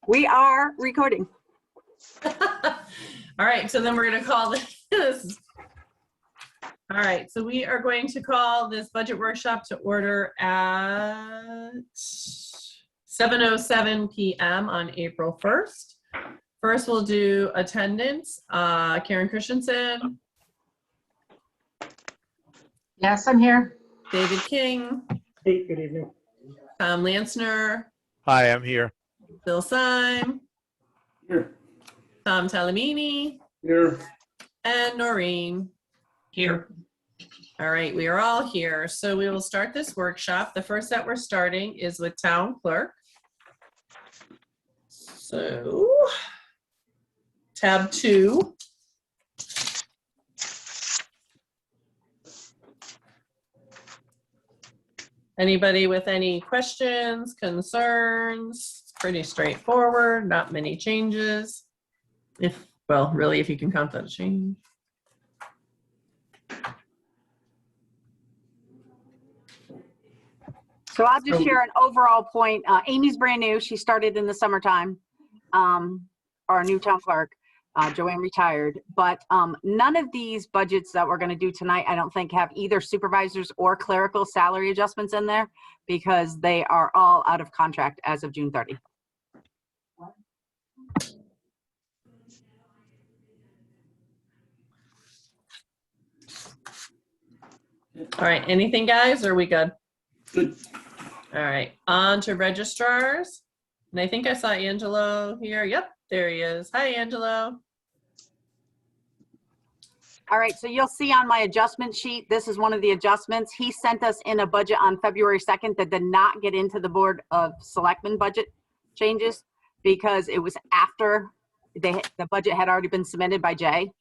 We are recording. All right, so then we're going to call this. All right, so we are going to call this budget workshop to order at 7:07 p.m. on April 1st. First, we'll do attendance. Karen Christensen. Yes, I'm here. David King. Hey, good evening. Tom Lansner. Hi, I'm here. Bill Syme. Here. Tom Talamini. Here. And Noreen. Here. All right, we are all here. So we will start this workshop. The first that we're starting is with Town Clerk. So, tab 2. Anybody with any questions, concerns? It's pretty straightforward, not many changes. Well, really, if you can count that a change. So I'll just share an overall point. Amy's brand new. She started in the summertime. Our new town clerk, Joanne retired. But none of these budgets that we're going to do tonight, I don't think, have either supervisors or clerical salary adjustments in there because they are all out of contract as of June 30. All right, anything, guys, or are we good? Good. All right, on to registrars. And I think I saw Angelo here. Yep, there he is. Hi, Angelo. All right, so you'll see on my adjustment sheet, this is one of the adjustments. He sent us in a budget on February 2nd that did not get into the Board of Selectmen budget changes because it was after the budget had already been submitted by Jay.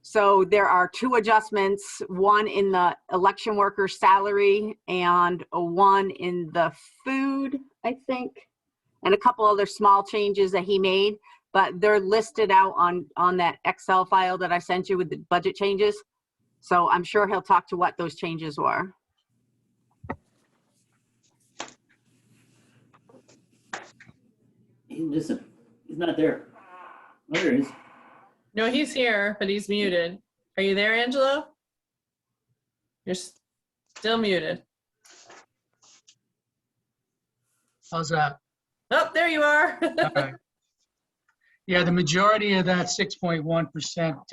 So there are 2 adjustments, one in the election worker's salary and one in the food, I think, and a couple other small changes that he made, but they're listed out on that Excel file that I sent you with the budget changes. So I'm sure he'll talk to what those changes were. Listen, he's not there. Oh, there he is. No, he's here, but he's muted. Are you there, Angelo? You're still muted. How's that? Oh, there you are. All right. Yeah, the majority of that 6.1%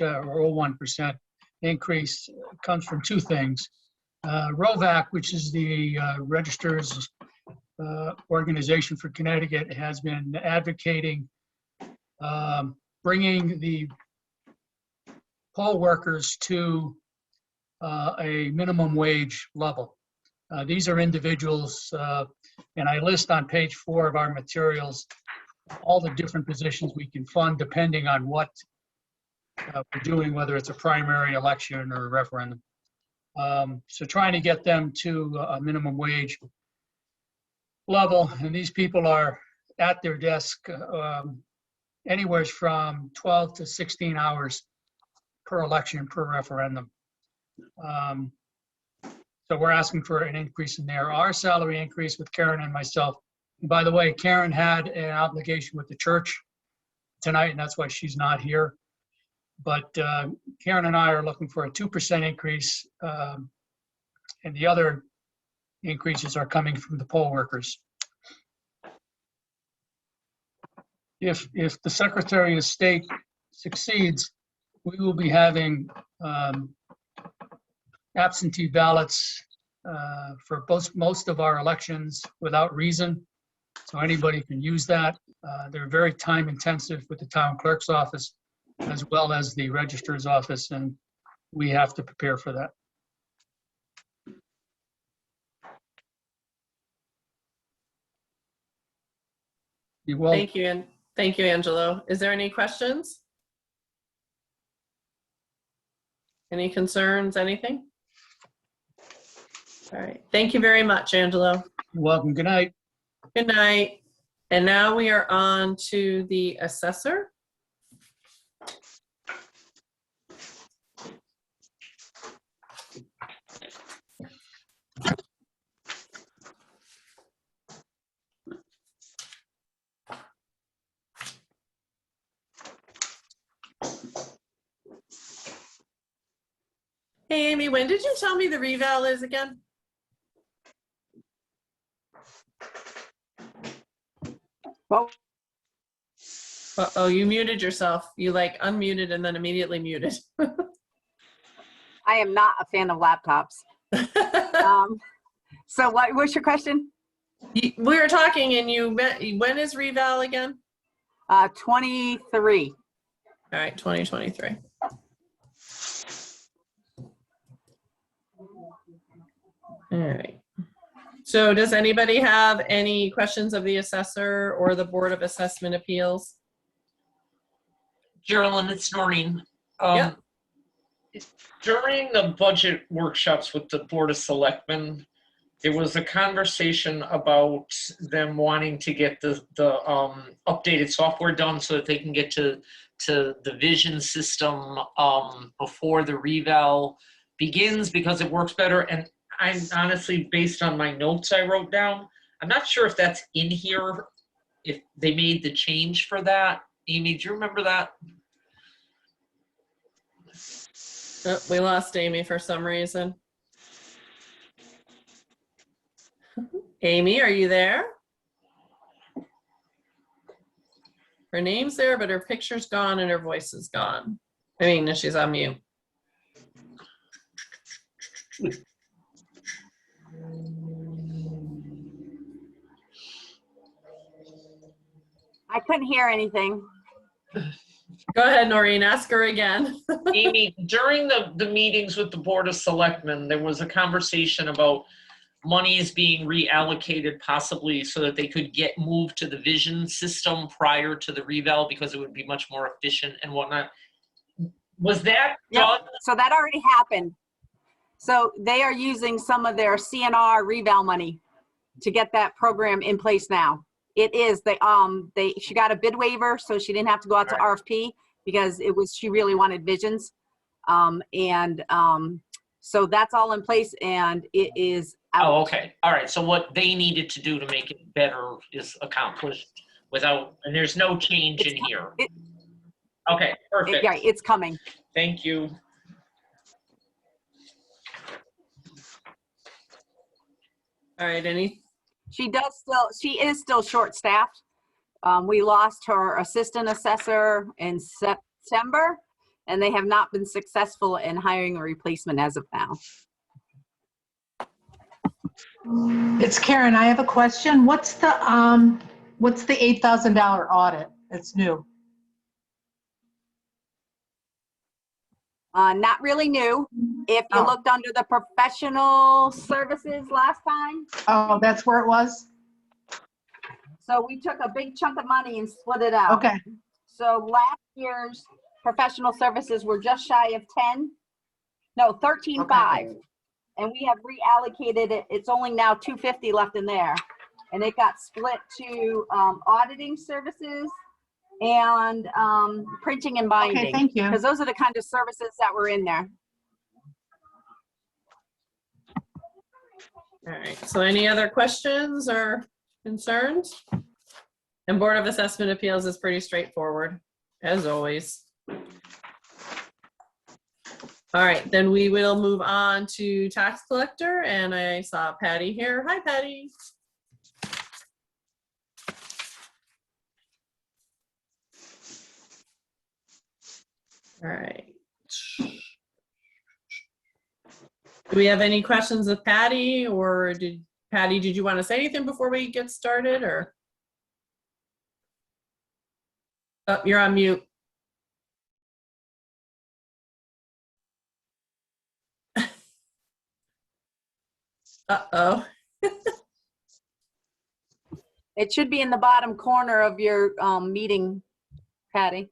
or 0.1% increase comes from 2 things. ROVAC, which is the registrars organization for Connecticut, has been advocating bringing the poll workers to a minimum wage level. These are individuals, and I list on page 4 of our materials all the different positions we can fund depending on what we're doing, whether it's a primary election or a referendum. So trying to get them to a minimum wage level, and these people are at their desk anywhere from 12 to 16 hours per election, per referendum. So we're asking for an increase in there. Our salary increase with Karen and myself. And by the way, Karen had an obligation with the church tonight, and that's why she's not here. But Karen and I are looking for a 2% increase, and the other increases are coming from the poll workers. If the Secretary of State succeeds, we will be having absentee ballots for most of our elections without reason. So anybody can use that. They're very time intensive with the town clerk's office as well as the registrar's office, and we have to prepare for that. You will. Thank you, and thank you, Angelo. Is there any questions? Any concerns, anything? All right, thank you very much, Angelo. You're welcome. Good night. Good night. And now we are on to the assessor. Hey, Amy, when did you tell me the reval is again? Well, Uh-oh, you muted yourself. You like unmuted and then immediately muted. I am not a fan of laptops. So what was your question? We were talking and when is reval again? 23. All right, 2023. All right. So does anybody have any questions of the assessor or the Board of Assessment Appeals? Geraldine, it's Noreen. Yep. During the budget workshops with the Board of Selectmen, there was a conversation about them wanting to get the updated software done so that they can get to the vision system before the reval begins because it works better. And I'm honestly, based on my notes I wrote down, I'm not sure if that's in here, if they made the change for that. Amy, do you remember that? Oh, we lost Amy for some reason. Amy, are you there? Her name's there, but her picture's gone and her voice is gone. I mean, she's on mute. I couldn't hear anything. Go ahead, Noreen, ask her again. Amy, during the meetings with the Board of Selectmen, there was a conversation about monies being reallocated possibly so that they could get moved to the vision system prior to the reval because it would be much more efficient and whatnot. Was that done? So that already happened. So they are using some of their CNR reval money to get that program in place now. It is, she got a bid waiver, so she didn't have to go out to RFP because she really wanted visions. So that's all in place and it is out. Oh, okay. All right. So what they needed to do to make it better is accomplished and there's no change in here. Okay, perfect. Yeah, it's coming. Thank you. All right, She is still short-staffed. We lost her assistant assessor in September, and they have not been successful in hiring a replacement as of now. It's Karen. I have a question. What's the $8,000 audit? It's new. Not really new. If you looked under the professional services last time, Oh, that's where it was? so we took a big chunk of money and split it out. Okay. So last year's professional services were just shy of 13.5. And we have reallocated it. It's only now $250 left in there. And it got split to auditing services and printing and binding. Okay, thank you. Because those are the kind of services that were in there. All right, so any other questions or concerns? And Board of Assessment Appeals is pretty straightforward, as always. All right, then we will move on to tax collector, and I saw Patty here. Hi, Patty. All right. Do we have any questions of Patty, or Patty, did you want to say anything before we get started, or? Oh, you're on mute. Uh-oh. It should be in the bottom corner of your meeting, Patty.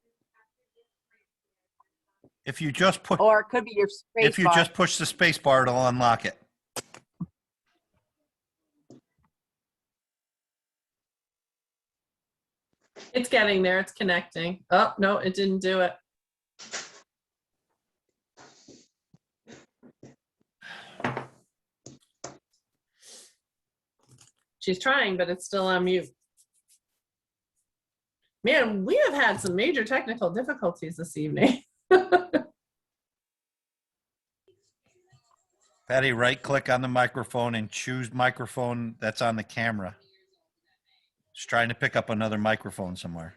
If you just put, Or it could be your space if you bar. just push the space bar, it'll unlock it. It's getting there. It's connecting. Oh, no, it didn't do it. She's trying, but it's still on mute. Man, we have had some major technical difficulties this evening. Patty, right-click on the microphone and choose microphone that's on the camera. Just trying to pick up another microphone somewhere.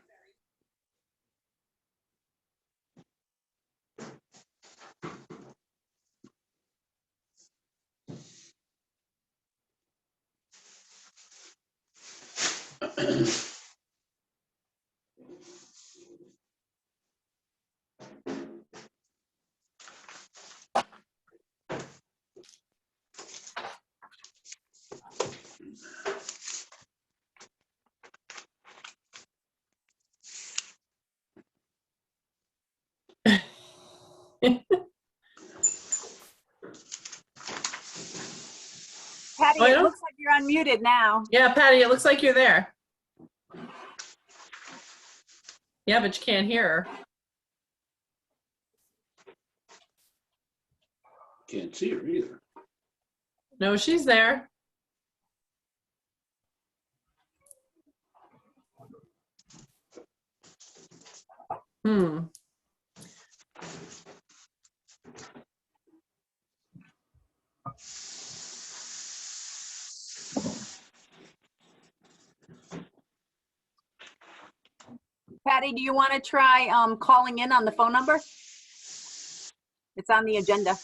Patty, Oh, it yeah? looks like you're unmuted now. Yeah, Patty, it looks like you're there. Yeah, but you can't hear her. Can't see her either. No, she's there. Hmm. Patty, do you want to try calling in on the phone number? It's on the agenda.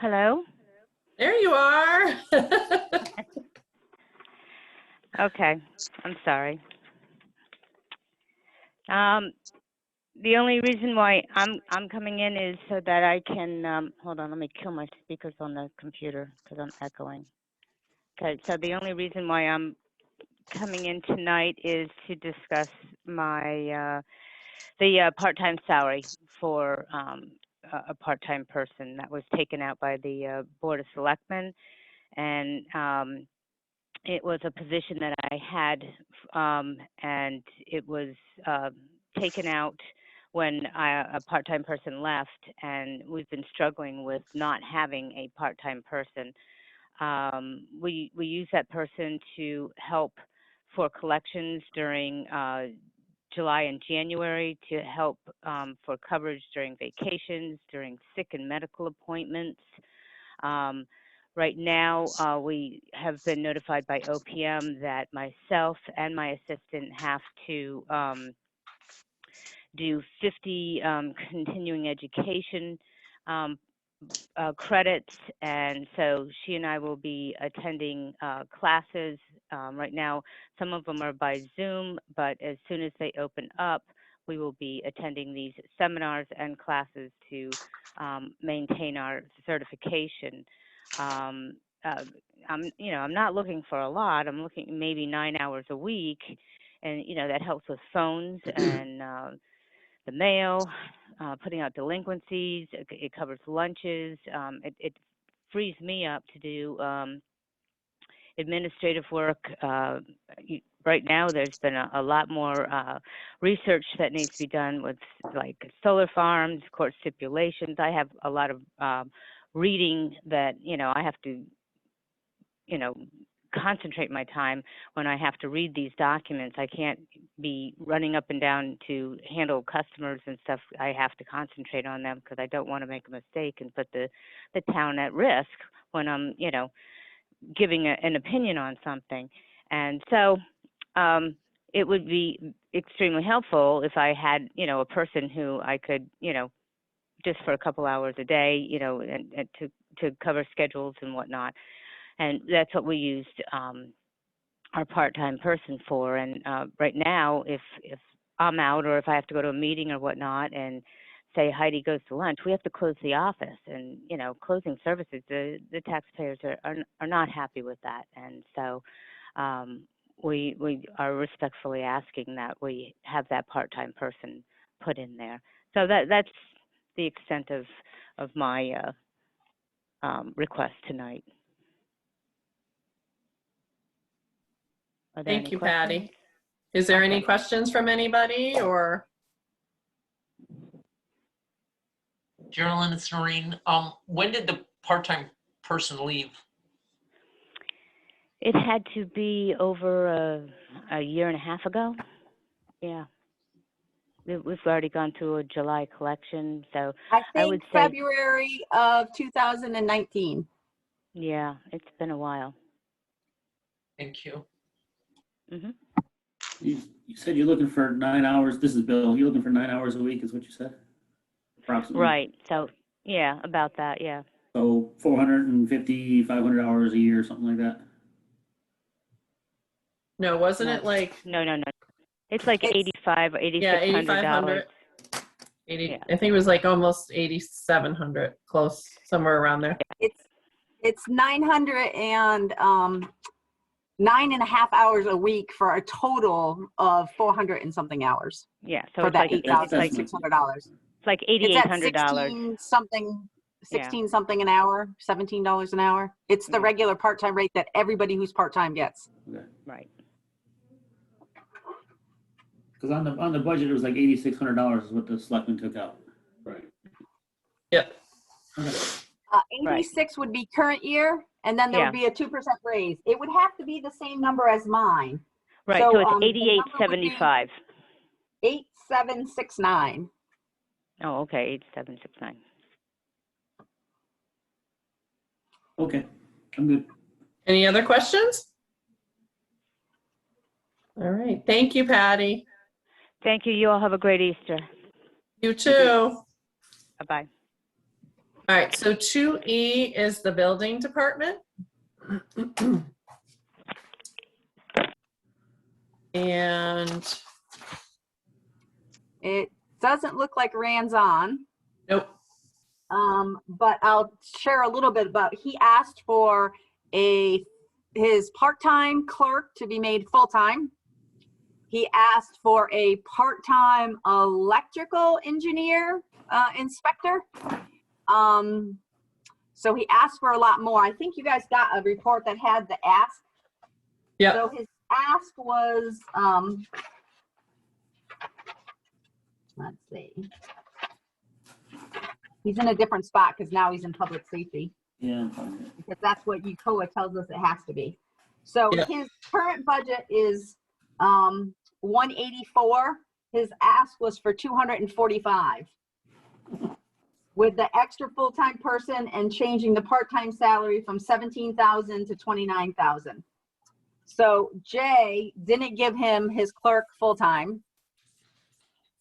Hello? There you are. Okay, I'm sorry. The only reason why I'm coming in is so that I can, hold on, let me kill my speakers on the computer because I'm echoing. Okay, so the only reason why I'm coming in tonight is to discuss my, the part-time salary for a part-time person that was taken out by the Board of Selectmen. And it was a position that I had, and it was taken out when a part-time person left, and we've been struggling with not having a part-time person. We use that person to help for collections during July and January, to help for coverage during vacations, during sick and medical appointments. Right now, we have been notified by OPM that myself and my assistant have to do 50 continuing education credits, and so she and I will be attending classes. Right now, some of them are by Zoom, but as soon as they open up, we will be attending these seminars and classes to maintain our certification. I'm not looking for a lot. I'm looking maybe 9 hours a week, and that helps with phones and the mail, putting out delinquencies. It covers lunches. It frees me up to do administrative work. Right now, there's been a lot more research that needs to be done with like solar farms, court stipulations. I have a lot of reading that I have to concentrate my time when I have to read these documents. I can't be running up and down to handle customers and stuff. I have to concentrate on them because I don't want to make a mistake and put the town at risk when I'm giving an opinion on something. And so it would be extremely helpful if I had a person who I could just for a couple hours a day and to cover schedules and whatnot. And that's what we used our part-time person for. And right now, if I'm out or if I have to go to a meeting or whatnot, and say Heidi goes to lunch, we have to close the office, and closing services, the taxpayers are not happy with that, and so we are respectfully asking that we have that part-time person put in there. So that's the extent of my request tonight. Are there Thank any you, questions? Patty. Is there any Okay. questions from anybody or? Geraldine, it's Noreen. When did the part-time person leave? It had to be over a year and a half ago. Yeah. We've already gone through a July collection, so I I would think say, February of 2019. yeah, it's been a while. Thank you. Hmm. You said you're looking for 9 hours. This is Bill. You're looking for 9 hours a week is what you said? Approximately. Right. So, yeah, about that, yeah. So 450, 500 hours a year, something like that. No, wasn't No. it like, No. It's like It's- $8,500 or yeah, $8,600. 8,500? 80, Yeah. I think it was like almost 8,700, close, somewhere around there. It's 900 and 9.5 hours a week for a total of 400 and something hours Yeah. So for it's that like $8,600. it's like It's at $8,800. 16 something an hour, $17 an hour. It's the Yeah. regular part-time rate that everybody who's part-time gets. Okay. Right. Because on the budget, it was like $8,600 is what the selectmen took out. Right. Yep. Okay. 86 would be current year, and then there Yeah. would be a 2% raise. It would have to be the same number as mine. Right. So, So it's the number would be $88.75. 8769. Oh, okay. 8769. Okay, I'm good. Any other questions? All right. Thank you, Patty. Thank you. You all have a great Easter. You too. Bye-bye. All right, so 2E is the building department. And It doesn't look like Rand's on. nope. But I'll share a little bit about, he asked for his part-time clerk to be made full-time. He asked for a part-time electrical engineer, inspector. So he asked for a lot more. I think you guys got a report that had the ask. Yep. So his ask was, let's see. He's in a different spot because now he's in public safety, Yeah, I'm fine. because that's what UCOA tells us it has to be. So Yeah. his current budget is 184. His ask was for 245. With the extra full-time person and changing the part-time salary from 17,000 to 29,000. So Jay didn't give him his clerk full-time.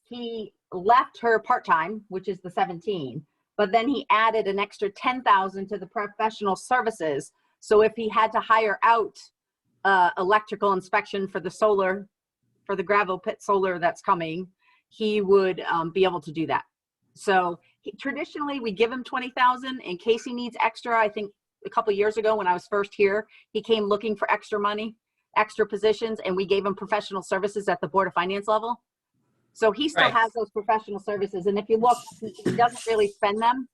He left her part-time, which is the 17, but then he added an extra 10,000 to the professional services. So if he had to hire out electrical inspection for the solar, for the gravel pit solar that's coming, he would be able to do that. So traditionally we give him 20,000 in case he needs extra. I think a couple years ago when I was first here, he came looking for extra money, extra positions, and we gave him professional services at the Board of Finance level. So he still Right. has those professional services. And if you look, he doesn't really spend them,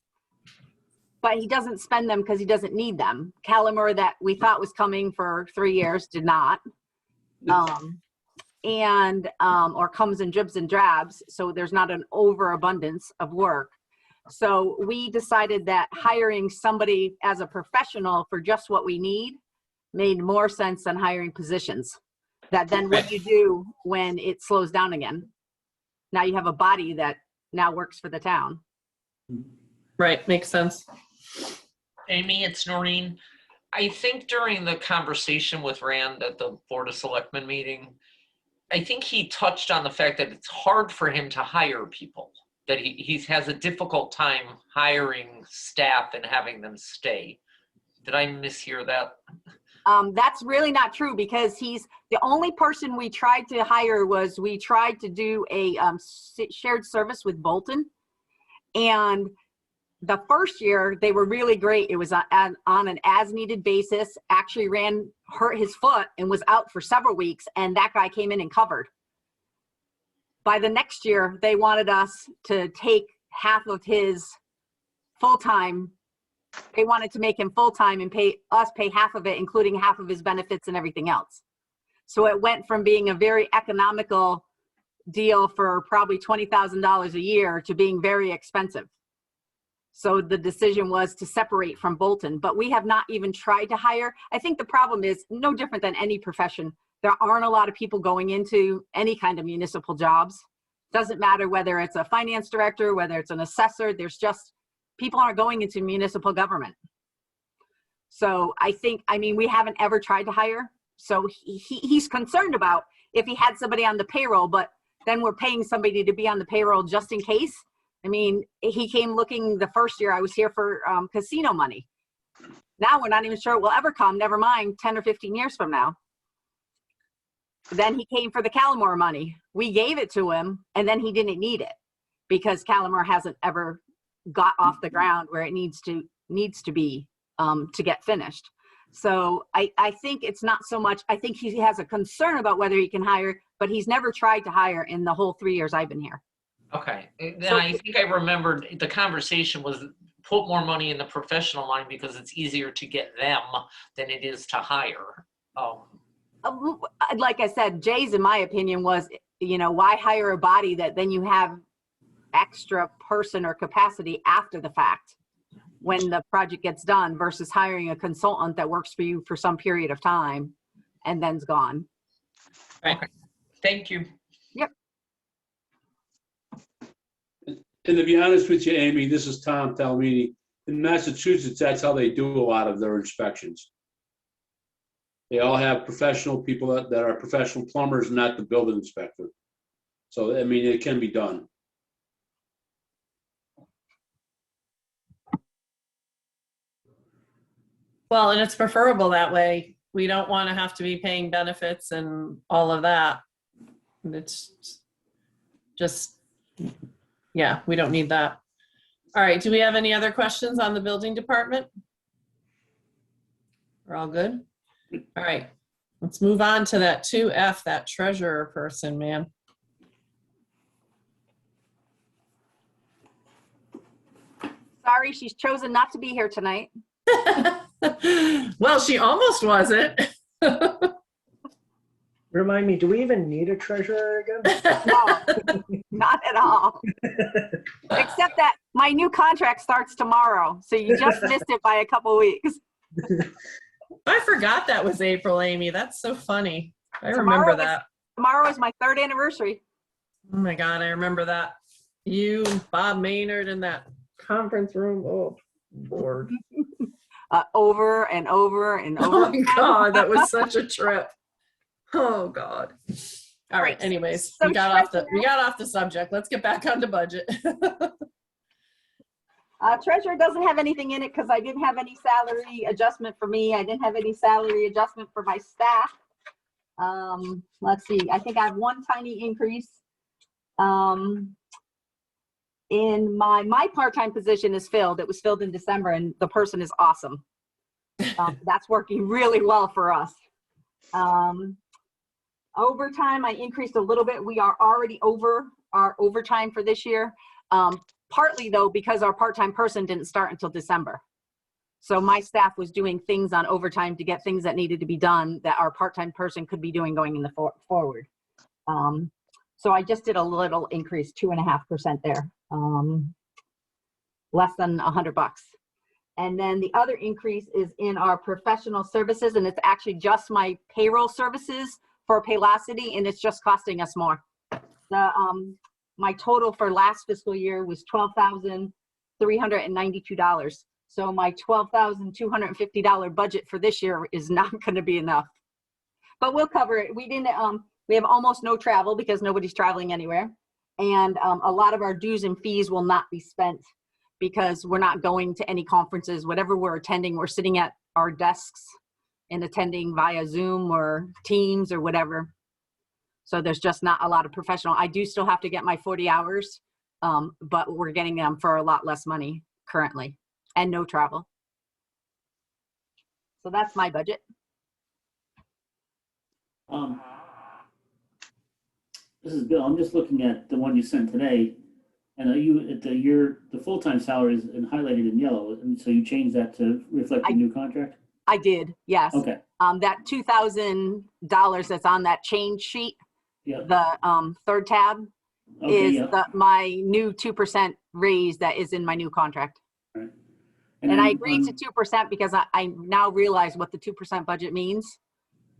but he doesn't spend them because he doesn't need them. Calamar that we thought was coming for 3 years did not. Or comes in dribs and drabs. So there's not an overabundance of work. So we decided that hiring somebody as a professional for just what we need made more sense than hiring positions. That then what you do when it slows down again. Now you have a body that now works for the town. Right, makes sense. Amy, it's Noreen. I think during the conversation with Rand at the Board of Selectmen meeting, I think he touched on the fact that it's hard for him to hire people, that he has a difficult time hiring staff and having them stay. Did I mishear that? That's really not true, because he's the only person we tried to hire. We tried to do a shared service with Bolton, And the first year, they were really great. It was on an as-needed basis, actually hurt his foot and was out for several weeks, and that guy came in and covered. By the next year, they wanted us to take half of his full-time. They wanted to make him full-time and pay half of it, including half of his benefits and everything else. So it went from being a very economical deal for probably $20,000 a year to being very expensive. So the decision was to separate from Bolton, but we have not even tried to hire. I think the problem is no different than any profession. There aren't a lot of people going into any kind of municipal jobs. Doesn't matter whether it's a finance director, whether it's an assessor, people aren't going into municipal government. So we haven't ever tried to hire. So he's concerned about if he had somebody on the payroll, but then we're paying somebody to be on the payroll just in case. I mean, he came looking the first year I was here for casino money. Now we're not even sure it will ever come, never mind 10 or 15 years from now. Then he came for the Calamore money. We gave it to him, and then he didn't need it because Calamore hasn't ever got off the ground where it needs to be to get finished. So I think it's not so much, I think he has a concern about whether he can hire, but he's never tried to hire in the whole 3 years I've been here. Okay, then I think I remembered the conversation was put more money in the professional line because it's easier to get them than it is to hire. Like I said, Jay's, in my opinion, was, why hire a body that then you have extra person or capacity after the fact when the project gets done versus hiring a consultant that works for you for some period of time and then's gone. Okay, thank you. Yep. And to be honest with you, Amy, this is Tom Talmini. In Massachusetts, that's how they do a lot of their inspections. They all have professional people that are professional plumbers, not the building inspector. So, it can be done. Well, and it's preferable that way. We don't want to have to be paying benefits and all of that. It's just, yeah, we don't need that. All right, do we have any other questions on the building department? We're all good? All right, let's move on to that 2F, that treasurer person, man. Sorry, she's chosen not to be here tonight. Well, she almost wasn't. Remind me, do we even need a treasurer again? No, not at all. Except that my new contract starts tomorrow, so you just missed it by a couple weeks. I forgot that was April, Amy. That's so funny. I remember that. Tomorrow is my 3rd anniversary. Oh my God, I remember that. You, Bob Maynard in that conference room. Oh, Lord. Over and over and over. Oh my God, that was such a trip. Oh God. All right. Anyways, So we got off the subject. Let's get back onto budget. Treasurer doesn't have anything in it because I didn't have any salary adjustment for me. I didn't have any salary adjustment for my staff. Let's see. I think I have one tiny increase. In my part-time position is filled. It was filled in December, and the person is awesome. That's working really well for us. Overtime, I increased a little bit. We are already over our overtime for this year. Partly though, because our part-time person didn't start until December. So my staff was doing things on overtime to get things that needed to be done that our part-time person could be doing going in the forward. So I just did a little increase, 2.5% there. Less than $100. And then the other increase is in our professional services, and it's actually just my payroll services for Paylocity, and it's just costing us more. My total for last fiscal year was $12,392. So my $12,250 budget for this year is not going to be enough. But we'll cover it. We have almost no travel because nobody's traveling anywhere. And a lot of our dues and fees will not be spent because we're not going to any conferences. Whatever we're attending, we're sitting at our desks and attending via Zoom or Teams or whatever. So there's just not a lot of professional. I do still have to get my 40 hours But we're getting them for a lot less money currently and no travel. So that's my budget. This is Bill. I'm just looking at the one you sent today, and the full-time salary is highlighted in yellow, and so you changed that to reflect the new contract? I did, yes. Okay. That $2,000 that's on that change sheet, Yeah. the third tab, Okay, is yeah. my new 2% raise that is in my new contract. Right. And then I agreed to on- 2% because I now realize what the 2% budget means.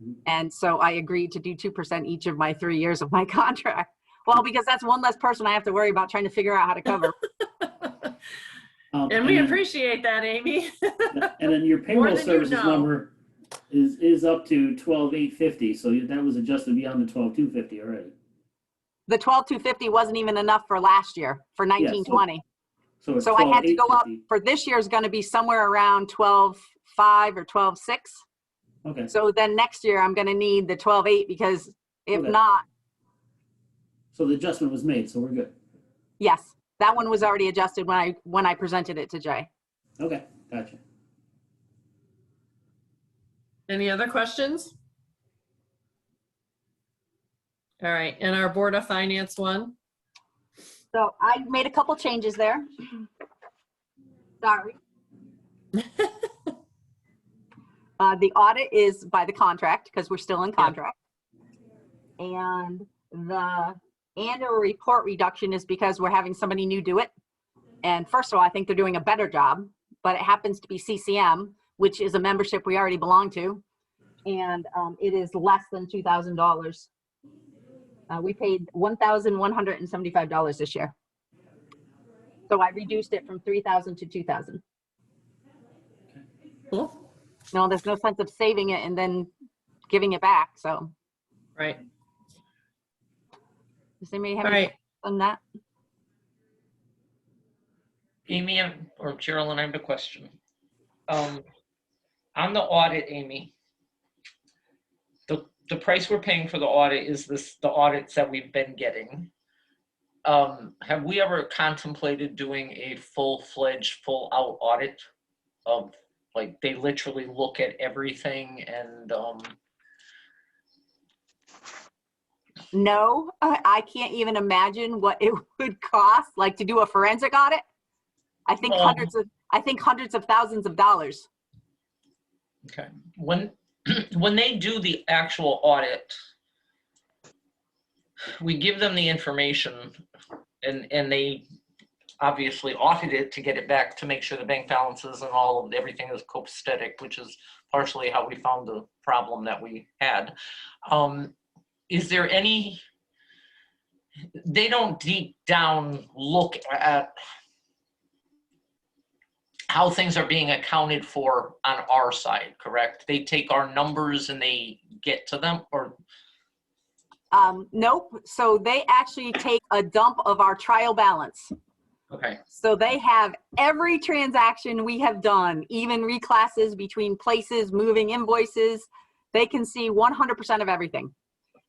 Mhm. And so I agreed to do 2% each of my 3 years of my contract. Well, because that's one less person I have to worry about trying to figure out how to cover. And we then- appreciate that, Amy. And then your More payroll than you services know. number is up to 12,850, so that was adjusted beyond the 12,250 already. The 12,250 wasn't even enough for last year, for 1920. So it's So I had to go up 12,850. for this year is going to be somewhere around 12,500 or 12,600. Okay, So then next year I'm going to need the 12,800 because if Okay. not, so the adjustment was made, so we're good. yes, that one was already adjusted when I presented it to Jay. Okay, gotcha. Any other questions? All right, and our Board of Finance one? So I made a couple changes there. Sorry. The audit is by the contract because we're still in contract. And the annual report reduction is because we're having somebody new do it. And first of all, I think they're doing a better job, but it happens to be CCM, which is a membership we already belong to. And it is less than $2,000. We paid $1,175 this year. So I reduced it from 3,000 to 2,000. Cool. No, there's no sense of saving it and then giving it back. So Right. does anybody have All any right. on that? Amy or Carolyn, I have a question. On the audit, Amy, the price we're paying for the audit is the audits that we've been getting. Have we ever contemplated doing a full-fledged, full-out audit of, like, they literally look at everything and No, I can't even imagine what it would cost, like to do a forensic audit. I think hundreds of thousands of dollars. okay, when they do the actual audit, we give them the information and they obviously audit it to get it back to make sure the bank balances and everything is copacetic, which is partially how we found the problem that we had. Is there any, they don't deep down look at how things are being accounted for on our side, correct? They take our numbers and they get to them, or? Nope. So they actually take a dump of our trial balance. Okay, So they have every transaction we have done, even reclasses between places, moving invoices. They can see 100% of everything.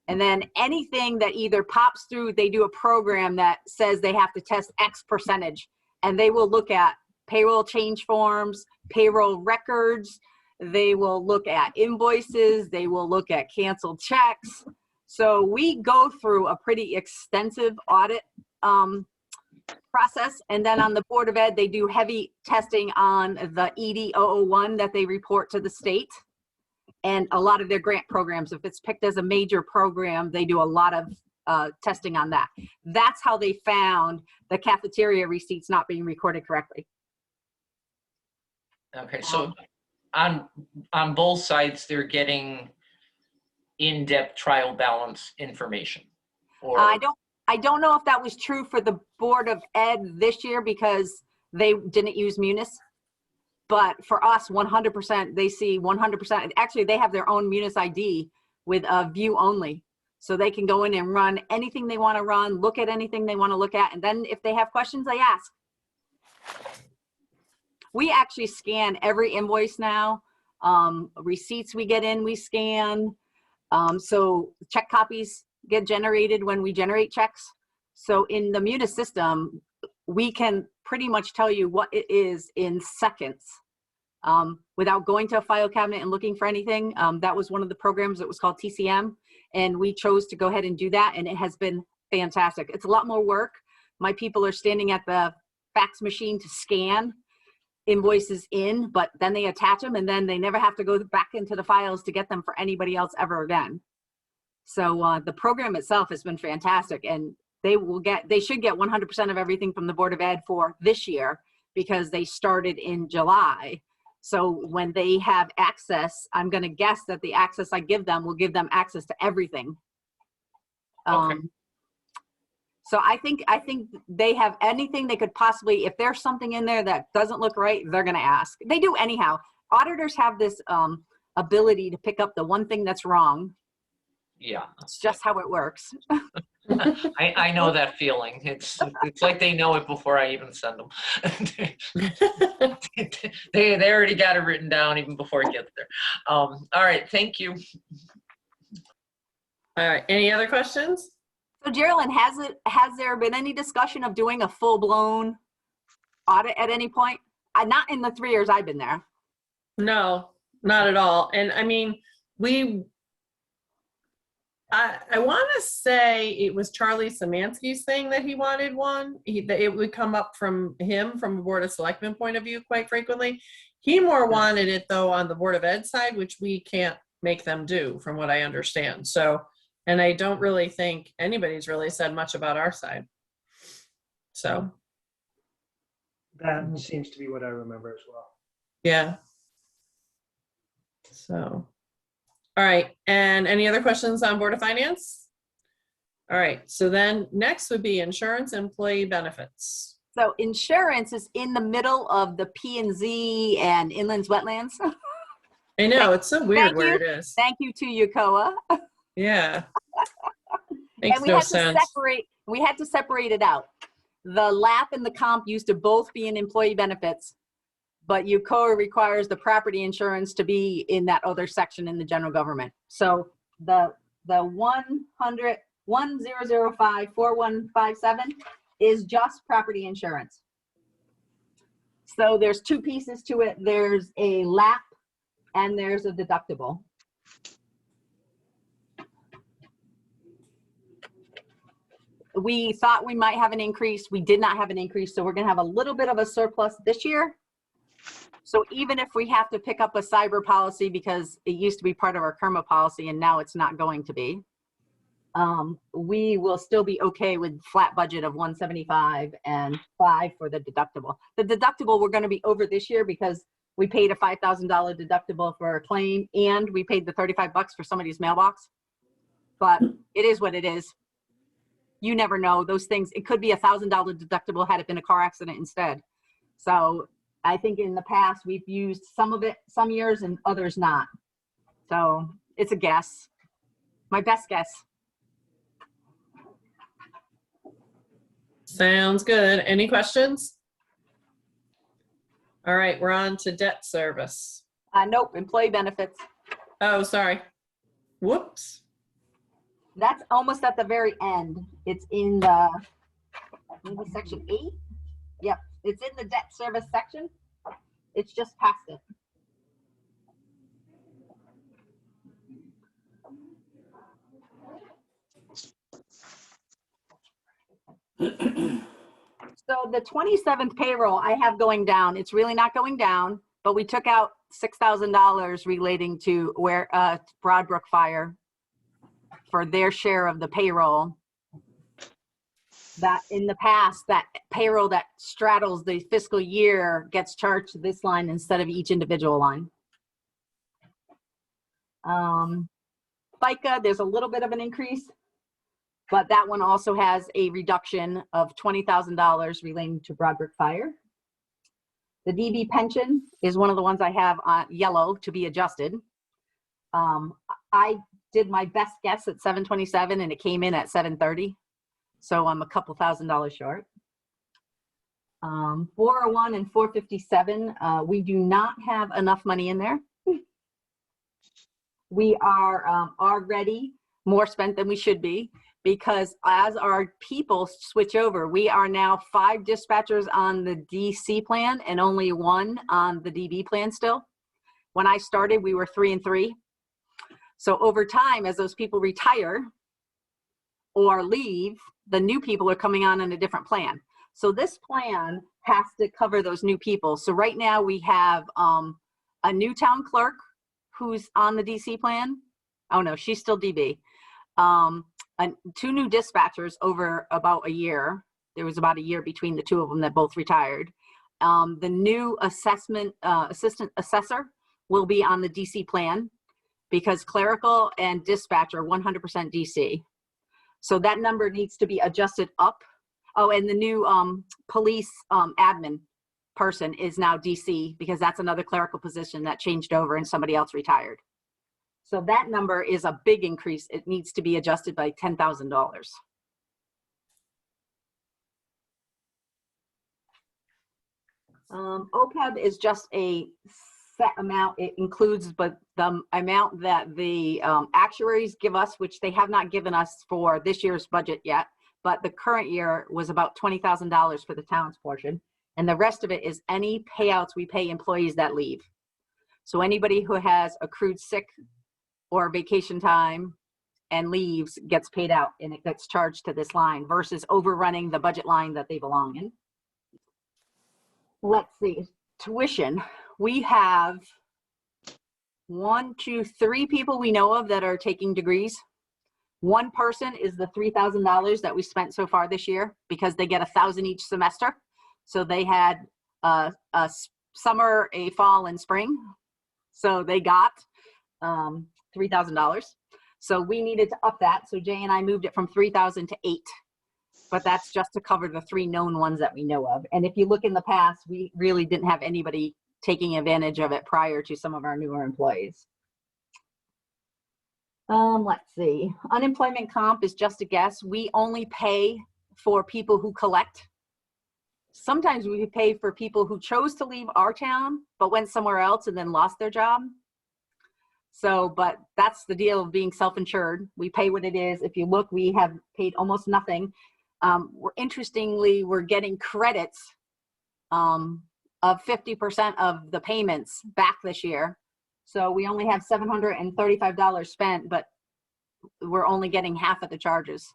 And then anything that either pops through, they do a program that says they have to test X percentage. And they will look at payroll change forms, payroll records. They will look at invoices. They will look at canceled checks. So we go through a pretty extensive audit process. And then on the Board of Ed, they do heavy testing on the ED 001 that they report to the state. And a lot of their grant programs, if it's picked as a major program, they do a lot of testing on that. That's how they found the cafeteria receipts not being recorded correctly. okay, so on both sides, they're getting in-depth trial balance information, or? I don't know if that was true for the Board of Ed this year because they didn't use Munis. But for us, 100%, they see 100%. Actually, they have their own Munis ID with a view only. So they can go in and run anything they want to run, look at anything they want to look at. And then if they have questions, they ask. We actually scan every invoice now. Receipts we get in, we scan. So check copies get generated when we generate checks. So in the Munis system, we can pretty much tell you what it is in seconds without going to a file cabinet and looking for anything. That was one of the programs that was called TCM, and we chose to go ahead and do that, and it has been fantastic. It's a lot more work. My people are standing at the fax machine to scan invoices in, but then they attach them, and then they never have to go back into the files to get them for anybody else ever again. So the program itself has been fantastic, and they should get 100% of everything from the Board of Ed for this year because they started in July. So when they have access, I'm going to guess that the access I give them will give them access to everything. Okay. So I think they have anything they could possibly, if there's something in there that doesn't look right, they're going to ask. They do anyhow. Auditors have this ability to pick up the one thing that's wrong. Yeah. It's just how it works. I know that feeling. It's like they know it before I even send them. they already got it written down even before it gets there. All right, thank you. All right, any other questions? So Geraldine, has there been any discussion of doing a full-blown audit at any point? Not in the 3 years I've been there. No, not at all. And I mean, I want to say it was Charlie Szymanski's thing that he wanted one. That it would come up from him from a Board of Selectmen point of view quite frequently. He more wanted it though on the Board of Ed side, which we can't make them do from what I understand. So, and I don't really think anybody's really said much about our side. So. That seems to be what I remember as well. Yeah. So. All right, and any other questions on Board of Finance? All right, so then next would be insurance employee benefits. So insurance is in the middle of the P&Z and inland wetlands. I know, it's so weird where it is. Thank you to Yukoa. Yeah. Makes And we no had sense. we had to separate it out. The LAP and the comp used to both be in employee benefits, but Yukoa requires the property insurance to be in that other section in the general government. So the 1005-4157 is just property insurance. So there's two pieces to it. There's a LAP and there's a deductible. We thought we might have an increase. We did not have an increase. So we're going to have a little bit of a surplus this year. So even if we have to pick up a cyber policy because it used to be part of our Karma policy and now it's not going to be, we will still be okay with flat budget of 175 and 5 for the deductible. The deductible we're going to be over this year because we paid a $5,000 deductible for a claim and we paid the $35 for somebody's mailbox. But it is what it is. You never know those things. It could be a $1,000 deductible had it been a car accident instead. So I think in the past we've used some of it some years and others not. So it's a guess. My best guess. Sounds good. Any questions? All right, we're on to debt service. Nope, employee benefits. Oh, sorry. Whoops. That's almost at the very end. It's in the, maybe section 8. Yep, it's in the debt service section. It's just past it. So the 27th payroll I have going down. It's really not going down, but we took out $6,000 relating to where Broadbrook Fire for their share of the payroll. That in the past, that payroll that straddles the fiscal year gets charged to this line instead of each individual line. FICA, there's a little bit of an increase, but that one also has a reduction of $20,000 relating to Broadbrook Fire. The DB pension is one of the ones I have on yellow to be adjusted. I did my best guess at 727 and it came in at 730. So I'm a couple $1,000s short. 401 and 457, we do not have enough money in there. We are already more spent than we should be. because as our people switch over, we are now 5 dispatchers on the DC plan and only 1 on the DB plan still. When I started, we were 3 and 3. So over time, as those people retire or leave, the new people are coming on in a different plan. So this plan has to cover those new people. So right now we have a new town clerk who's on the DC plan. Oh no, she's still DB. 2 new dispatchers over about a year. There was about a year between the 2 of them that both retired. The new assessment assistant assessor will be on the DC plan because clerical and dispatch are 100% DC. So that number needs to be adjusted up. Oh, and the new police admin person is now DC because that's another clerical position that changed over and somebody else retired. So that number is a big increase. It needs to be adjusted by $10,000. OPEB is just a set amount. It includes but the amount that the actuaries give us, which they have not given us for this year's budget yet, but the current year was about $20,000 for the town's portion. And the rest of it is any payouts we pay employees that leave. So anybody who has accrued sick or vacation time and leaves gets paid out and it gets charged to this line versus overrunning the budget line that they belong in. Let's see, tuition. We have 1, 2, 3 people we know of that are taking degrees. 1 person is the $3,000 that we spent so far this year because they get $1,000 each semester. So they had a summer, a fall, and spring. So they got $3,000. So we needed to up that. So Jay and I moved it from 3,000 to 8. But that's just to cover the 3 known ones that we know of. And if you look in the past, we really didn't have anybody taking advantage of it prior to some of our newer employees. Let's see. Unemployment comp is just a guess. We only pay for people who collect. Sometimes we pay for people who chose to leave our town, but went somewhere else and then lost their job. So, but that's the deal of being self-insured. We pay what it is. If you look, we have paid almost nothing. Interestingly, we're getting credits of 50% of the payments back this year. So we only have $735 spent, but we're only getting half of the charges.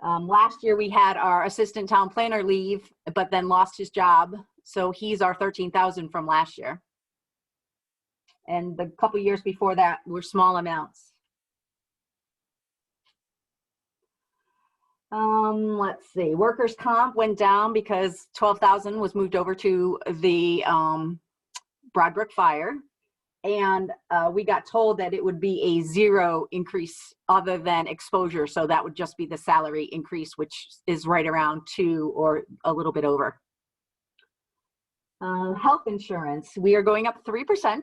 Last year we had our assistant town planner leave, but then lost his job. So he's our $13,000 from last year. And the couple years before that were small amounts. Let's see, workers' comp went down because 12,000 was moved over to the Broadbrook Fire. And we got told that it would be a 0 increase other than exposure. So that would just be the salary increase, which is right around 2 or a little bit over. Health insurance, we are going up 3%.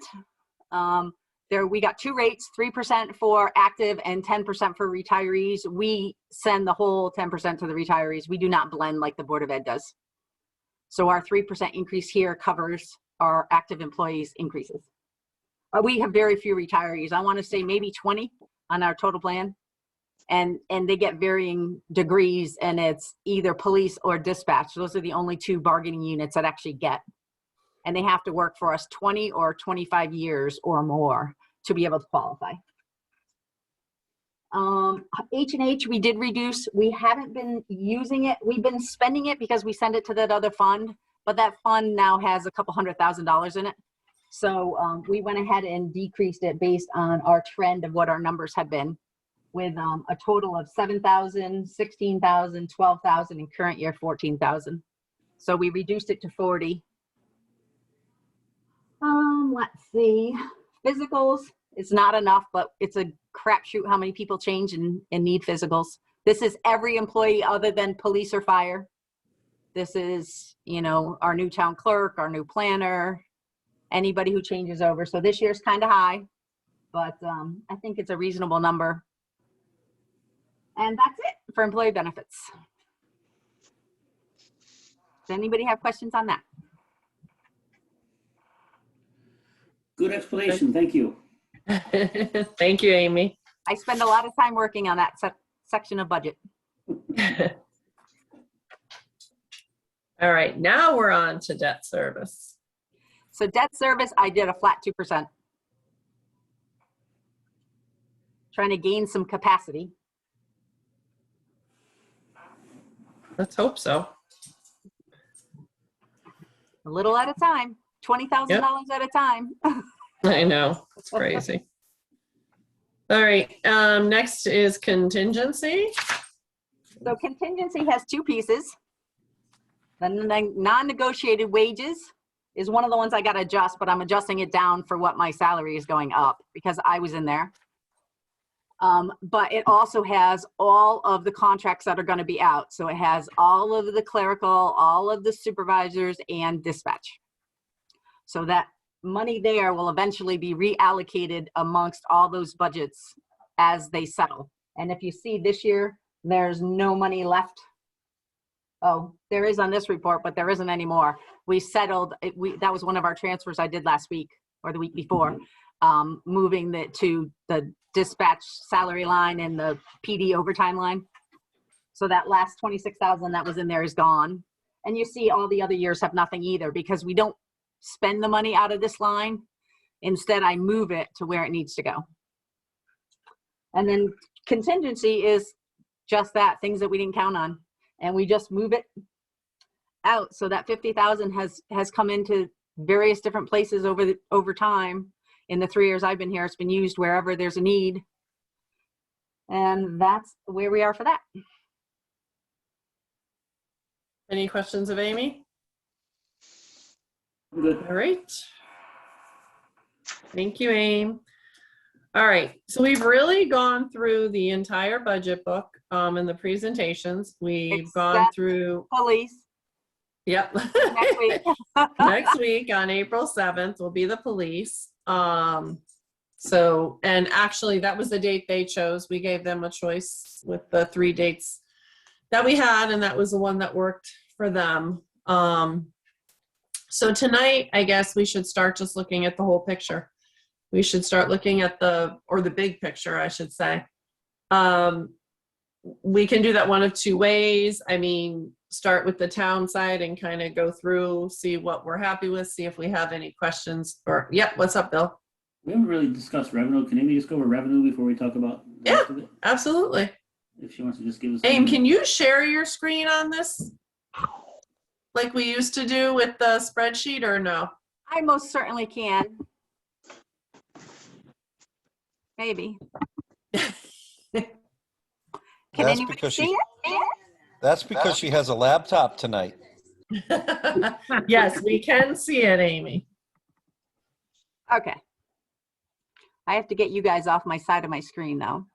We got 2 rates, 3% for active and 10% for retirees. We send the whole 10% to the retirees. We do not blend like the Board of Ed does. So our 3% increase here covers our active employees' increases. We have very few retirees. I want to say maybe 20 on our total plan. And they get varying degrees, and it's either police or dispatch. Those are the only 2 bargaining units that actually get. And they have to work for us 20 or 25 years or more to be able to qualify. H&H, we did reduce. We haven't been using it. We've been spending it because we send it to that other fund, but that fund now has a couple $100,000 in it. So we went ahead and decreased it based on our trend of what our numbers have been, with a total of 7,000, 16,000, 12,000, and current year 14,000. So we reduced it to 40. Let's see, physicals, it's not enough, but it's a crapshoot how many people change and need physicals. This is every employee other than police or fire. This is, you know, our new town clerk, our new planner, anybody who changes over. So this year's kind of high, but I think it's a reasonable number. And that's it for employee benefits. Does anybody have questions on that? Good explanation, thank you. Thank you, Amy. I spend a lot of time working on that section of budget. All right, now we're on to debt service. So debt service, I did a flat 2%. Trying to gain some capacity. Let's hope so. A little at a time, $20,000 at a time. I know, it's crazy. All right, next is contingency. So contingency has two pieces. The non-negotiated wages is one of the ones I got to adjust, but I'm adjusting it down for what my salary is going up because I was in there. But it also has all of the contracts that are going to be out. So it has all of the clerical, all of the supervisors, and dispatch. So that money there will eventually be reallocated amongst all those budgets as they settle. And if you see this year, there's no money left. Oh, there is on this report, but there isn't anymore. We settled, that was one of our transfers I did last week or the week before, moving it to the dispatch salary line and the PD overtime line. So that last 26,000 that was in there is gone. And you see all the other years have nothing either because we don't spend the money out of this line. Instead, I move it to where it needs to go. And then contingency is just that, things that we didn't count on. And we just move it out. So that 50,000 has come into various different places over time. In the 3 years I've been here, it's been used wherever there's a need. And that's where we are for that. Any questions of Amy? Good. All right. Thank you, Aim. All right, so we've really gone through the entire budget book and the presentations. We've gone Except through. Police. Yep. Next week. Next week on April 7th will be the police. So, and actually that was the date they chose. We gave them a choice with the 3 dates that we had, and that was the one that worked for them. So tonight, I guess we should start just looking at the whole picture. We should start looking at the big picture, I should say. We can do that one of 2 ways. I mean, start with the town side and kind of go through, see what we're happy with, see if we have any questions. Or, yep, what's up, Bill? We haven't really discussed revenue. Can Amy just go over revenue before we talk about the rest of it? Absolutely. If she wants to just give us. Aim, can you share your screen on this? Like we used to do with the spreadsheet, or no? I most certainly can. Maybe. Can That's anybody because see it? That's because she has a laptop tonight. Yes, we can see it, Amy. Okay. I have to get you guys off my side of my screen though.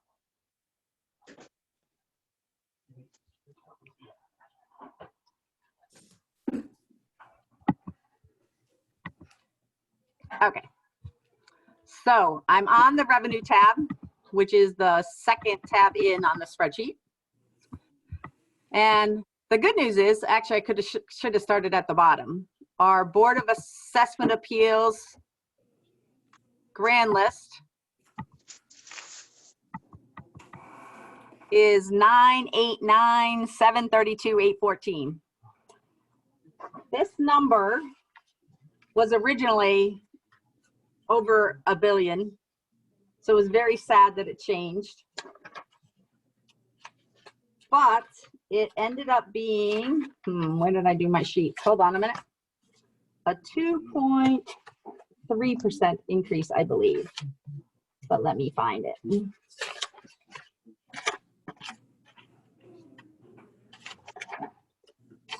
Okay. So I'm on the revenue tab, which is the second tab in on the spreadsheet. And the good news is, actually, I should have started at the bottom. Our Board of Assessment Appeals grand list is 989,732,814. This number was originally over $1 billion, so it was very sad that it changed. But it ended up being, when did I do my sheets? Hold on a minute. A 2.3% increase, I believe. But let me find it.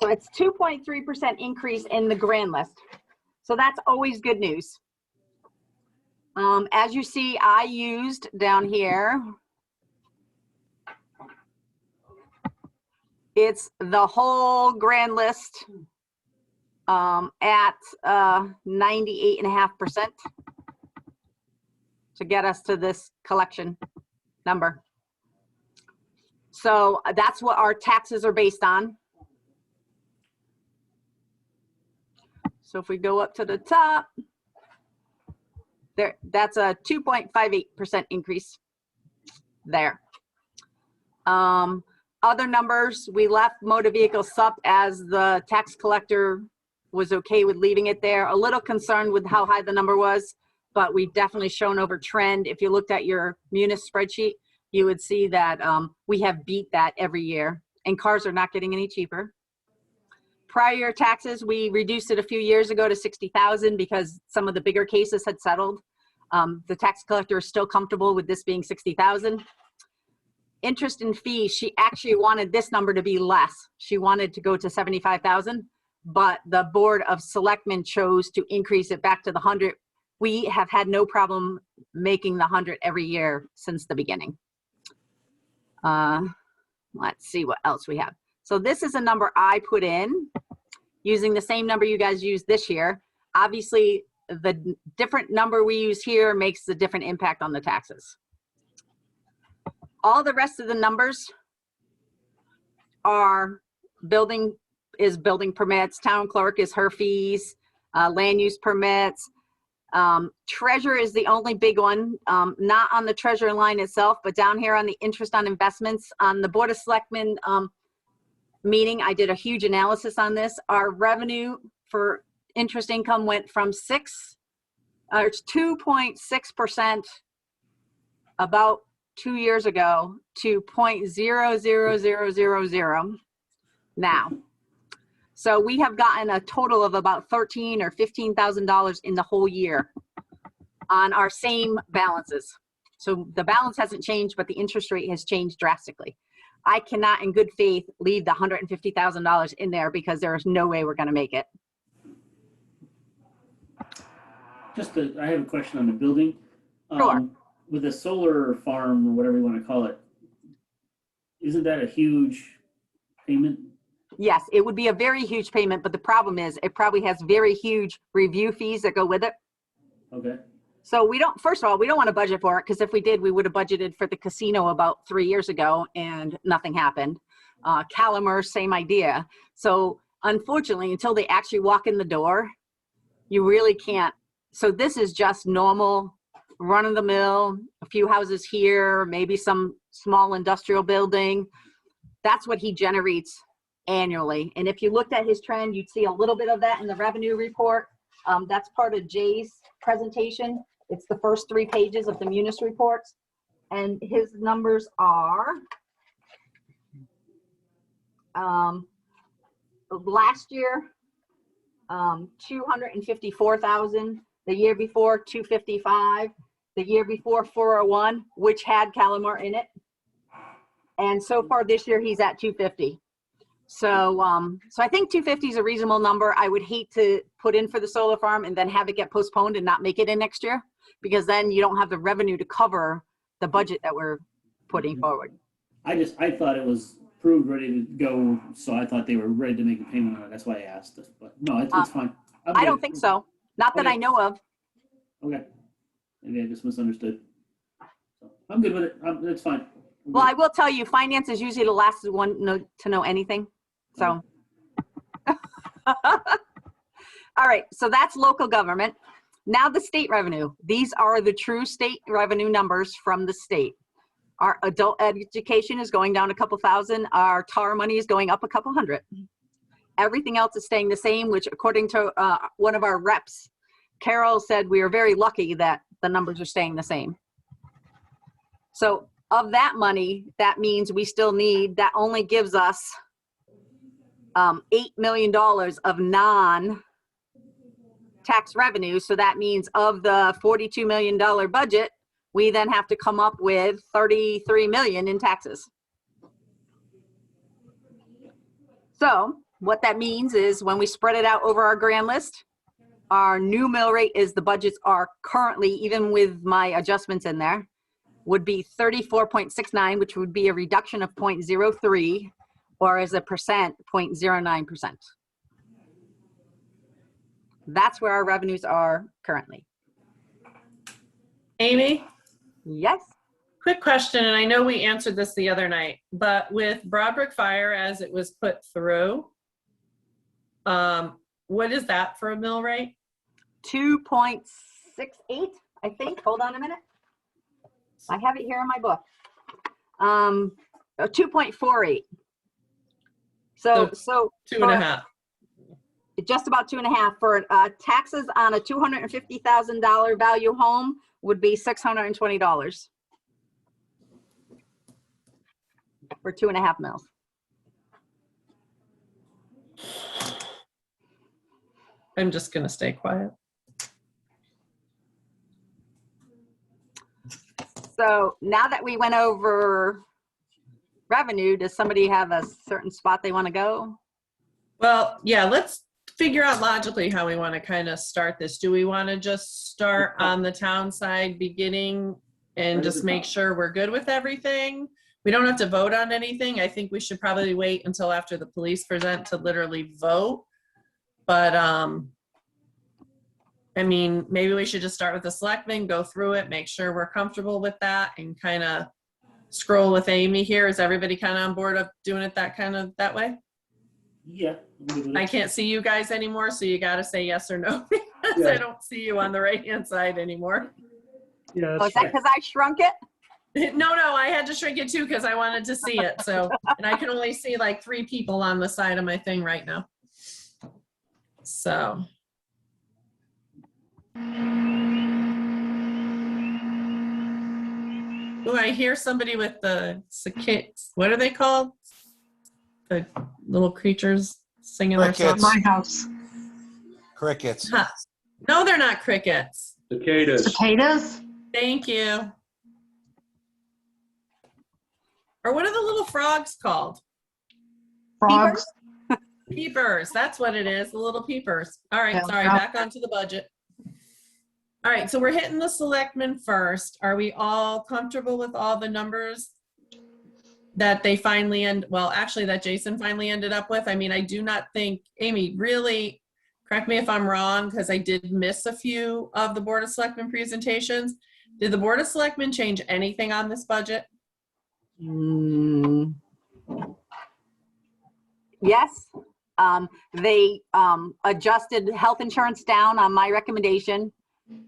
So it's 2.3% increase in the grand list. So that's always good news. As you see, I used down here, it's the whole grand list at 98.5% to get us to this collection number. So that's what our taxes are based on. So if we go up to the top, there, that's a 2.58% increase. there. Other numbers, we left motor vehicle sup as the tax collector was okay with leaving it there. A little concerned with how high the number was, but we've definitely shown over trend. If you looked at your Munis spreadsheet, you would see that we have beat that every year, and cars are not getting any cheaper. Prior year taxes, we reduced it a few years ago to 60,000 because some of the bigger cases had settled. The tax collector is still comfortable with this being 60,000. Interest and fees, she actually wanted this number to be less. She wanted to go to 75,000, but the Board of Selectmen chose to increase it back to the 100. We have had no problem making the 100 every year since the beginning. Let's see what else we have. So this is a number I put in using the same number you guys used this year. Obviously, the different number we use here makes the different impact on the taxes. All the rest of the numbers are building permits, town clerk is her fees, land use permits. Treasurer is the only big one, not on the treasurer line itself, but down here on the interest on investments. On the Board of Selectmen meeting, I did a huge analysis on this. Our revenue for interest income went from 2.6% about 2 years ago to 0.00000 now. So we have gotten a total of about $13,000 or $15,000 in the whole year on our same balances. So the balance hasn't changed, but the interest rate has changed drastically. I cannot in good faith leave the $150,000 in there because there is no way we're going to make it. I have a question on the building. Sure. With a solar farm or whatever you want to call it, isn't that a huge payment? Yes, it would be a very huge payment, but the problem is it probably has very huge review fees that go with it. Okay. So we don't, first of all, we don't want to budget for it because if we did, we would have budgeted for the casino about 3 years ago and nothing happened. Calamar, same idea. So unfortunately, until they actually walk in the door, you really can't. So this is just normal run of the mill, a few houses here, maybe some small industrial building. That's what he generates annually. And if you looked at his trend, you'd see a little bit of that in the revenue report. That's part of Jay's presentation. It's the first 3 pages of the Munis reports. And his numbers are, last year, 254,000, the year before 255, the year before 401, which had Calamar in it. And so far this year, he's at 250. So I think 250 is a reasonable number. I would hate to put in for the solar farm and then have it get postponed and not make it in next year, because then you don't have the revenue to cover the budget that we're putting forward. I thought it was approved, ready to go, so I thought they were ready to make a payment on it. That's why I asked this, but no, it's fine. I don't think so. Not that I know of. Okay. Maybe I just misunderstood. So I'm good with it. It's fine. Well, I will tell you, finance is usually the last one to know anything. So, all right. So that's local government. Now the state revenue. These are the true state revenue numbers from the state. Our adult education is going down a couple thousand. Our TAR money is going up a couple hundred. Everything else is staying the same, which according to one of our reps, Carol said we are very lucky that the numbers are staying the same. So of that money, that means we still need, that only gives us $8 million of non-tax revenue. So that means of the $42 million budget, we then have to come up with $33 million in taxes. So what that means is when we spread it out over our grand list, our new mill rate is the budgets are currently, even with my adjustments in there, would be 34.69, which would be a reduction of 0.03, or as a percent, 0.09%. That's where our revenues are currently. Amy, Yes. quick question, and I know we answered this the other night, but with Broadbrook Fire as it was put through, what is that for a mill rate? 2.68, I think. Hold on a minute. I have it here in my book. 2.48. So 2.5. just about 2.5 for taxes on a $250,000 value home would be $620 for 2.5 mils. I'm just gonna stay quiet. So now that we went over revenue, does somebody have a certain spot they want to go? Well, yeah, let's figure out logically how we want to kind of start this. Do we want to just start on the town side beginning and just make sure we're good with everything? We don't have to vote on anything. I think we should probably wait until after the police present to literally vote. But I mean, maybe we should just start with the selectmen, go through it, make sure we're comfortable with that, and kind of scroll with Amy here. Is everybody kind of on board of doing it that way? Yeah. I can't see you guys anymore, so you got to say yes or no because I don't see you on the right-hand side anymore. Yeah, Oh, is that because I shrunk it? No, I had to shrink it too because I wanted to see it. So, and I can only see like 3 people on the side of my thing right now. So. Oh, I hear somebody with the cicadas. What are they called? The little creatures singing their song. Crickets. My house. Crickets. Huh. No, they're not crickets. Cicadas. Cicadas? Thank you. Or what are the little frogs called? Frogs? Peepers. That's what it is. The little peepers. All right. Yeah. Sorry. Back onto the budget. All right. So we're hitting the selectmen first. Are we all comfortable with all the numbers that they finally that Jason finally ended up with? I mean, I do not think, Amy, really, correct me if I'm wrong, because I did miss a few of the Board of Selectmen presentations. Did the Board of Selectmen change anything on this budget? Yes. They adjusted health insurance down on my recommendation,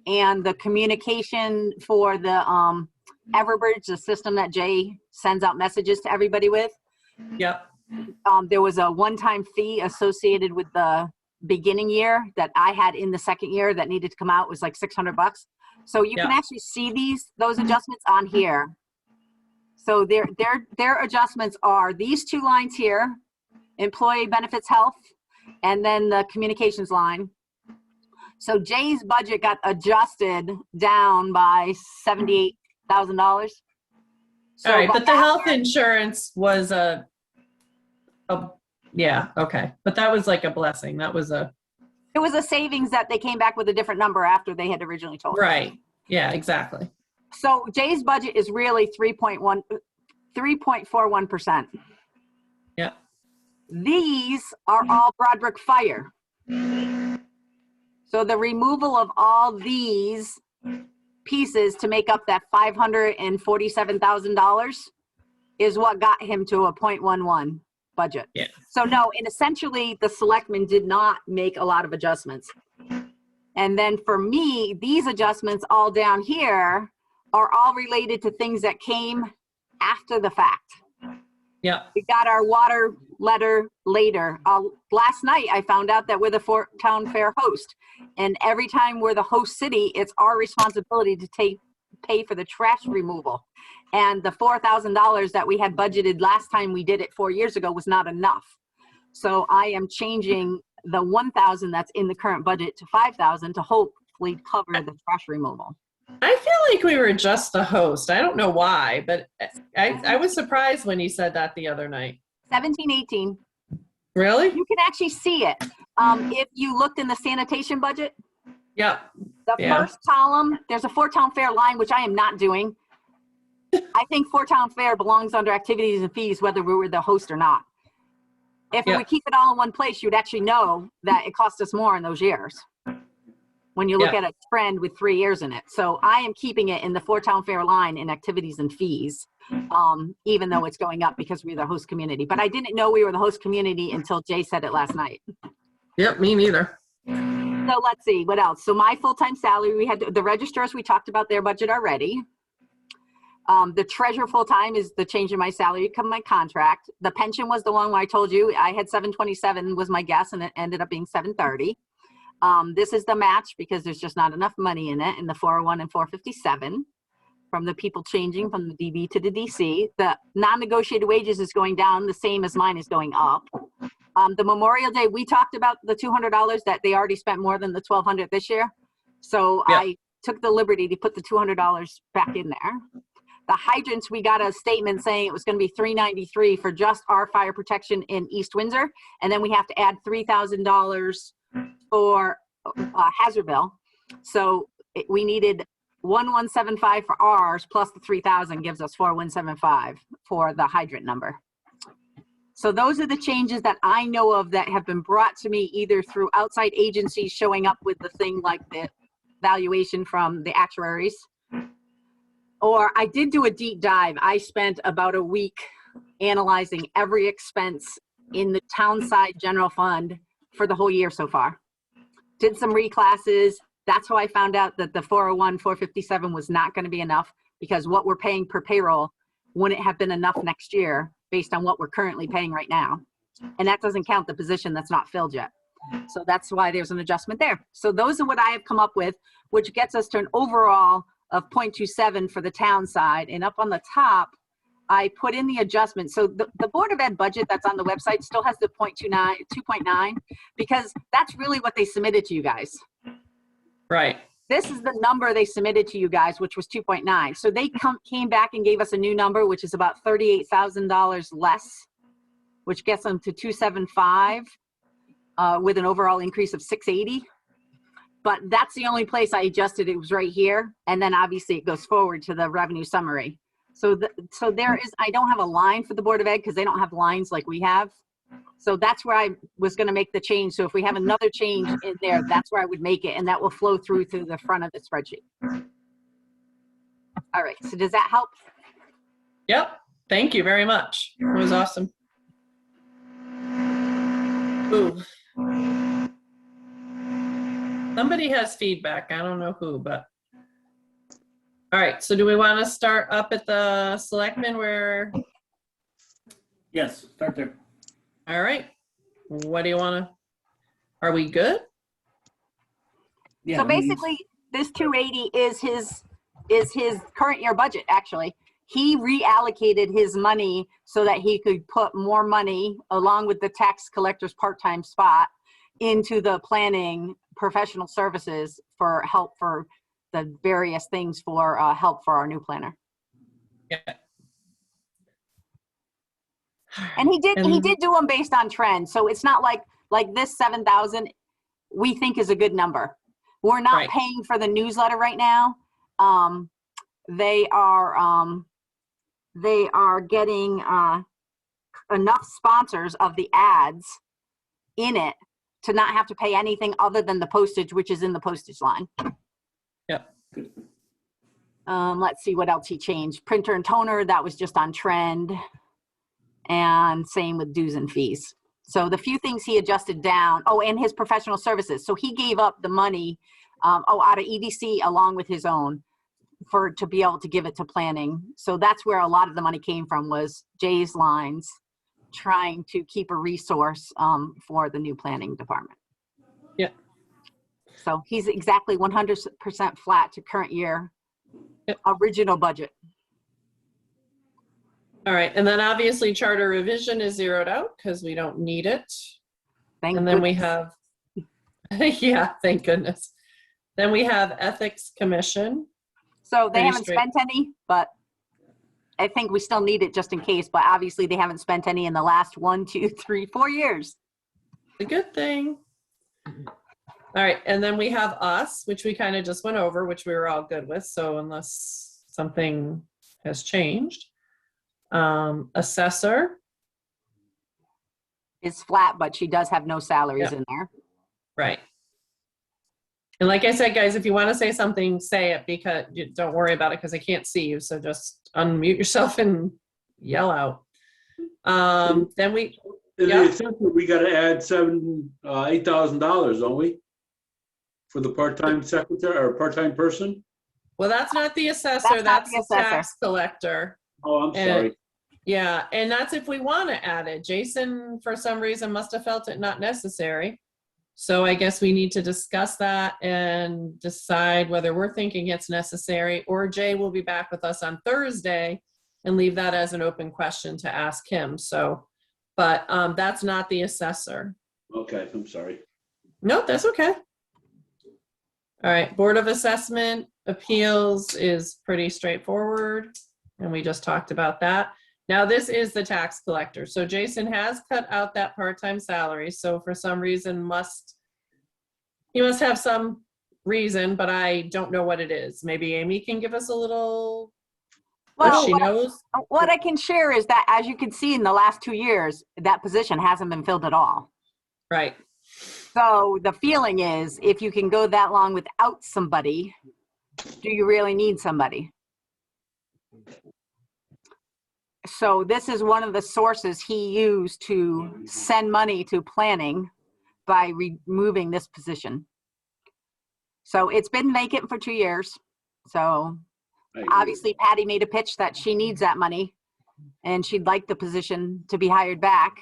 and the communication for the Everbridge, the system that Jay sends out messages to everybody with. Yep. There was a one-time fee associated with the beginning year that I had in the second year that needed to come out. It was like $600. So you can actually see those adjustments on here. So their adjustments are these 2 lines here, employee benefits health, and then the communications line. So Jay's budget got adjusted down by $78,000. So all right, but the health insurance was yeah, okay. But that was like a blessing. That was it was a savings that they came back with a different number after they had originally told us. Right. Yeah, exactly. So Jay's budget is really 3.41%. Yeah. These are all Broadbrook Fire. So the removal of all these pieces to make up that $547,000 is what got him to a 0.11 budget. Yeah. So no, and essentially the selectmen did not make a lot of adjustments. And then for me, these adjustments all down here are all related to things that came after the fact. Yeah. We got our water letter later. Last night, I found out that we're the Fort Town Fair host. And every time we're the host city, it's our responsibility to pay for the trash removal. And the $4,000 that we had budgeted last time we did it 4 years ago was not enough. So I am changing the 1,000 that's in the current budget to 5,000 to hopefully cover the trash removal. I feel like we were just the host. I don't know why, but I was surprised when you said that the other night. 17, 18. Really? You can actually see it. If you looked in the sanitation budget, Yep. the Yeah. first column, there's a Fort Town Fair line, which I am not doing. I think Fort Town Fair belongs under activities and fees, whether we were the host or not. If Yeah. we keep it all in one place, you'd actually know that it cost us more in those years. When you look Yeah. at a trend with 3 years in it. So I am keeping it in the Fort Town Fair line in activities and fees, even though it's going up because we're the host community. But I didn't know we were the host community until Jay said it last night. Yep, me neither. So let's see, what else? So my full-time salary, we had the registrars, we talked about their budget already. The treasurer full-time is the change in my salary, come my contract. The pension was the one where I told you I had 727 was my guess, and it ended up being 730. This is the match because there's just not enough money in it, in the 401 and 457 from the people changing from the DB to the DC. The non-negotiated wages is going down the same as mine is going up. The Memorial Day, we talked about the $200 that they already spent more than the $1,200 this year. So Yeah. I took the liberty to put the $200 back in there. The hydrants, we got a statement saying it was going to be $393 for just our fire protection in East Windsor. And then we have to add $3,000 for Hazardville. So we needed 1175 for ours plus the 3,000 gives us 4175 for the hydrant number. So those are the changes that I know of that have been brought to me either through outside agencies showing up with the thing like the valuation from the actuaries, or I did do a deep dive. I spent about a week analyzing every expense in the town side general fund for the whole year so far. Did some reclasses. That's how I found out that the 401, 457 was not going to be enough because what we're paying per payroll wouldn't have been enough next year based on what we're currently paying right now. And that doesn't count the position that's not filled yet. So that's why there's an adjustment there. So those are what I have come up with, which gets us to an overall of 0.27 for the town side. And up on the top, I put in the adjustment. So the Board of Ed budget that's on the website still has the 2.9, because that's really what they submitted to you guys. Right. This is the number they submitted to you guys, which was 2.9. So they came back and gave us a new number, which is about $38,000 less, which gets them to 275 with an overall increase of 680. But that's the only place I adjusted. It was right here. And then obviously it goes forward to the revenue summary. So there is, I don't have a line for the Board of Ed because they don't have lines like we have. So that's where I was going to make the change. So if we have another change in there, that's where I would make it. And that will flow through to the front of the spreadsheet. All right. So does that help? Yep. Thank you very much. It was awesome. Ooh. Somebody has feedback. I don't know who, but. All right. So do we want to start up at the Selectmen where? Yes, start there. All right. What do you want to, are we good? Yeah, So let me use- basically this 280 is his current year budget. Actually, he reallocated his money so that he could put more money along with the tax collector's part-time spot into the planning professional services for help for the various things for help for our new planner. Yeah. And he did And- do them based on trend. So it's not like this 7,000 we think is a good number. We're not Right. paying for the newsletter right now. They are getting enough sponsors of the ads in it to not have to pay anything other than the postage, which is in the postage line. Yep. Let's see what else he changed. Printer and toner, that was just on trend. And same with dues and fees. So the few things he adjusted down, oh, and his professional services. So he gave up the money out of EDC along with his own to be able to give it to planning. So that's where a lot of the money came from, was Jay's lines trying to keep a resource for the new planning department. Yeah. So he's exactly 100% flat to current year original budget. All right. And then obviously charter revision is zeroed out because we don't need it. Thank And then we goodness. have, yeah, thank goodness. Then we have ethics commission. So they Pretty haven't straight. spent any, but I think we still need it just in case, but obviously they haven't spent any in the last 1, 2, 3, 4 years. A good thing. All right. And then we have us, which we kind of just went over, which we were all good with. So unless something has changed. Assessor. Is flat, but she does have no salaries Yeah. in there. Right. And like I said, guys, if you want to say something, say it, because don't worry about it because I can't see you. So just unmute yourself and yell out. Then we, In Yeah. the assessment, we gotta add $8,000, don't we? For the part-time secretary or part-time person? Well, that's not the assessor, That's not that's the the assessor. tax collector. Oh, I'm And- sorry. Yeah, and that's if we want to add it. Jason, for some reason, must have felt it not necessary. So I guess we need to discuss that and decide whether we're thinking it's necessary, or Jay will be back with us on Thursday and leave that as an open question to ask him. So, but that's not the assessor. Okay, I'm sorry. Nope, that's okay. All right, Board of Assessment Appeals is pretty straightforward, and we just talked about that. Now, this is the tax collector. So Jason has cut out that part-time salary. So for some reason he must have some reason, but I don't know what it is. Maybe Amy can give us a little, Well, she knows. what I can share is that, as you can see in the last 2 years, that position hasn't been filled at all. Right. So the feeling is, if you can go that long without somebody, do you really need somebody? So this is one of the sources he used to send money to planning by removing this position. So it's been vacant for 2 years. So I agree. obviously Patty made a pitch that she needs that money and she'd like the position to be hired back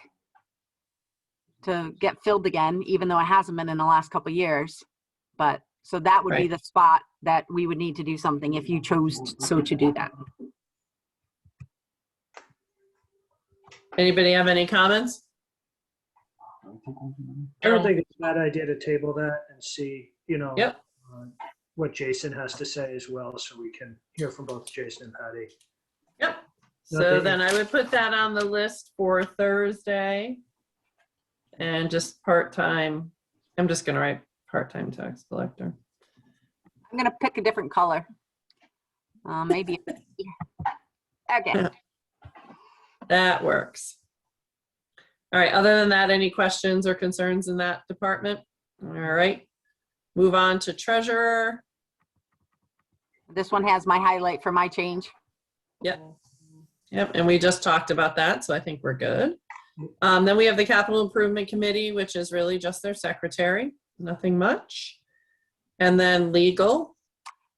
to get filled again, even though it hasn't been in the last couple of years. But so that would be Right. the spot that we would need to do something if you chose so to do that. Anybody have any comments? I don't think it's a bad idea to table that and see, Yep. what Jason has to say as well, so we can hear from both Jason and Patty. Yep. So Nothing. then I would put that on the list for Thursday. And just part-time, I'm just gonna write part-time tax collector. I'm gonna pick a different color. Maybe. Okay. That works. All right, other than that, any questions or concerns in that department? All right, move on to treasurer. This one has my highlight for my change. Yep, and we just talked about that, so I think we're good. Then we have the capital improvement committee, which is really just their secretary, nothing much. And then legal.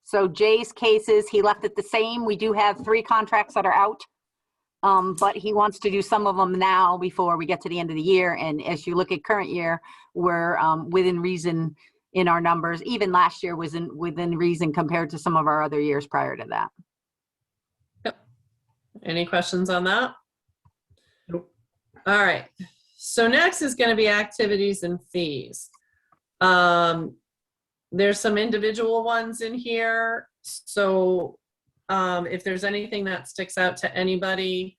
So Jay's cases, he left it the same. We do have 3 contracts that are out. But he wants to do some of them now before we get to the end of the year. And as you look at current year, we're within reason in our numbers. Even last year was within reason compared to some of our other years prior to that. Yep. Any questions on that? Nope. All right. So next is going to be activities and fees. There's some individual ones in here. So if there's anything that sticks out to anybody,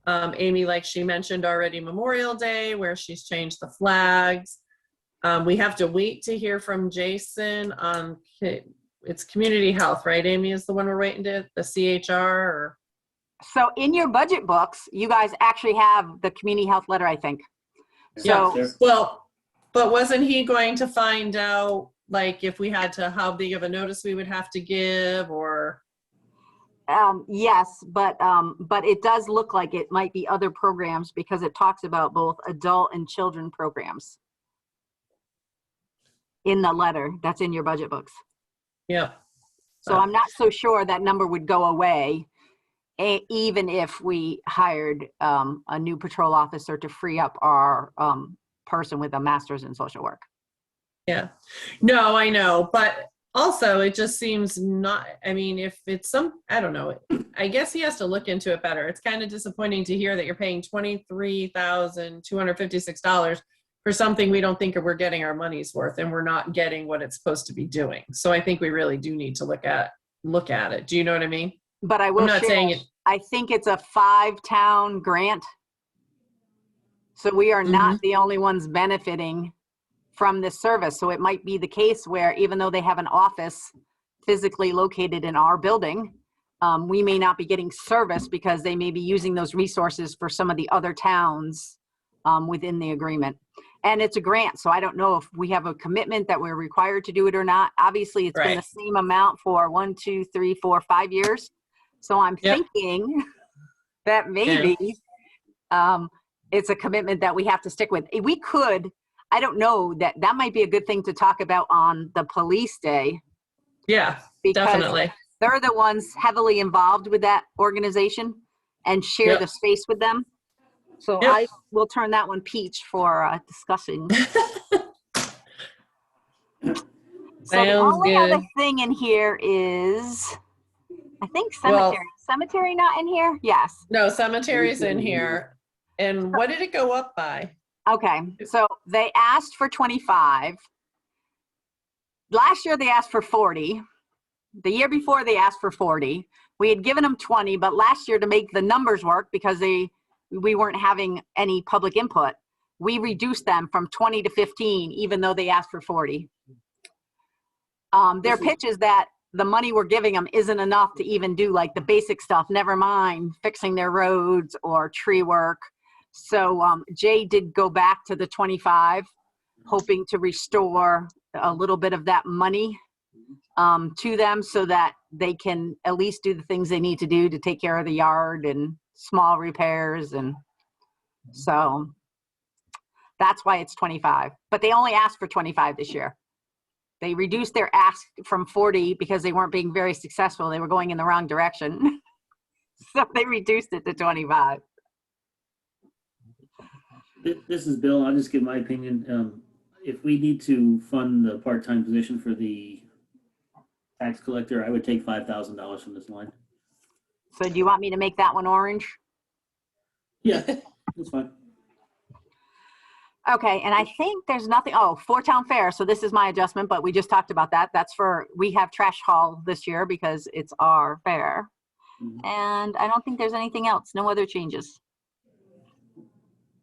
Amy, like she mentioned already, Memorial Day, where she's changed the flags. We have to wait to hear from Jason on, it's community health, right? Amy is the one we're waiting to, the CHR or? So in your budget books, you guys actually have the community health letter, I think. So Yeah. Well, but wasn't he going to find out, like, if we had to, how big of a notice we would have to give, or? yes, but it does look like it might be other programs because it talks about both adult and children programs in the letter that's in your budget books. Yeah. So I'm not so sure that number would go away, even if we hired a new patrol officer to free up our person with a master's in social work. Yeah. No, I know, but also it just seems not, I mean, if it's some, I don't know, I guess he has to look into it better. It's kind of disappointing to hear that you're paying $23,256 for something we don't think we're getting our money's worth, and we're not getting what it's supposed to be doing. So I think we really do need to look at it. Do you know what I mean? But I will I'm not share, saying it. I think it's a 5-town grant. So we are not the only ones benefiting from this service. So it might be the case where even though they have an office physically located in our building, we may not be getting service because they may be using those resources for some of the other towns within the agreement. And it's a grant, so I don't know if we have a commitment that we're required to do it or not. Obviously, it's been the same amount for 1, 2, 3, 4, 5 years. So I'm thinking that maybe it's a commitment that we have to stick with. We could, I don't know, that might be a good thing to talk about on the police day. Yeah, Because definitely. They're the ones heavily involved with that organization and share Yep. the space with them. So Yep. I will turn that one peach for discussing. So the Sounds only good. other thing in here is, I think Well- cemetery. Cemetery not in here? Yes. No, cemetery's in here. And what did it go up by? Okay, so they asked for 25. Last year they asked for 40. The year before they asked for 40. We had given them 20, but last year to make the numbers work because we weren't having any public input, we reduced them from 20 to 15, even though they asked for 40. Their pitch is that the money we're giving them isn't enough to even do like the basic stuff, never mind fixing their roads or tree work. So Jay did go back to the 25, hoping to restore a little bit of that money to them so that they can at least do the things they need to do to take care of the yard and small repairs. And so that's why it's 25, but they only asked for 25 this year. They reduced their ask from 40 because they weren't being very successful. They were going in the wrong direction. So they reduced it to 25. This is Bill. I'll just give my opinion. If we need to fund the part-time position for the tax collector, I would take $5,000 from this line. So do you want me to make that one orange? Yeah, that's fine. Okay, and I think there's nothing, oh, for town fair, so this is my adjustment, but we just talked about that. That's for, we have trash haul this year because it's our fair. And I don't think there's anything else, no other changes.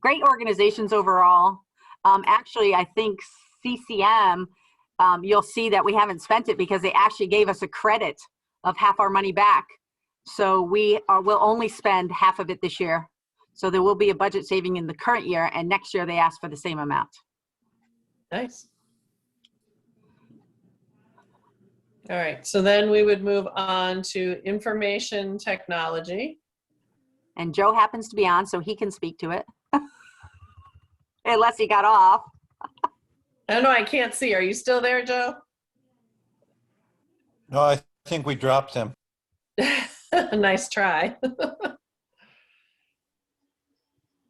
Great organizations overall. Actually, I think CCM, you'll see that we haven't spent it because they actually gave us a credit of half our money back. So we'll only spend half of it this year. So there will be a budget saving in the current year, and next year they ask for the same amount. Nice. All right, so then we would move on to information technology. And Joe happens to be on, so he can speak to it. Unless he got off. I don't know, I can't see. Are you still there, Joe? No, I think we dropped him. Nice try.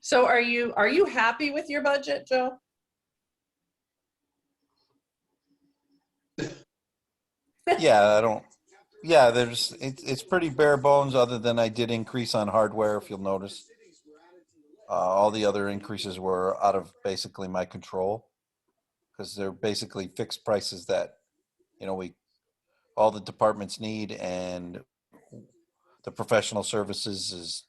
So are you happy with your budget, Joe? Yeah, it's pretty bare bones other than I did increase on hardware, if you'll notice. All the other increases were out of basically my control because they're basically fixed prices that, all the departments need, and the professional services is,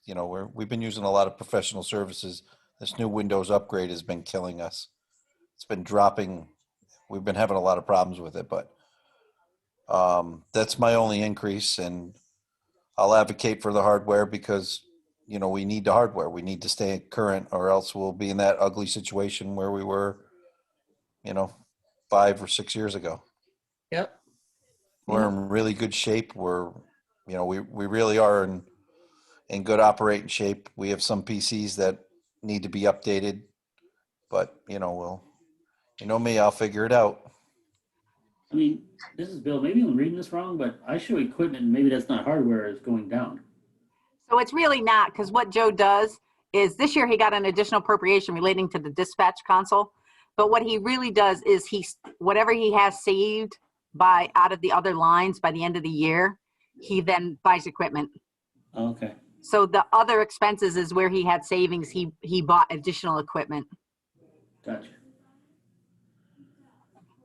we've been using a lot of professional services. This new Windows upgrade has been killing us. It's been dropping. We've been having a lot of problems with it, but that's my only increase, and I'll advocate for the hardware because, we need the hardware. We need to stay current, or else we'll be in that ugly situation where we were, 5 or 6 years ago. Yep. We're in really good shape. We really are in good operating shape. We have some PCs that need to be updated, but me, I'll figure it out. I mean, this is Bill. Maybe I'm reading this wrong, but I show equipment, and maybe that's not hardware, is going down. So it's really not, because what Joe does is this year he got an additional appropriation relating to the dispatch console. But what he really does is whatever he has saved out of the other lines by the end of the year, he then buys equipment. Oh, okay. So the other expenses is where he had savings. He bought additional equipment. Gotcha.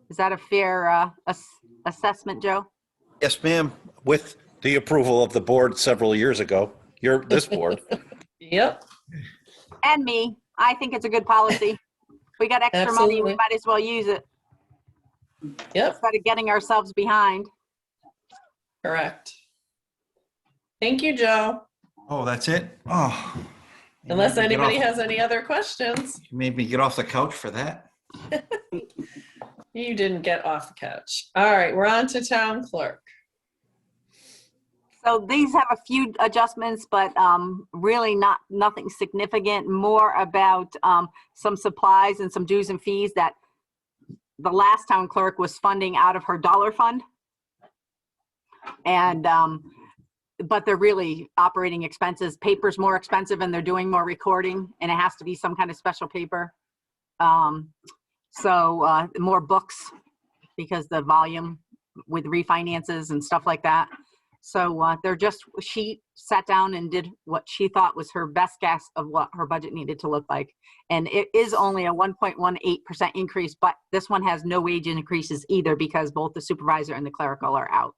Is that a fair assessment, Joe? Yes, ma'am. With the approval of the board several years ago, this board. Yep. And me. I think it's a good policy. We got extra money, we Absolutely. might as well use it. Yep. Instead of getting ourselves behind. Correct. Thank you, Joe. Oh, that's it? Oh. Unless anybody has any other questions. You made me get off the couch for that. You didn't get off the couch. All right, we're on to town clerk. So these have a few adjustments, but really nothing significant. More about some supplies and some dues and fees that the last town clerk was funding out of her dollar fund. And, but they're really operating expenses. Paper's more expensive and they're doing more recording, and it has to be some kind of special paper. So more books because the volume with refinances and stuff like that. So she sat down and did what she thought was her best guess of what her budget needed to look like. And it is only a 1.18% increase, but this one has no wage increases either because both the supervisor and the clerical are out.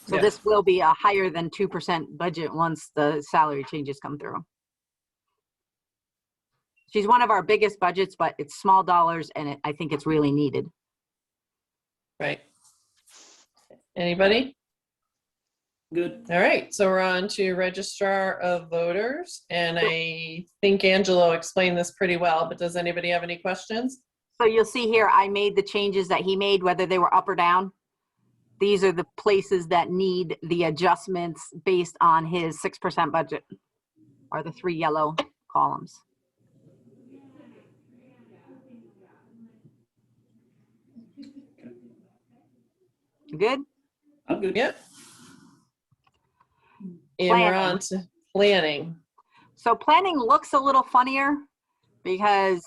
So Yeah. this will be a higher than 2% budget once the salary changes come through. She's one of our biggest budgets, but it's small dollars and I think it's really needed. Right. Anybody? Good. All right, so we're on to Registrar of Voters, and I think Angelo explained this pretty well, but does anybody have any questions? So you'll see here, I made the changes that he made, whether they were up or down. These are the places that need the adjustments based on his 6% budget, are the 3 yellow columns. You good? I'm good. Yep. And we're on to planning. So planning looks a little funnier because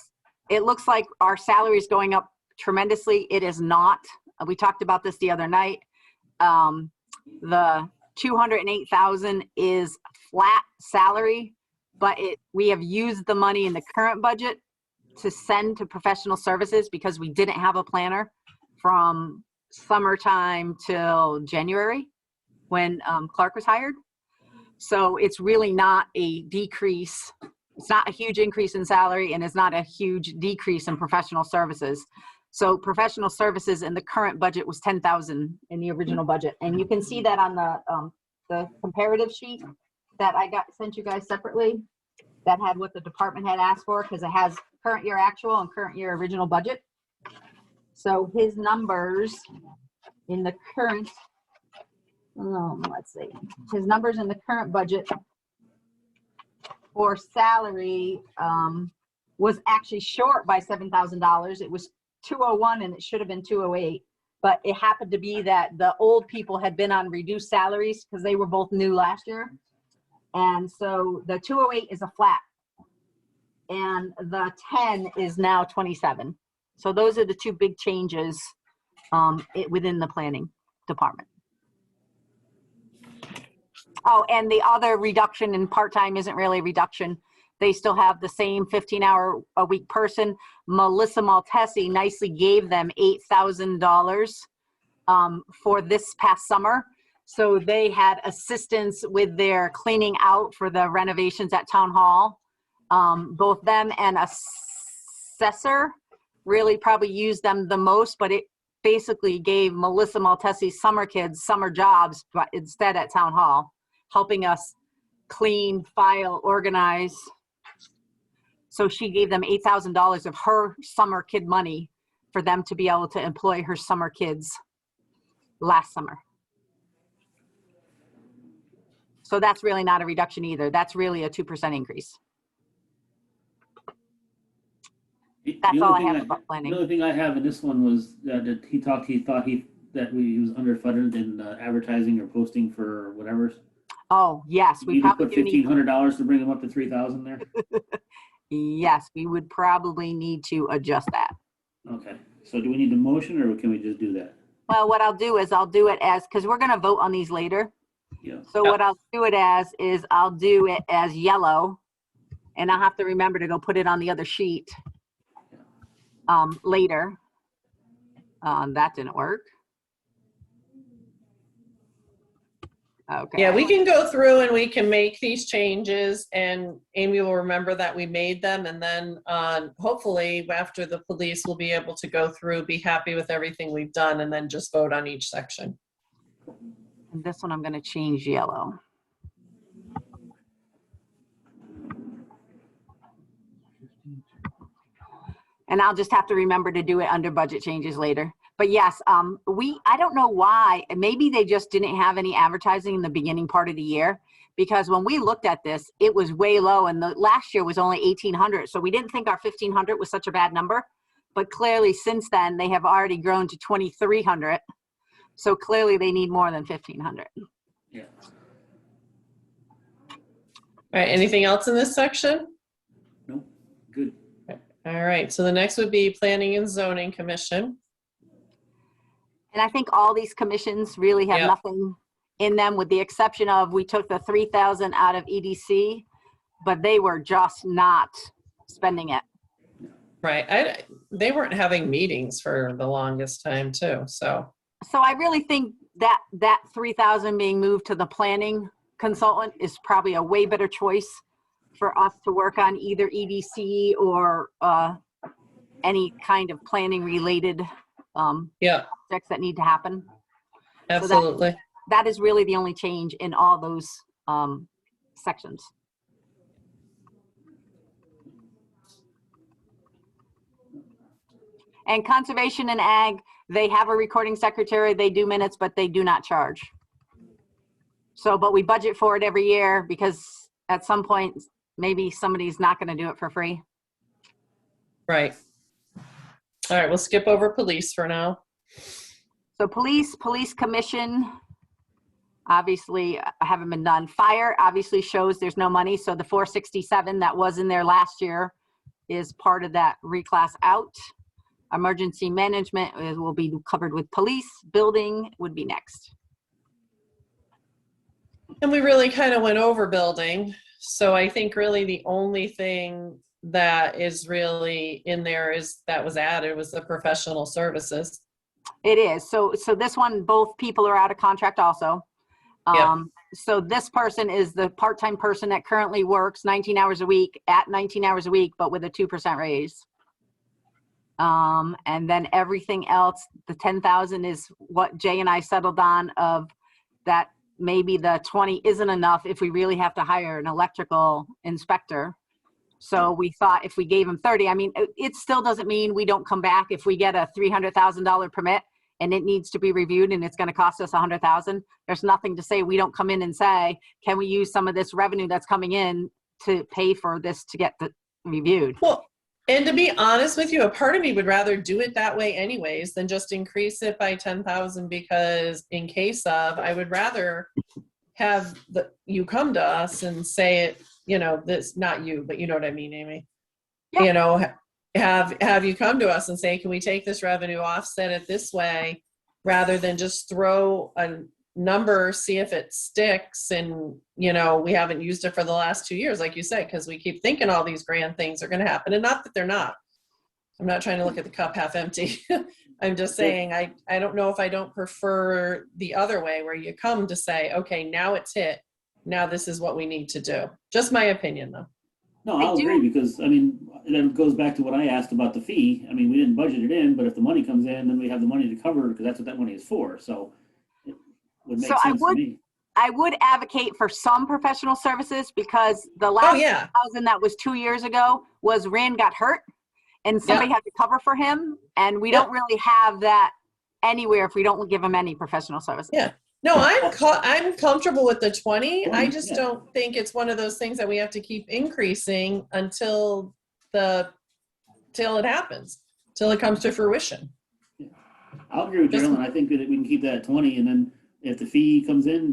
it looks like our salary is going up tremendously. It is not. We talked about this the other night. The 208,000 is flat salary, but we have used the money in the current budget to send to professional services because we didn't have a planner from summertime till January when Clerk was hired. So it's really not a decrease. It's not a huge increase in salary and it's not a huge decrease in professional services. So professional services in the current budget was 10,000 in the original budget. And you can see that on the comparative sheet that I sent you guys separately that had what the department had asked for because it has current year actual and current year original budget. So his numbers in the current, let's see, his numbers in the current budget for salary was actually short by $7,000. It was 201 and it should have been 208, but it happened to be that the old people had been on reduced salaries because they were both new last year. And so the 208 is a flat and the 10 is now 27. So those are the two big changes within the planning department. Oh, and the other reduction in part-time isn't really a reduction. They still have the same 15-hour-a-week person. Melissa Maltesi nicely gave them $8,000 for this past summer. So they had assistance with their cleaning out for the renovations at Town Hall. Both them and Assessor really probably used them the most, but it basically gave Melissa Maltesi's summer kids summer jobs, but instead at Town Hall, helping us clean, file, organize. So she gave them $8,000 of her summer kid money for them to be able to employ her summer kids last summer. So that's really not a reduction either. That's really a 2% increase. That's all I have about planning. The only thing I have in this one was that he thought he was underfunded in advertising or posting for whatever. Oh, yes. We probably put $1,500 to bring them up to 3,000 there. Yes, we would probably need to adjust that. Okay. So do we need a motion or can we just do that? Well, what I'll do is I'll do it as, because we're going to vote on these later. Yeah. So what I'll do it as is I'll do it as yellow, and I'll have to remember to go put it on the other sheet later. That didn't work. Okay. Yeah, we can go through and we can make these changes and Amy will remember that we made them, and then hopefully after the police we'll be able to go through, be happy with everything we've done, and then just vote on each section. And this one I'm going to change yellow. And I'll just have to remember to do it under budget changes later. But yes, I don't know why, maybe they just didn't have any advertising in the beginning part of the year, because when we looked at this, it was way low and the last year was only 1,800. So we didn't think our 1,500 was such a bad number, but clearly since then they have already grown to 2,300. So clearly they need more than 1,500. Yeah. All right, anything else in this section? Nope, good. All right, so the next would be Planning and Zoning Commission. And I think all these commissions really have Yep. nothing in them, with the exception of, we took the 3,000 out of EDC, but they were just not spending it. Right, they weren't having meetings for the longest time too, so. So I really think that 3,000 being moved to the planning consultant is probably a way better choice for us to work on, either EDC or any kind of planning related Yeah, projects that need to happen. absolutely. That is really the only change in all those sections. And conservation and ag, they have a recording secretary, they do minutes, but they do not charge. So, but we budget for it every year because at some point, maybe somebody's not gonna do it for free. Right. All right, we'll skip over police for now. So police commission, obviously haven't been done. Fire obviously shows there's no money. So the 467 that was in there last year is part of that reclass out. Emergency management will be covered with police. Building would be next. And we really kind of went over building. So I think really the only thing that is really in there that was added was the professional services. It is. So this one, both people are out of contract also. Yep. So this person is the part-time person that currently works 19 hours a week at 19 hours a week, but with a 2% raise. And then everything else, the 10,000 is what Jay and I settled on, of that maybe the 20 isn't enough if we really have to hire an electrical inspector. So we thought if we gave him 30, I mean, it still doesn't mean we don't come back if we get a $300,000 permit and it needs to be reviewed and it's going to cost us 100,000. There's nothing to say we don't come in and say, can we use some of this revenue that's coming in to pay for this to get reviewed? Well, and to be honest with you, a part of me would rather do it that way anyways than just increase it by 10,000, because in case of, I would rather have you come to us and say it, this, not you, but you know what I mean, Amy? Yeah. Have you come to us and say, can we take this revenue, offset it this way, rather than just throw a number, see if it sticks, and we haven't used it for the last 2 years, like you said, because we keep thinking all these grand things are going to happen, and not that they're not. I'm not trying to look at the cup half empty. I'm just saying I don't know if I don't prefer the other way, where you come to say, okay, now it's hit, now this is what we need to do. Just my opinion, though. No, I'll agree, because, I mean, that goes back to what I asked about the fee. I mean, we didn't budget it in, but if the money comes in, then we have the money to cover it, because that's what that money is for. So it would make sense to me. I would advocate for some professional services, because the last 1,000 that was 2 years ago was Rand got hurt and somebody had to cover for him. And we don't really have that anywhere if we don't give him any professional services. Yeah. No, I'm comfortable with the 20. I just don't think it's one of those things that we have to keep increasing until it happens, till it comes to fruition. Yeah. I'll agree with Geraldine. I think that we can keep that at 20, and then if the fee comes in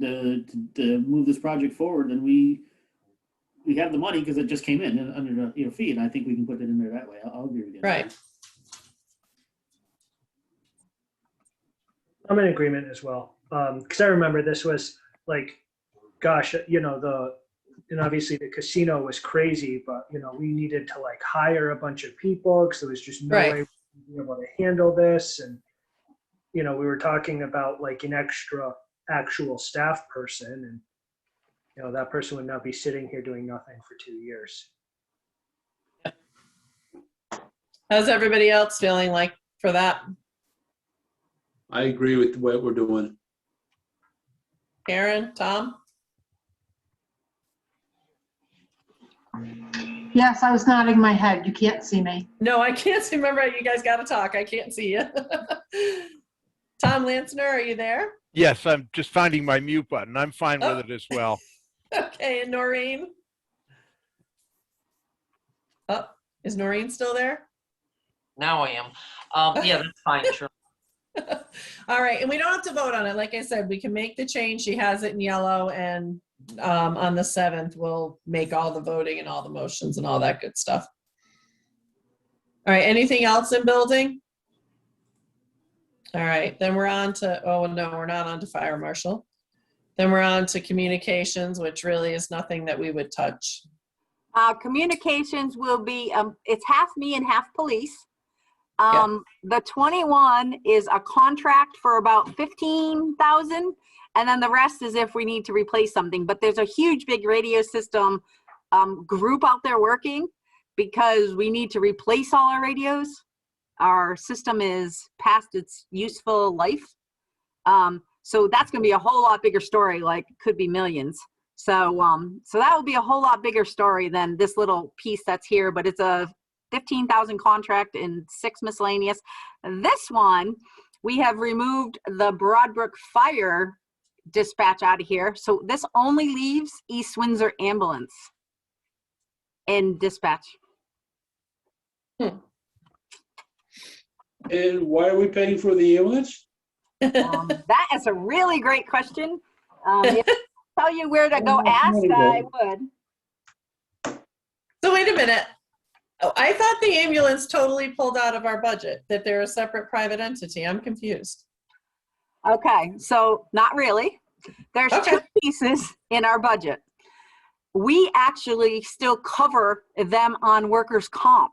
to move this project forward, then we have the money because it just came in under the fee, and I think we can put it in there that way. I'll agree with you. Right. I'm in agreement as well. Because I remember this was like, gosh, and obviously the casino was crazy, but we needed to like hire a bunch of people because there was just no way we were able to handle this. And, we were talking about like an extra actual staff person, and, that person would not be sitting here doing nothing for 2 years. How's everybody else feeling like for that? I agree with what we're doing. Karen, Tom? Yes, I was nodding my head. You can't see me. No, I can't see. Remember, you guys got to talk. I can't see you. Tom Lansner, are you there? Yes, I'm just finding my mute button. I'm fine with it as well. Okay, and Noreen? Oh, is Noreen still there? Now I am. Yeah, that's fine, sure. All right, and we don't have to vote on it. Like I said, we can make the change. She has it in yellow, and on the 7th, we'll make all the voting and all the motions and all that good stuff. All right, anything else in building? All right, then we're on to, oh no, we're not on to fire marshal. Then we're on to communications, which really is nothing that we would touch. Communications will be, it's half me and half police. The 21 is a contract for about 15,000, and then the rest is if we need to replace something. But there's a huge big radio system group out there working because we need to replace all our radios. Our system is past its useful life. So that's going to be a whole lot bigger story, like could be millions. So that will be a whole lot bigger story than this little piece that's here, but it's a 15,000 contract and 6 miscellaneous. This one, we have removed the Broadbrook Fire dispatch out of here. So this only leaves East Windsor Ambulance in dispatch. And why are we paying for the ambulance? That is a really great question. If I tell you where to go ask, I would. So wait a minute. Oh, I thought the ambulance totally pulled out of our budget, that they're a separate private entity. I'm confused. Okay, so not really. There's two pieces in our budget. We actually still cover them on workers' comp.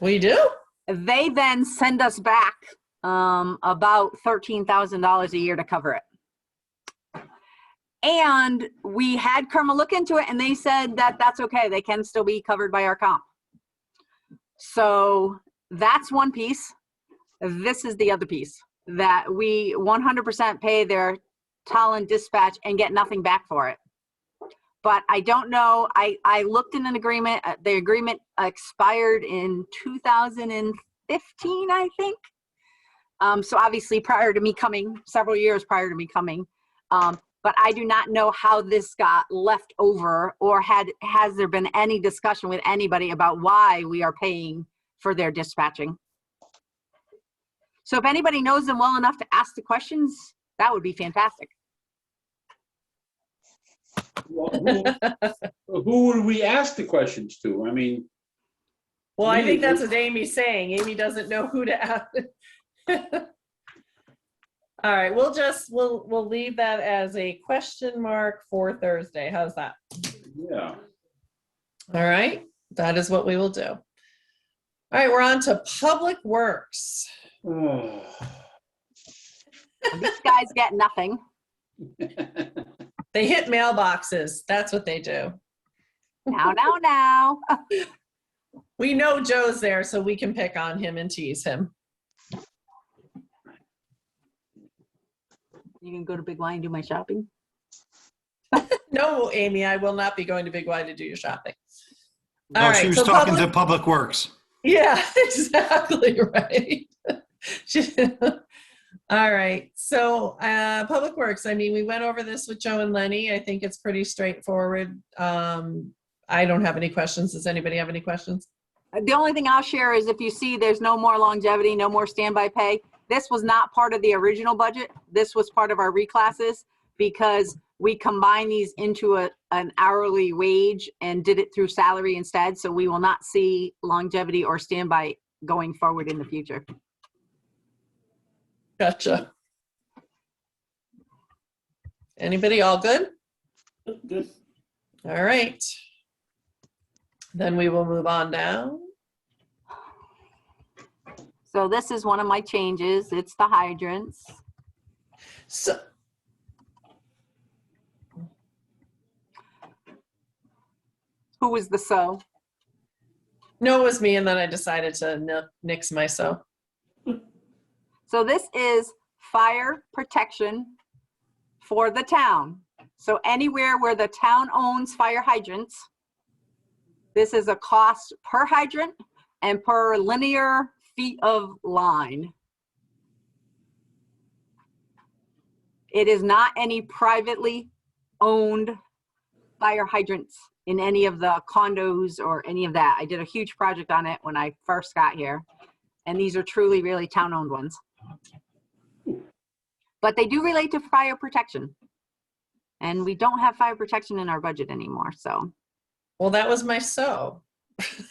We do? They then send us back about $13,000 a year to cover it. And we had Karma look into it, and they said that that's okay. They can still be covered by our comp. So that's one piece. This is the other piece, that we 100% pay their talent dispatch and get nothing back for it. But I don't know. I looked in an agreement. The agreement expired in 2015, I think. So obviously prior to me coming, several years prior to me coming. But I do not know how this got left over, or has there been any discussion with anybody about why we are paying for their dispatching. So if anybody knows them well enough to ask the questions, that would be fantastic. Well, who would we ask the questions to? I mean. Well, I think that's what Amy's saying. Amy doesn't know who to ask. All right, we'll leave that as a question mark for Thursday. How's that? Yeah. All right, that is what we will do. All right, we're on to Public Works. Oh. These guys get nothing. They hit mailboxes. That's what they do. Now. We know Joe's there, so we can pick on him and tease him. You can go to Big Y and do my shopping? No, Amy, I will not be going to Big Y to do your shopping. No, she was talking to Public Works. Yeah, exactly right. All right, so Public Works, I mean, we went over this with Joe and Lenny. I think it's pretty straightforward. I don't have any questions. Does anybody have any questions? The only thing I'll share is if you see there's no more longevity, no more standby pay. This was not part of the original budget. This was part of our reclasses because we combined these into an hourly wage and did it through salary instead. So we will not see longevity or standby going forward in the future. Gotcha. Anybody all good? Good. All right. Then we will move on down. So this is one of my changes. It's the hydrants. So, who was the so? No, it was me, and then I decided to nix my so. So this is fire protection for the town. So anywhere where the town owns fire hydrants, this is a cost per hydrant and per linear feet of line. It is not any privately owned fire hydrants in any of the condos or any of that. I did a huge project on it when I first got here. And these are truly, really town-owned ones. But they do relate to fire protection. And we don't have fire protection in our budget anymore, so. Well, that was my so.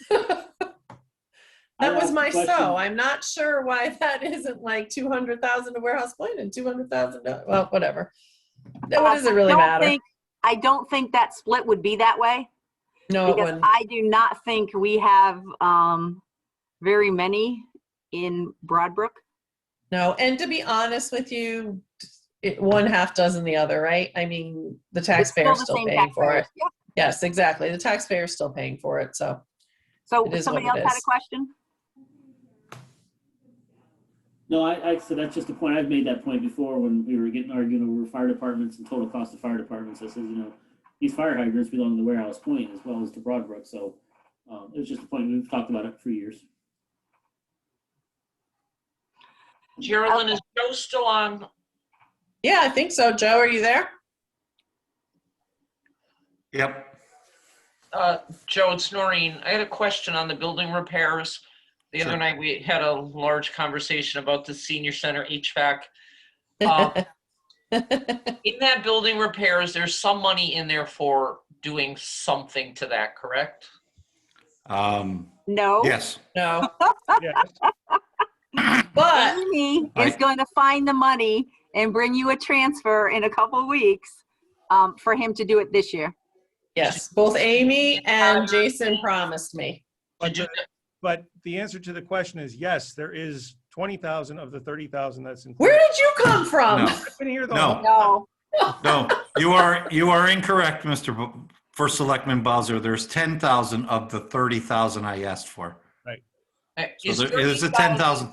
That was my so. I'm not sure why that isn't like 200,000 to warehouse point and 200,000. Well, whatever. What does it really matter? I don't think that split would be that way. No, it because wouldn't. I do not think we have very many in Broadbrook. No, and to be honest with you, one half dozen the other, right? I mean, the taxpayer's still paying for it. Yeah. Yes, exactly. The taxpayer's still paying for it, so. So It is somebody what else it had a is. question? No, I so that's just the point. I've made that point before when we were arguing over fire departments and total cost of fire departments. I said, these fire hydrants belong to Warehouse Point as well as to Broadbrook. So it was just a point. We've talked about it for years. Geraldine, is Joe still on? Yeah, I think so. Joe, are you there? Yep. Joe, it's Noreen. I had a question on the building repairs. The Sure. other night we had a large conversation about the senior center HVAC. In that building repairs, there's some money in there for doing something to that, correct? No. Yes. No. Yes. But Amy is going to find the money and bring you a transfer in a couple of weeks for him to do it this year. yes, both Amy and Jason promised me. But the answer to the question is yes, there is 20,000 of the 30,000 that's included. Where did you come from? No. I've been here the No. whole No. No, you are incorrect, for Selectman Bowser. There's 10,000 of the 30,000 I asked for. So there is a 10,000.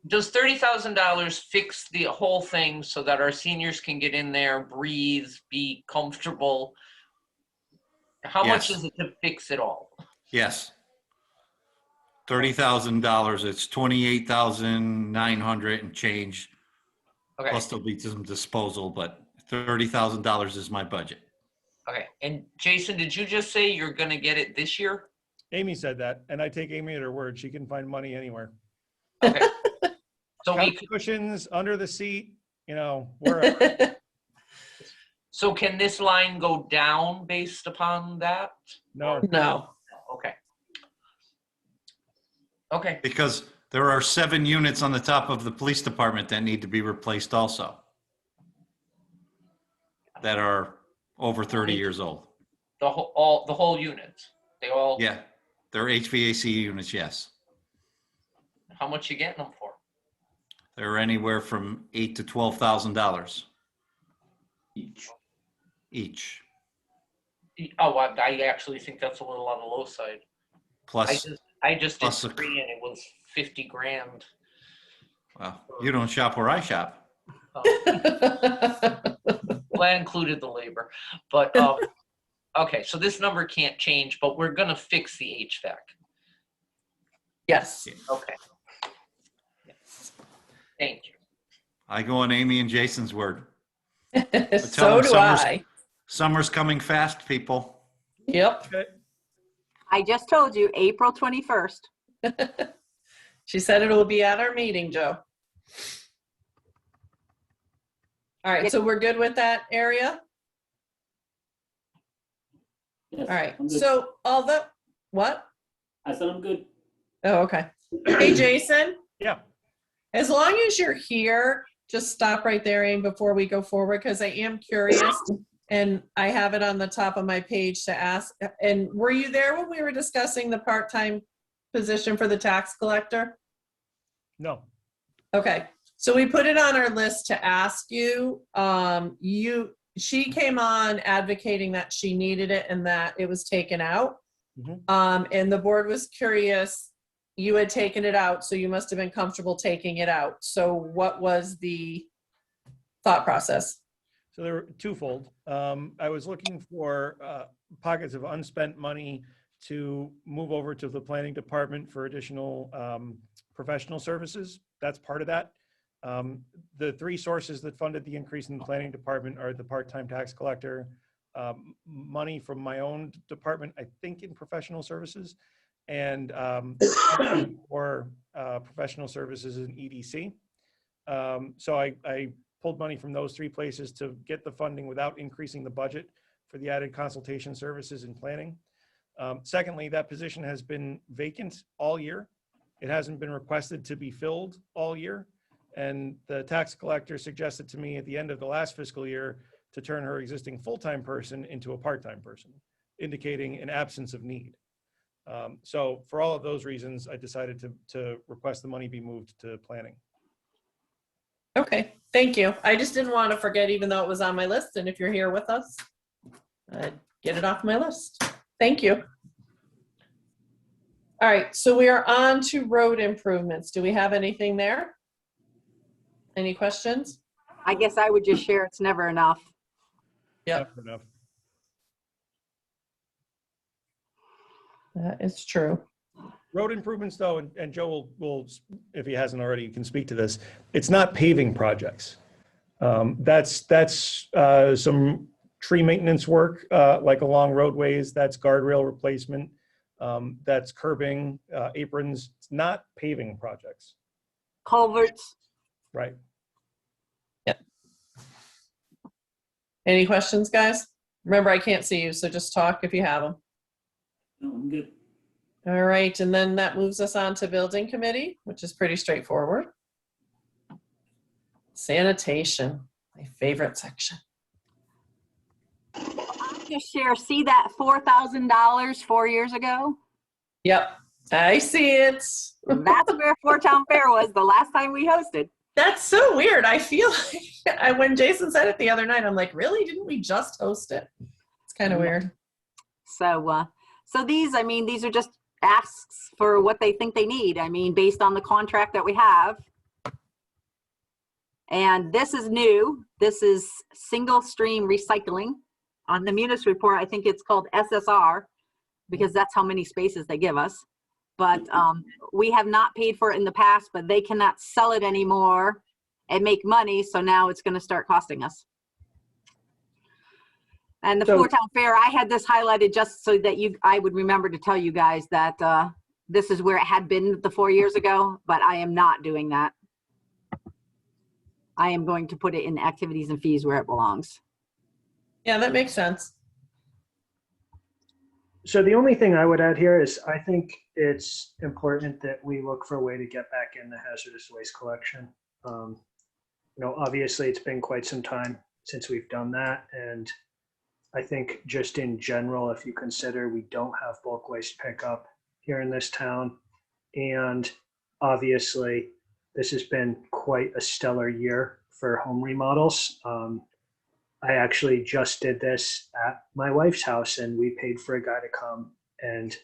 Does $30,000 fix the whole thing so that our seniors can get in there, breathe, be comfortable? How much Yes. is it to fix it all? Yes. $30,000. It's 28,900 and change. Okay. Plus there'll be some disposal, but $30,000 is my budget. Okay. And Jason, did you just say you're going to get it this year? Amy said that, and I take Amy at her word. She can find money anywhere. Okay. So Couch cushions under the seat, wherever. So can this line go down based upon that? No. No. Okay. Okay. Because there are 7 units on the top of the police department that need to be replaced also. That are over 30 years old. The whole unit. They all. Yeah, they're HVAC units, yes. How much you getting them for? They're anywhere from $8,000 to $12,000 each. Oh, I actually think that's a little on the low side. Plus, I just did plus a- 3 and it was 50 grand. well, you don't shop where I shop. Well, I included the labor, but okay. So this number can't change, but we're gonna fix the HVAC. Yes. Okay. Thank you. I go on Amy and Jason's word. So do I. Summer's coming fast, people. Yep. I just told you, April 21st. She said it will be at our meeting, Joe. All right, so we're good with that area? Yes, All right, I'm good. so what? I said I'm good. Oh, okay. Hey, Jason, Yeah. as long as you're here, just stop right there, Aim, before we go forward, because I am curious, and I have it on the top of my page to ask. And were you there when we were discussing the part-time position for the tax collector? No. Okay, so we put it on our list to ask you. She came on advocating that she needed it and that it was taken out. Mhm. And the board was curious, you had taken it out, so you must have been comfortable taking it out. So what was the thought process? So they were twofold. I was looking for pockets of unspent money to move over to the planning department for additional professional services. That's part of that. The 3 sources that funded the increase in the planning department are the part-time tax collector, money from my own department, I think in professional services, and for professional services and EDC. So I pulled money from those three places to get the funding without increasing the budget for the added consultation services and planning. Secondly, that position has been vacant all year. It hasn't been requested to be filled all year. And the tax collector suggested to me at the end of the last fiscal year to turn her existing full-time person into a part-time person, indicating an absence of need. So for all of those reasons, I decided to request the money be moved to planning. Okay, thank you. I just didn't want to forget, even though it was on my list, and if you're here with us, I'd get it off my list. Thank you. All right, so we are on to road improvements. Do we have anything there? Any questions? I guess I would just share it's never enough. Yep. Never enough. That is true. Road improvements though, and Joe will, if he hasn't already, can speak to this. It's not paving projects. That's some tree maintenance work, like along roadways. That's guardrail replacement. That's curbing, aprons. It's not paving projects. Culverts. Right. Yep. Any questions, guys? Remember, I can't see you, so just talk if you have them. No, I'm good. All right, and then that moves us on to building committee, which is pretty straightforward. Sanitation, my favorite section. I'll just share, see that $4,000 4 years ago? Yep, I see it. That's where Four Town Fair was the last time we hosted. That's so weird. I feel like when Jason said it the other night, I'm like, really? Didn't we just host it? It's kind of weird. So, so these, I mean, these are just asks for what they think they need. I mean, based on the contract that we have. And this is new. This is single stream recycling. On the Munis report, I think it's called SSR because that's how many spaces they give us. But we have not paid for it in the past, but they cannot sell it anymore and make money. So now it's going to start costing us. And the Four Town Fair, I had this highlighted just so that I would remember to tell you guys that this is where it had been the 4 years ago, but I am not doing that. I am going to put it in activities and fees where it belongs. Yeah, that makes sense. So the only thing I would add here is I think it's important that we look for a way to get back in the hazardous waste collection. You know, obviously it's been quite some time since we've done that. And I think just in general, if you consider we don't have bulk waste pickup here in this town, and obviously this has been quite a stellar year for home remodels. I actually just did this at my wife's house and we paid for a guy to come and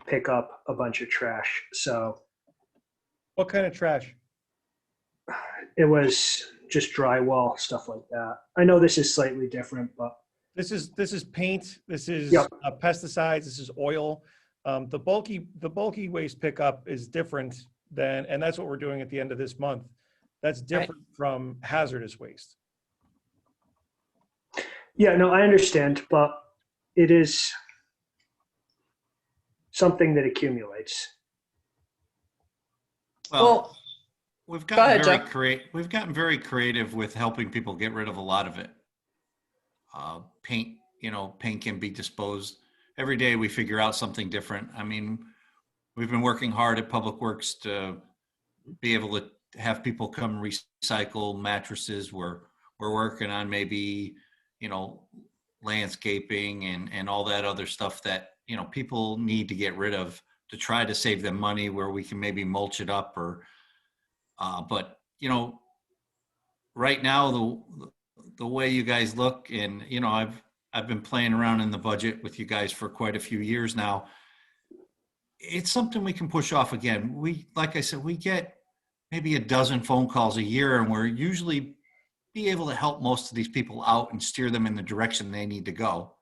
pick up a bunch of trash. So what kind of trash? It was just drywall, stuff like that. I know this is slightly different, but this is paint. This is Yep. Pesticides. This is oil. The bulky waste pickup is different than, and that's what we're doing at the end of this month. That's different from hazardous waste. yeah, no, I understand, but it is something that accumulates. Well, we've go ahead, gotten Jeff. we've gotten very creative with helping people get rid of a lot of it. Paint, paint can be disposed. Every day we figure out something different. I mean, we've been working hard at Public Works to be able to have people come recycle mattresses. We're working on maybe, landscaping and all that other stuff that, people need to get rid of to try to save them money, where we can maybe mulch it up but right now the way you guys look, and I've been playing around in the budget with you guys for quite a few years now. It's something we can push off again. Like I said, we get maybe a dozen phone calls a year, and we're usually be able to help most of these people out and steer them in the direction they need to go.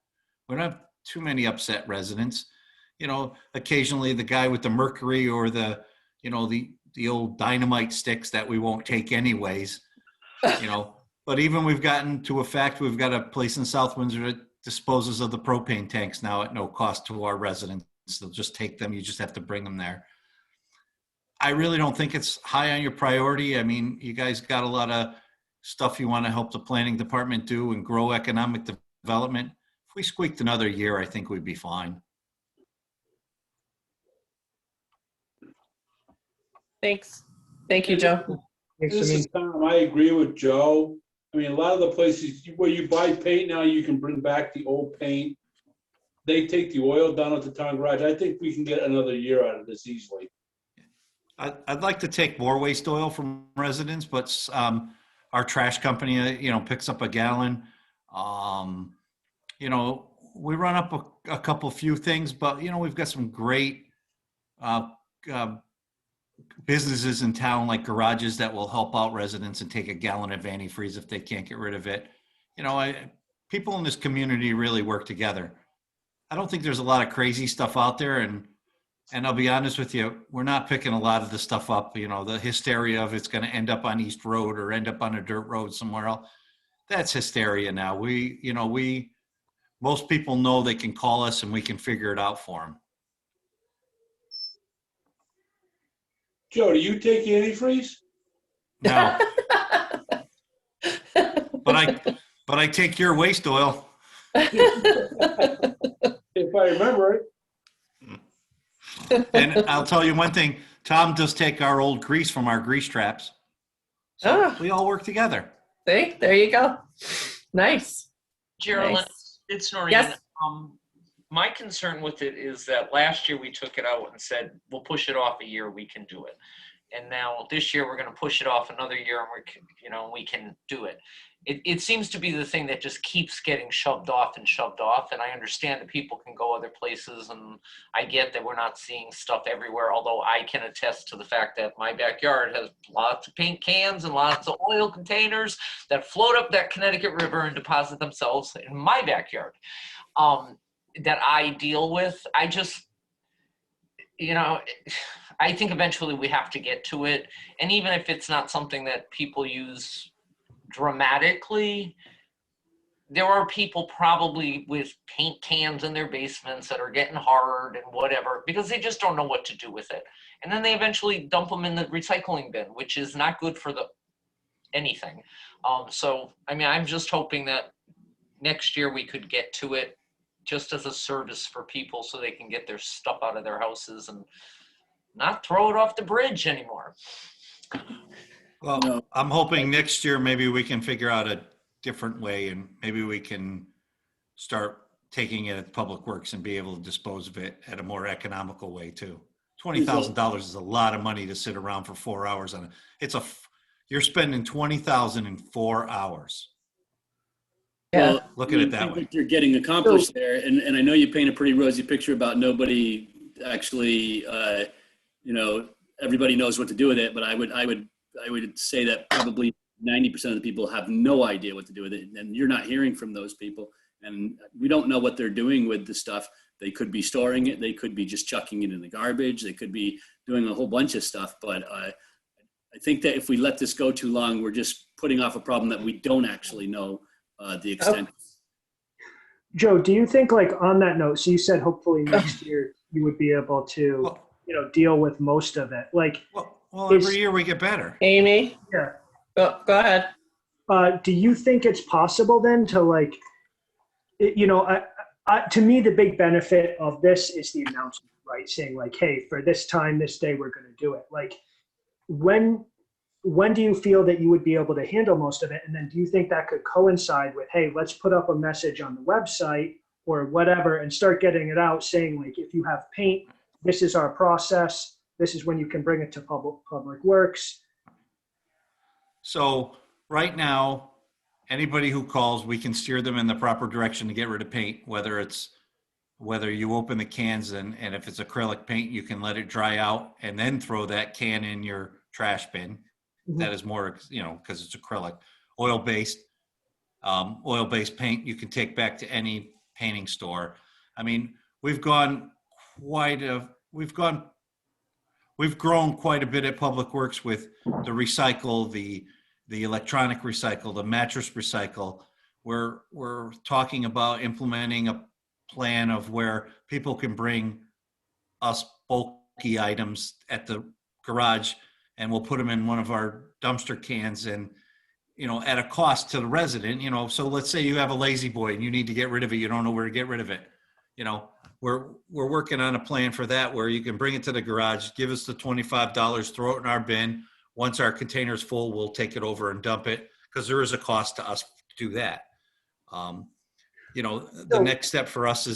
We don't have too many upset residents. Occasionally the guy with the mercury or the old dynamite sticks that we won't take anyways, but even we've gotten to a fact, we've got a place in South Windsor that disposes of the propane tanks now at no cost to our residents. They'll just take them. You just have to bring them there. I really don't think it's high on your priority. I mean, you guys got a lot of stuff you want to help the planning department do and grow economic development. If we squeaked another year, I think we'd be fine. Thanks. Thank you, Joe. Thanks, This I mean, is Tom. I agree with Joe. I mean, a lot of the places where you buy paint now, you can bring back the old paint. They take the oil down at the town garage. I think we can get another year out of this easily. I'd like to take more waste oil from residents, but our trash company, picks up a gallon. We run up a couple few things, but we've got some great businesses in town, like garages, that will help out residents and take a gallon of antifreeze if they can't get rid of it. People in this community really work together. I don't think there's a lot of crazy stuff out there, and I'll be honest with you, we're not picking a lot of the stuff up. The hysteria of it's going to end up on East Road or end up on a dirt road somewhere else. That's hysteria now. Most people know they can call us and we can figure it out for them. Joe, do you take antifreeze? No. but I take your waste oil. If I remember it. And I'll tell you one thing, Tom does take our old grease from our grease traps. So we all work together. See, there you go. Nice. Geraldine, Nice. it's Noreen. Yes. My concern with it is that last year we took it out and said, we'll push it off a year, we can do it. And now this year we're going to push it off another year and we can do it. It seems to be the thing that just keeps getting shoved off. And I understand that people can go other places, and I get that we're not seeing stuff everywhere, although I can attest to the fact that my backyard has lots of paint cans and lots of oil containers that float up that Connecticut River and deposit themselves in my backyard that I deal with. I just, I think eventually we have to get to it. And even if it's not something that people use dramatically, there are people probably with paint cans in their basements that are getting hard and whatever because they just don't know what to do with it, and then they eventually dump them in the recycling bin, which is not good for anything. So I mean, I'm just hoping that next year we could get to it just as a service for people so they can get their stuff out of their houses and not throw it off the bridge anymore. Well, no. I'm hoping next year maybe we can figure out a different way, and maybe we can start taking it at Public Works and be able to dispose of it at a more economical way too. $20,000 is a lot of money to sit around for 4 hours on it. You're spending $20,000 in 4 hours. Yeah. Look at it that way. What you're getting accomplished there, and I know you paint a pretty rosy picture about nobody actually, everybody knows what to do with it, but I would say that probably 90% of the people have no idea what to do with it, and you're not hearing from those people, and we don't know what they're doing with the stuff. They could be storing it, they could be just chucking it in the garbage, they could be doing a whole bunch of stuff, but I think that if we let this go too long, we're just putting off a problem that we don't actually know the extent. Joe, do you think, like, on that note, so you said hopefully next year you would be able to, deal with most of it, like, well, every year we get better. Amy? Yeah. Go ahead. Do you think it's possible then to, like, to me, the big benefit of this is the announcement, right? Saying like, hey, for this time, this day, we're going to do it. Like, when do you feel that you would be able to handle most of it? And then do you think that could coincide with, hey, let's put up a message on the website or whatever and start getting it out saying, like, if you have paint, this is our process. This is when you can bring it to Public Works. So right now, anybody who calls, we can steer them in the proper direction to get rid of paint, whether you open the cans and if it's acrylic paint, you can let it dry out and then throw that can in your trash bin. Mm-hmm. That is more, because it's acrylic. Oil-based paint you can take back to any painting store. I mean, we've grown quite a bit at Public Works with the recycle, the electronic recycle, the mattress recycle. We're talking about implementing a plan of where people can bring us bulky items at the garage and we'll put them in one of our dumpster cans and, you know, at a cost to the resident, you know, so let's say you have a lazy boy and you need to get rid of it. You don't know where to get rid of it. You know, we're working on a plan for that where you can bring it to the garage, give us the $25, throw it in our bin. Once our container's full, we'll take it over and dump it because there is a cost to us to do that. You know, the next step for us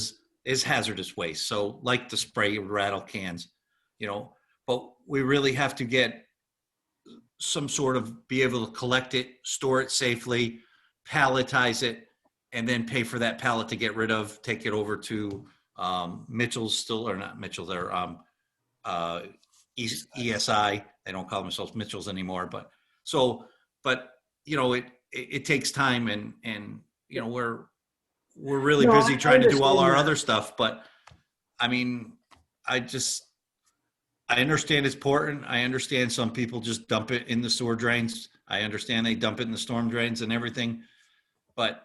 is hazardous waste. So like the spray rattle cans, you know, but we really have to get some sort of be able to collect it, store it safely, palletize it, and then pay for that pallet to get rid of, take it over to Mitchell's still, or not Mitchell's, they're ESI. They don't call themselves Mitchell's anymore, but you know, it takes time and you know, we're really busy trying to do all our other stuff. But I mean, I understand it's important. I understand some people just dump it in the sewer drains. I understand they dump it in the storm drains and everything. But,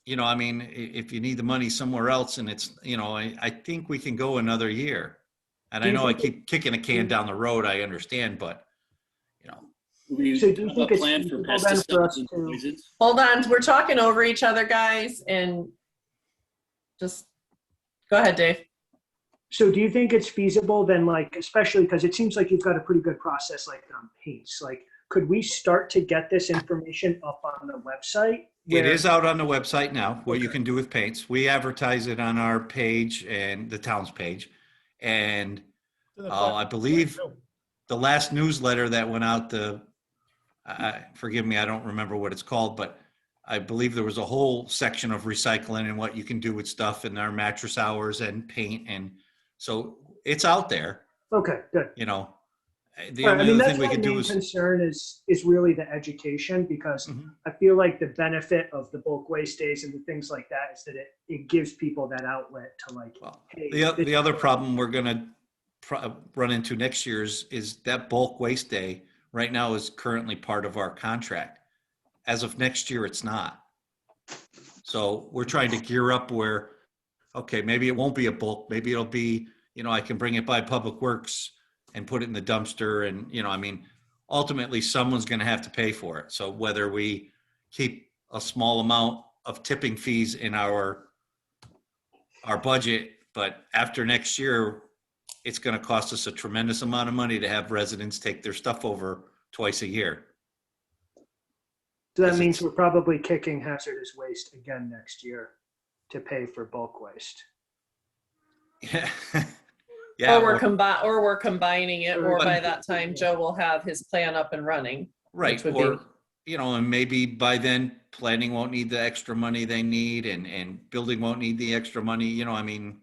you know, I mean, if you need the money somewhere else and it's, you know, I think we can go another year. And I know I keep kicking a can down the road. I understand, but, you know. So do you think it's plan for feasible then for us pesticides and to, poisons? Hold on, we're talking over each other, guys, and just go ahead, Dave. so do you think it's feasible then, like, especially because it seems like you've got a pretty good process like on paints, like, could we start to get this information up on the website? It is out on the website now, what you can do with paints. We advertise it on our page and the town's page. And I believe the last newsletter that went out, forgive me, I don't remember what it's called, but I believe there was a whole section of recycling and what you can do with stuff in our mattress hours and paint. And so it's out there. Okay, good. You know, the Right, only I mean, other that's thing we my can do main is, concern is really the education, because I feel like the benefit of the bulk waste days and the things like that is that it gives people that outlet to like, hey, the other problem we're going to run into next year is that bulk waste day right now is currently part of our contract. As of next year, it's not. So we're trying to gear up where, okay, maybe it won't be a bulk. Maybe it'll be, you know, I can bring it by Public Works and put it in the dumpster. And, you know, I mean, ultimately someone's going to have to pay for it. So whether we keep a small amount of tipping fees in our budget, but after next year, it's going to cost us a tremendous amount of money to have residents take their stuff over twice a year. So that means we're probably kicking hazardous waste again next year to pay for bulk waste. Yeah. Yeah. Or we're combining it, or by that time Joe will have his plan up and running. Right. Or, you know, and maybe by then planning won't need the extra money they need and building won't need the extra money. You know, I mean,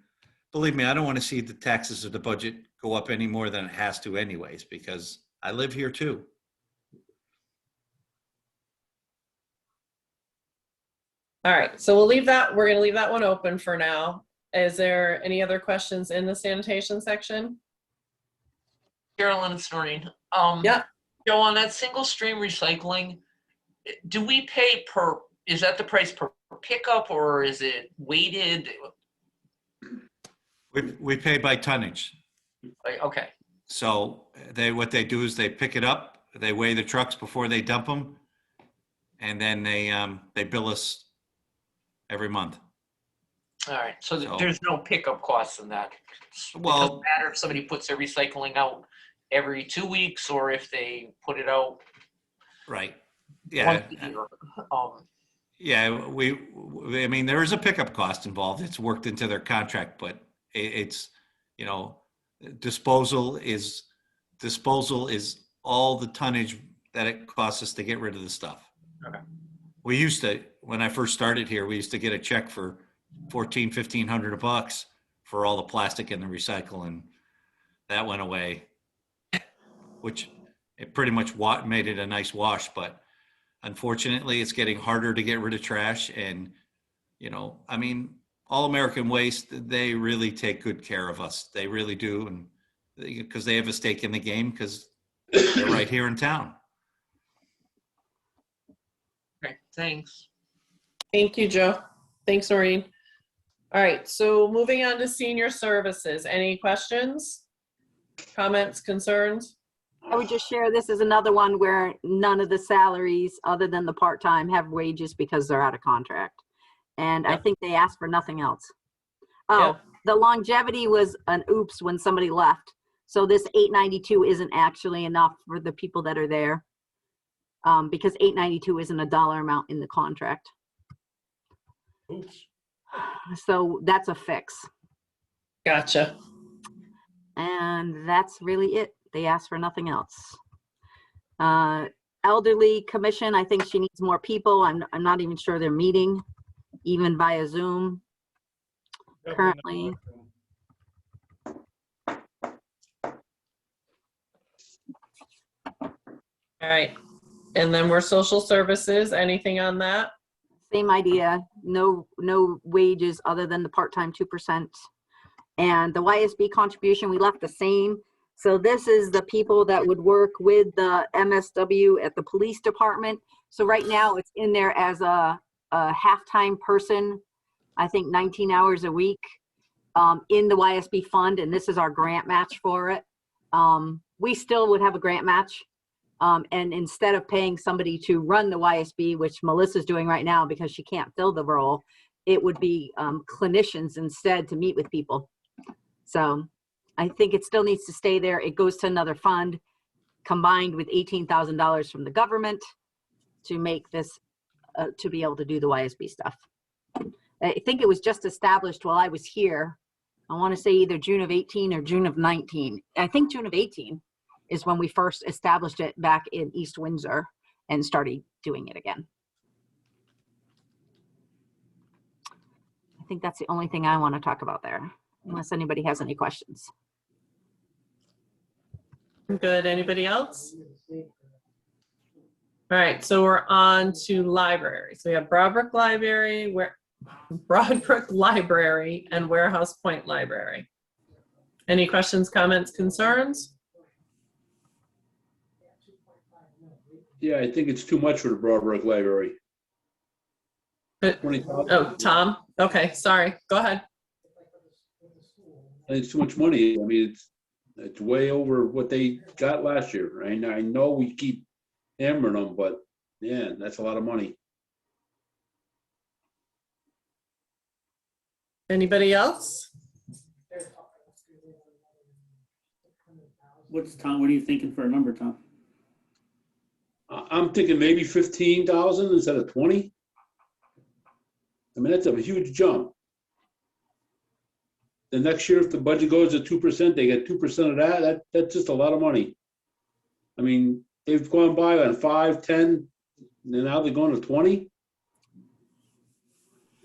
believe me, I don't want to see the taxes or the budget go up any more than it has to anyways, because I live here too. All right, so we're going to leave that one open for now. Is there any other questions in the sanitation section? Carolyn, it's Noreen. Yeah. Joe, on that single stream recycling, do we pay is that the price per pickup or is it weighted? We pay by tonnage. Okay. So what they do is they pick it up, they weigh the trucks before they dump them, and then they bill us every month. All right. So there's no pickup costs in that. Well, it doesn't matter if somebody puts their recycling out every 2 weeks or if they put it out. Right. Yeah. Yeah. I mean, there is a pickup cost involved. It's worked into their contract, but it's, you know, disposal is all the tonnage that it costs us to get rid of the stuff. Okay. We used to, when I first started here, we used to get a check for $1,500 for all the plastic and the recycle, and that went away, which it pretty much made it a nice wash. But unfortunately, it's getting harder to get rid of trash. And, you know, I mean, All American Waste, they really take good care of us. They really do. And because they have a stake in the game, because they're right here in town. Okay, thanks. Thank you, Joe. Thanks, Noreen. All right, so moving on to senior services. Any questions, comments, concerns? I would just share, this is another one where none of the salaries other than the part-time have wages because they're out of contract. And I Yep. think they asked for nothing else. Oh, Yep. the longevity was an oops when somebody left. So this 892 isn't actually enough for the people that are there. Because 892 isn't a dollar amount in the contract. Oops. So that's a fix. Gotcha. And that's really it. They asked for nothing else. Elderly commission, I think she needs more people. I'm not even sure they're meeting, even via Zoom currently. All right, and then we're social services. Anything on that? Same idea. No wages other than the part-time 2%. And the YSB contribution, we left the same. So this is the people that would work with the MSW at the police department. So right now it's in there as a half-time person, I think 19 hours a week in the YSB fund. And this is our grant match for it. We still would have a grant match. And instead of paying somebody to run the YSB, which Melissa's doing right now because she can't fill the role, it would be clinicians instead to meet with people. So I think it still needs to stay there. It goes to another fund combined with $18,000 from the government to make this, to be able to do the YSB stuff. I think it was just established while I was here. I want to say either June of 18 or June of 19. I think June of 18 is when we first established it back in East Windsor and started doing it again. I think that's the only thing I want to talk about there, unless anybody has any questions. Good. Anybody else? All right, so we're on to library. So we have Broadbrook Library, and Warehouse Point Library. Any questions, comments, concerns? Yeah, I think it's too much for the Broadbrook Library. Oh, Tom? Okay, sorry. Go ahead. I think it's too much money. I mean, it's way over what they got last year. Right? I know we keep hammering them, but yeah, that's a lot of money. Anybody else? Tom, what are you thinking for a number, Tom? I'm thinking maybe 15,000 instead of 20. I mean, that's a huge jump. The next year, if the budget goes to 2%, they get 2% of that. That's just a lot of money. I mean, they've gone by on 5, 10, and now they're going to 20.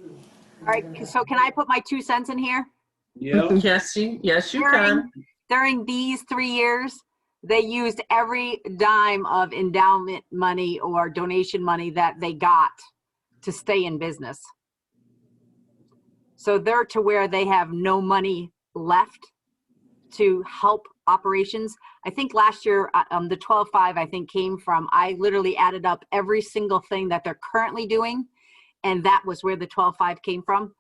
All right, so can I put my 2 cents in here? Yeah. Yes, you can. During these 3 years, they used every dime of endowment money or donation money that they got to stay in business. So they're to where they have no money left to help operations. I think last year, the 12.5, I think came from, I literally added up every single thing that they're currently doing. And that was where the 12.5 came from.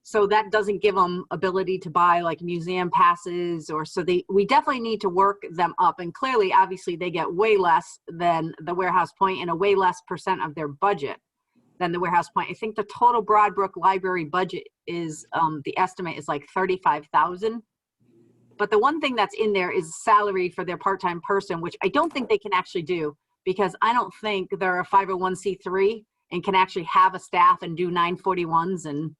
So that doesn't give them ability to buy like museum passes or so we definitely need to work them up. And clearly, obviously they get way less than the Warehouse Point and a way less % of their budget than the Warehouse Point. I think the total Broadbrook Library budget is, the estimate is like 35,000. But the one thing that's in there is salary for their part-time person, which I don't think they can actually do because I don't think they're a 501c3 and can actually have a staff and do 941s and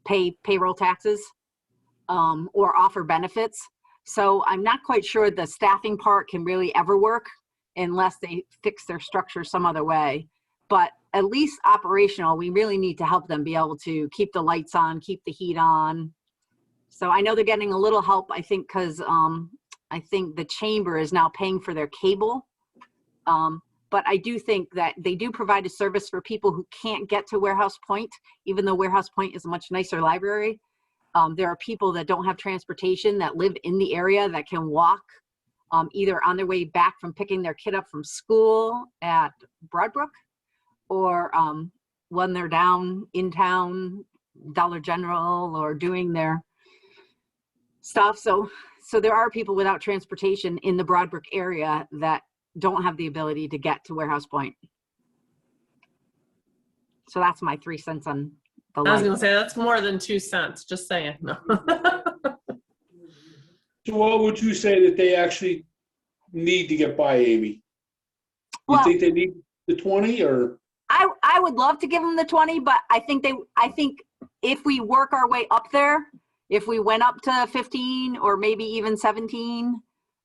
pay payroll taxes or offer benefits. So I'm not quite sure the staffing part can really ever work unless they fix their structure some other way. But at least operational, we really need to help them be able to keep the lights on, keep the heat on. So I know they're getting a little help, I think, because I think the chamber is now paying for their cable. But I do think that they do provide a service for people who can't get to Warehouse Point, even though Warehouse Point is a much nicer library. There are people that don't have transportation that live in the area that can walk either on their way back from picking their kid up from school at Broadbrook or when they're down in town Dollar General or doing their stuff. So there are people without transportation in the Broadbrook area that don't have the ability to get to Warehouse Point. So that's my 3 cents on the I was light. gonna say, that's more than 2 cents, just saying. No. So what would you say that they actually need to get by, Amy? You Well, think they need the 20 or? I would love to give them the 20, but I think if we work our way up there, if we went up to 15 or maybe even 17,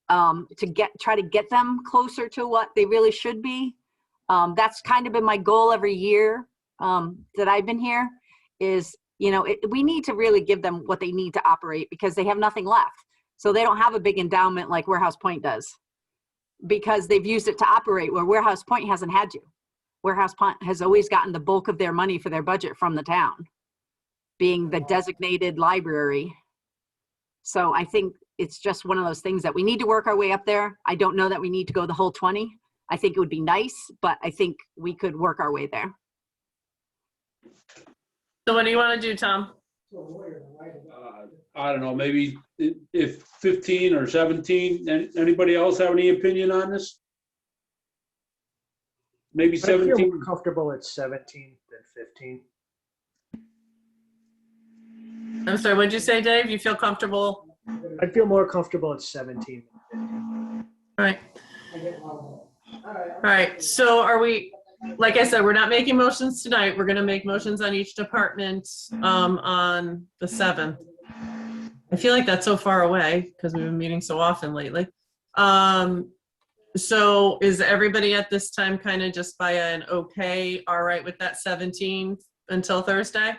to try to get them closer to what they really should be. That's kind of been my goal every year that I've been here is, we need to really give them what they need to operate because they have nothing left. So they don't have a big endowment like Warehouse Point does because they've used it to operate where Warehouse Point hasn't had to. Warehouse Point has always gotten the bulk of their money for their budget from the town, being the designated library. So I think it's just one of those things that we need to work our way up there. I don't know that we need to go the whole 20. I think it would be nice, but I think we could work our way there. So what do you want to do, Tom? I don't know, maybe if 15 or 17, anybody else have any opinion on this? Maybe I feel 17? more comfortable at 17 than 15. I'm sorry, what'd you say, Dave? You feel comfortable? I'd feel more comfortable at 17 than 15. All right. All right, so are we, like I said, we're not making motions tonight. We're gonna make motions on each department on the 7th. I feel like that's so far away because we've been meeting so often lately. So is everybody at this time kind of just by an okay, all right with that 17 until Thursday?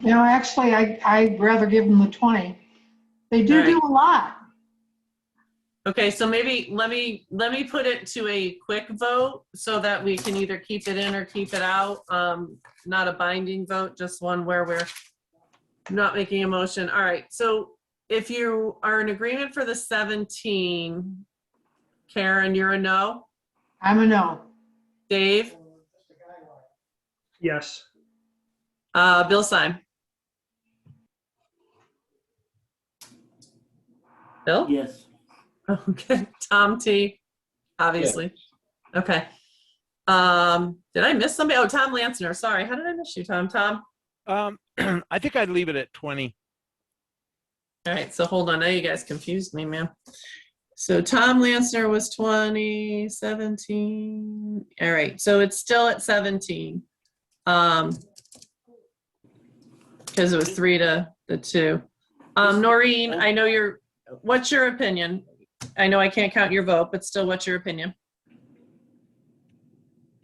Actually, I'd rather give them the 20. They do All right. do a lot. Okay, so maybe let me put it to a quick vote so that we can either keep it in or keep it out. Not a binding vote, just one where we're not making a motion. All right, so if you are in agreement for the 17, Karen, you're a no? I'm a no. Dave? Yes. Bill Syme? Bill? Yes. Okay, Tom T, obviously. Okay. Did I miss somebody? Oh, Tom Lansner, sorry. How did I miss you, Tom? Tom? I think I'd leave it at 20. All right, so hold on. Now you guys confused me, man. So Tom Lansner was 20, 17. All right, so it's still at 17. Because it was 3 to the 2. Noreen, I know what's your opinion? I know I can't count your vote, but still, what's your opinion?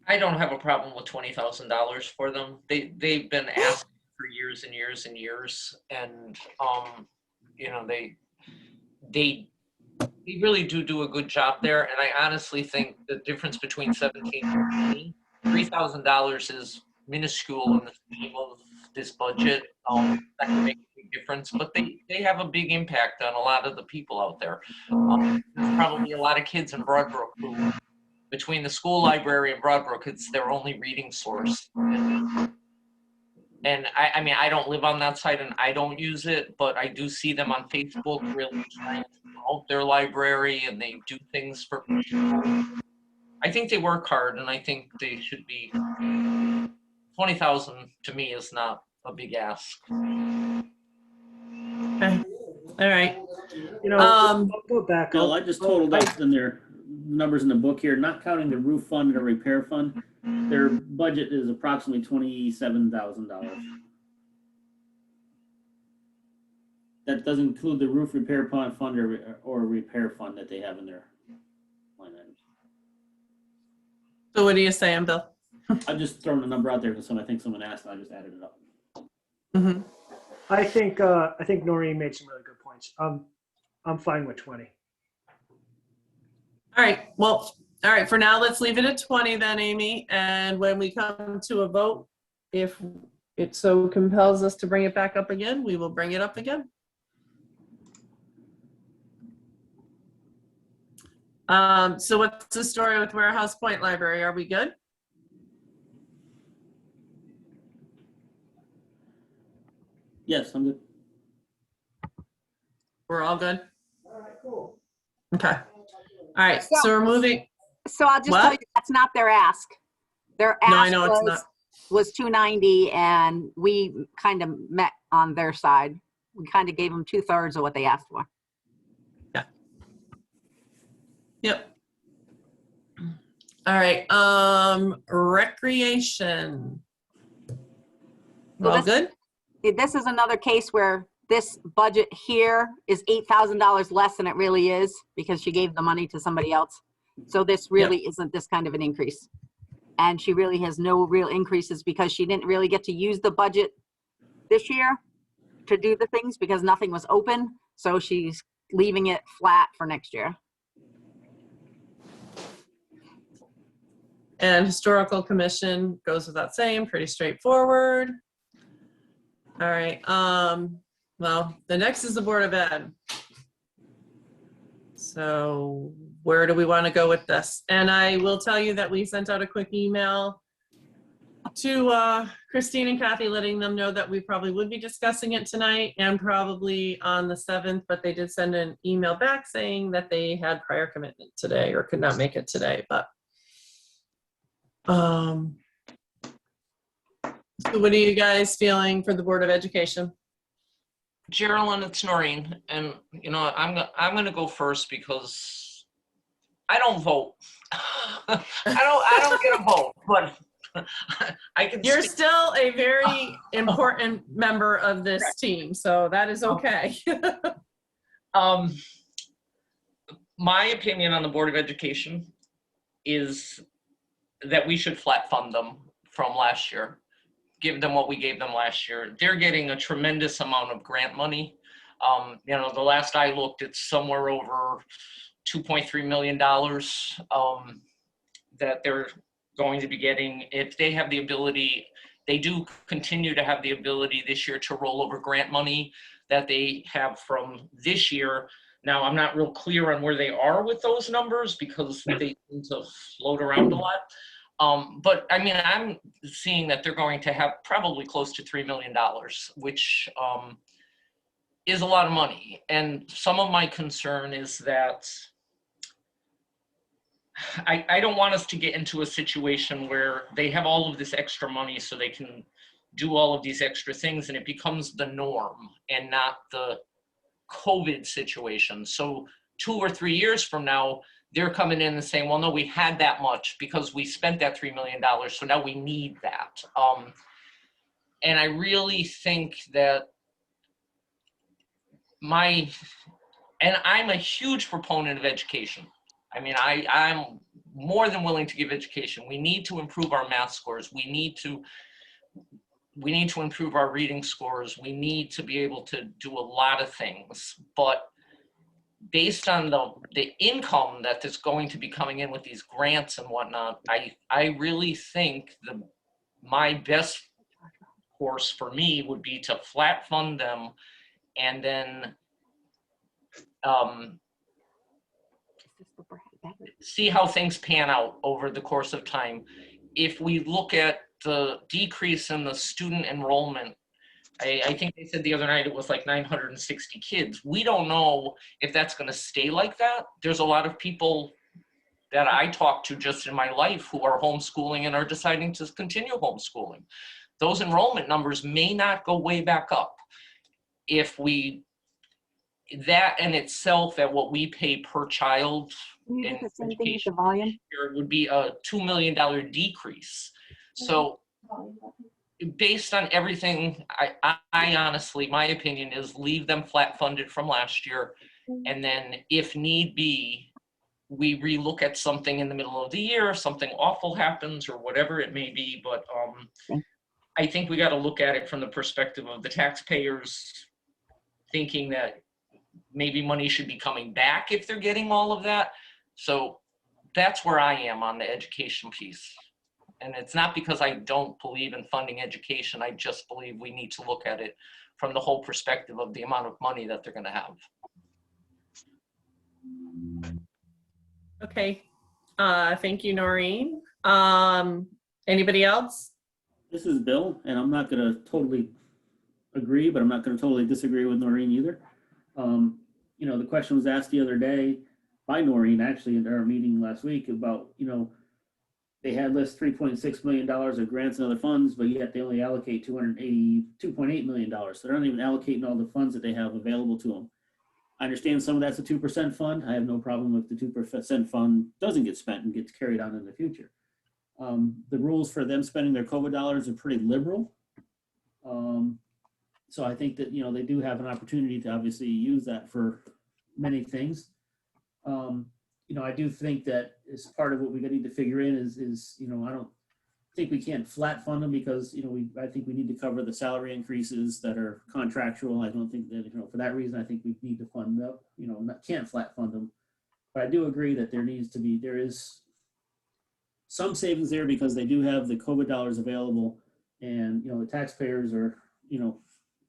I don't have a problem with $20,000 for them. They've been asking for years and years and years, and they really do a good job there. And I honestly think the difference between 17 and 20, $3,000 is minuscule in the scheme of this budget. That can make a big difference, but they have a big impact on a lot of the people out there. There's probably a lot of kids in Broadbrook who, between the school library and Broadbrook, it's their only reading source. And I mean, I don't live on that site and I don't use it, but I do see them on Facebook really trying to promote their library, and they do things for people. I think they work hard, and I think they should be. 20,000 to me is not a big ask. Okay. All right. I'll go back. No, I just totaled up in their numbers in the book here, not counting the roof fund or repair fund. Their budget is approximately $27,000. That doesn't include the roof repair fund or repair fund that they have in their line items. So what are you saying, Bill? I'm just throwing a number out there because I think someone asked, and I just added it up. Mm-hmm. I think Noreen made some really good points. I'm fine with 20. All right. Well, all right. For now, let's leave it at 20 then, Amy. And when we come to a vote, if it so compels us to bring it back up again, we will bring it up again. So what's the story with Warehouse Point Library? Are we good? Yes, I'm good. We're all good? All right, cool. Okay. All right, so we're moving. So I'll just tell What? you, that's not their ask. Their No, I ask know it's not. was 290, and we kind of met on their side. We kind of gave them 2/3 of what they asked for. Yep. All right, recreation. We're all good? This is another case where this budget here is $8,000 less than it really is because she gave the money to somebody else. So this really isn't this kind of an increase. And she really has no real increases because she didn't really get to use the budget this year to do the things because nothing was open. So she's leaving it flat for next year. And historical commission goes without saying, pretty straightforward. All right, well, the next is the Board of Ed. So where do we want to go with this? And I will tell you that we sent out a quick email to Christine and Kathy, letting them know that we probably would be discussing it tonight and probably on the 7th, but they did send an email back saying that they had prior commitment today or could not make it today, but so what are you guys feeling for the Board of Education? Geraldine, it's Noreen, and you know I'm gonna go first because I don't vote. I don't get a vote, but I can. You're still a very important member of this team, so that is okay. My opinion on the Board of Education is that we should flat fund them from last year. Give them what we gave them last year. They're getting a tremendous amount of grant money. You know, the last I looked, it's somewhere over $2.3 million that they're going to be getting. If they have the ability, they do continue to have the ability this year to roll over grant money that they have from this year. Now, I'm not real clear on where they are with those numbers because they seem to float around a lot. But I mean, I'm seeing that they're going to have probably close to $3 million, which is a lot of money. And some of my concern is that I don't want us to get into a situation where they have all of this extra money so they can do all of these extra things and it becomes the norm and not the COVID situation. So 2 or 3 years from now, they're coming in and saying, well, no, we had that much because we spent that $3 million. So now we need that. And I really think that I'm a huge proponent of education. I mean, I'm more than willing to give education. We need to improve our math scores. We need to improve our reading scores. We need to be able to do a lot of things, but based on the income that is going to be coming in with these grants and whatnot, I really think my best course for me would be to flat fund them and then see how things pan out over the course of time. If we look at the decrease in the student enrollment, I think they said the other night it was like 960 kids. We don't know if that's going to stay like that. There's a lot of people that I talk to just in my life who are homeschooling and are deciding to continue homeschooling. Those enrollment numbers may not go way back up. If that in itself at what we pay per child in education would be a $2 million decrease. So based on everything, I honestly, my opinion is leave them flat funded from last year. And then if need be, we relook at something in the middle of the year, if something awful happens or whatever it may be. But I think we got to look at it from the perspective of the taxpayers thinking that maybe money should be coming back if they're getting all of that. So that's where I am on the education piece. And it's not because I don't believe in funding education. I just believe we need to look at it from the whole perspective of the amount of money that they're going to have. Okay. Thank you, Noreen. Anybody else? This is Bill, and I'm not going to totally agree, but I'm not going to totally disagree with Noreen either. You know, the question was asked the other day by Noreen, actually, in our meeting last week about, you know, they had list $3.6 million of grants and other funds, but yet they only allocate $282.8 million. So they're not even allocating all the funds that they have available to them. I understand some of that's a 2% fund. I have no problem if the 2% fund doesn't get spent and gets carried on in the future. The rules for them spending their COVID dollars are pretty liberal. So I think that, you know, they do have an opportunity to obviously use that for many things. You know, I do think that as part of what we need to figure in is, you know, I don't think we can't flat fund them because, you know, I think we need to cover the salary increases that are contractual. I don't think that, you know, for that reason, I think we need to fund them, you know, can't flat fund them. But I do agree that there is some savings there because they do have the COVID dollars available, and, you know, the taxpayers are, you know,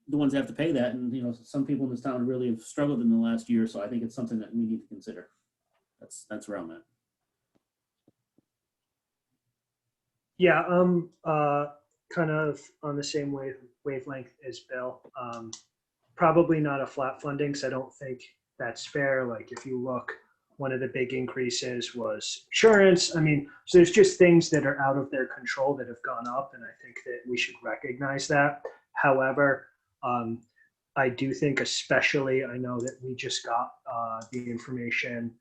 the ones that have to pay that. And, you know, some people in this town really have struggled in the last year. So I think it's something that we need to consider. That's where I'm at. Yeah, I'm kind of on the same wavelength as Bill. Probably not a flat funding, because I don't think that's fair. Like, if you look, one of the big increases was insurance. I mean, so there's just things that are out of their control that have gone up, and I think that we should recognize that. However, I do think, especially, I know that we just got the information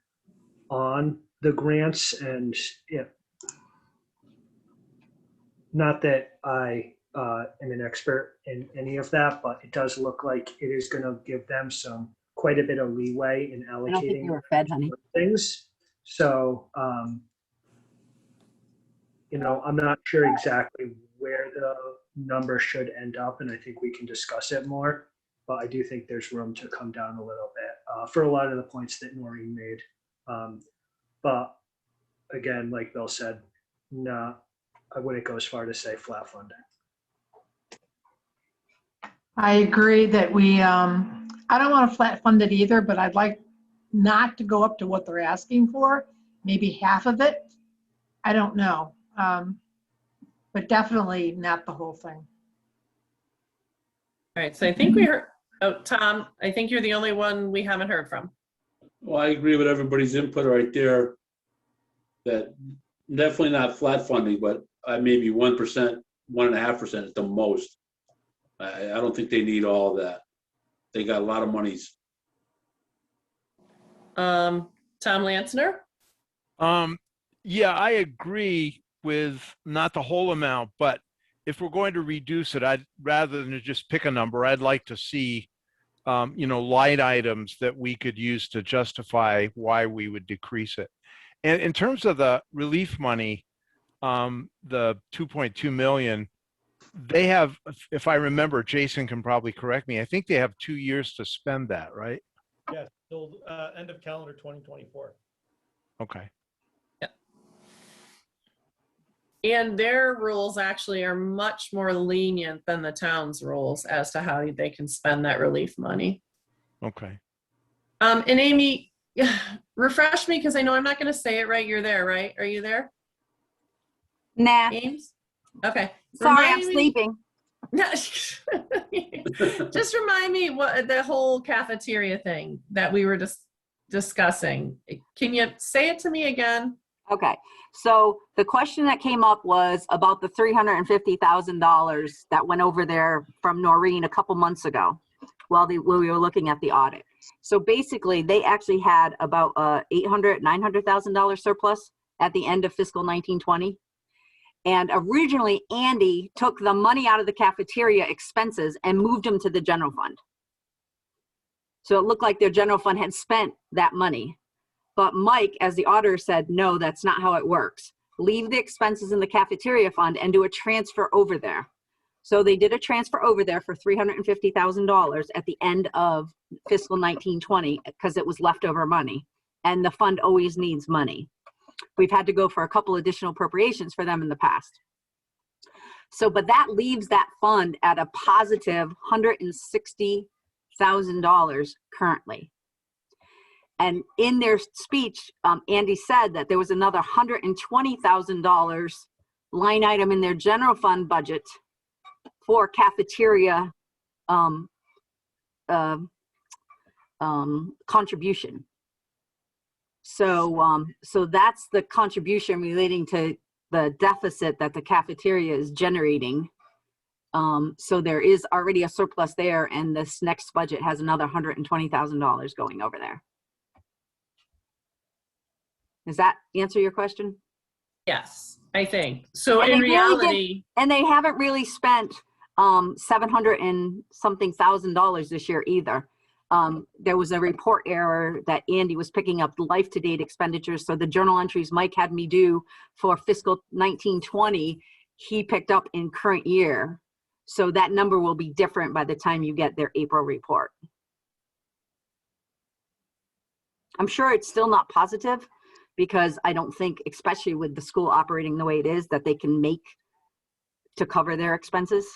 on the grants, and yeah, not that I am an expert in any of that, but it does look like it is going to give them quite a bit of leeway in I don't think allocating you were fed, honey. things. So, you know, I'm not sure exactly where the number should end up, and I think we can discuss it more. But I do think there's room to come down a little bit for a lot of the points that Noreen made. But again, like Bill said, no, I wouldn't go as far to say flat funding. I agree that we, I don't want to flat fund it either, but I'd like not to go up to what they're asking for, maybe half of it. I don't know. But definitely not the whole thing. All right, so I think we heard, oh, Tom, I think you're the only one we haven't heard from. Well, I agree with everybody's input right there. That definitely not flat funding, but maybe 1%, 1.5% at the most. I don't think they need all of that. They got a lot of monies. Tom Lansner? Yeah, I agree with not the whole amount, but if we're going to reduce it, I'd rather than just pick a number, I'd like to see, you know, line items that we could use to justify why we would decrease it. And in terms of the relief money, the 2.2 million, they have, if I remember, Jason can probably correct me, I think they have 2 years to spend that, right? Yes, till end of calendar 2024. Okay. And their rules actually are much more lenient than the town's rules as to how they can spend that relief money. Okay. And Amy, refresh me, because I know I'm not going to say it right. You're there, right? Are you there? Nah. Ames? Okay. Sorry, I'm Remind me- sleeping. Just remind me what the whole cafeteria thing that we were just discussing. Can you say it to me again? Okay, so the question that came up was about the $350,000 that went over there from Noreen a couple months ago while we were looking at the audit. So basically, they actually had about $800,000, $900,000 surplus at the end of fiscal 1920. And originally, Andy took the money out of the cafeteria expenses and moved them to the general fund. So it looked like their general fund had spent that money. But Mike, as the auditor, said, no, that's not how it works. Leave the expenses in the cafeteria fund and do a transfer over there. So they did a transfer over there for $350,000 at the end of fiscal 1920 because it was leftover money. And the fund always needs money. We've had to go for a couple additional appropriations for them in the past. So, but that leaves that fund at a positive $160,000 currently. And in their speech, Andy said that there was another $120,000 line item in their general fund budget for cafeteria contribution. So, so that's the contribution relating to the deficit that the cafeteria is generating. So there is already a surplus there, and this next budget has another $120,000 going over there. Does that answer your question? Yes, I think. So And in they really did- reality, And they haven't really spent 700 and something thousand dollars this year either. There was a report error that Andy was picking up life-to-date expenditures. So the journal entries Mike had me do for fiscal 1920, he picked up in current year. So that number will be different by the time you get their April report. I'm sure it's still not positive, because I don't think, especially with the school operating the way it is, that they can make to cover their expenses.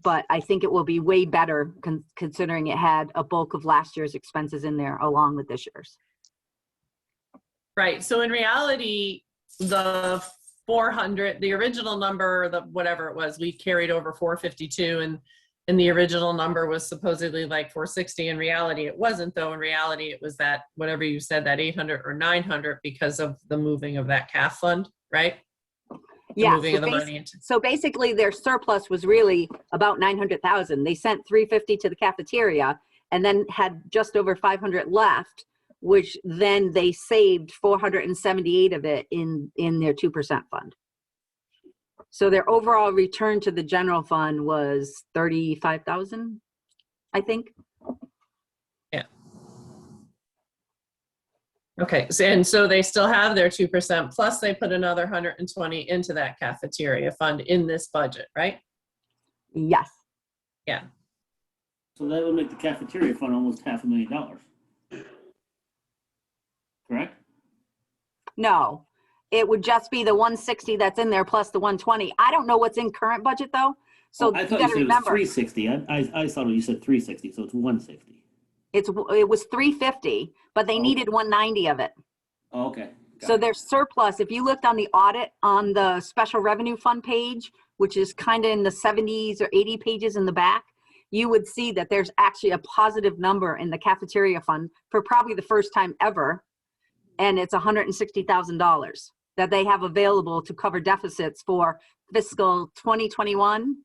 But I think it will be way better considering it had a bulk of last year's expenses in there along with this year's. right, so in reality, the 400, the original number, the whatever it was, we carried over 452, and the original number was supposedly like 460. In reality, it wasn't, though. In reality, it was that, whatever you said, that 800 or 900 because of the moving of that CAF fund, right? Yeah, Moving of the money into. so basically their surplus was really about 900,000. They sent 350 to the cafeteria and then had just over 500 left, which then they saved 478 of it in their 2% fund. So their overall return to the general fund was 35,000, I think. Yeah. Okay, so, and so they still have their 2%, plus they put another 120 into that cafeteria fund in this budget, right? Yes. Yeah. So that would make the cafeteria fund almost $500,000. Correct? No, it would just be the 160 that's in there plus the 120. I don't know what's in current budget though. So I you thought you gotta said it was remember, 360. I thought you said 360, so it's 160. it was 350, but they Oh. needed 190 of it. Oh, okay. Got So it. their surplus, if you looked on the audit on the special revenue fund page, which is kind of in the 70s or 80 pages in the back, you would see that there's actually a positive number in the cafeteria fund for probably the first time ever. And it's $160,000 that they have available to cover deficits for fiscal 2021.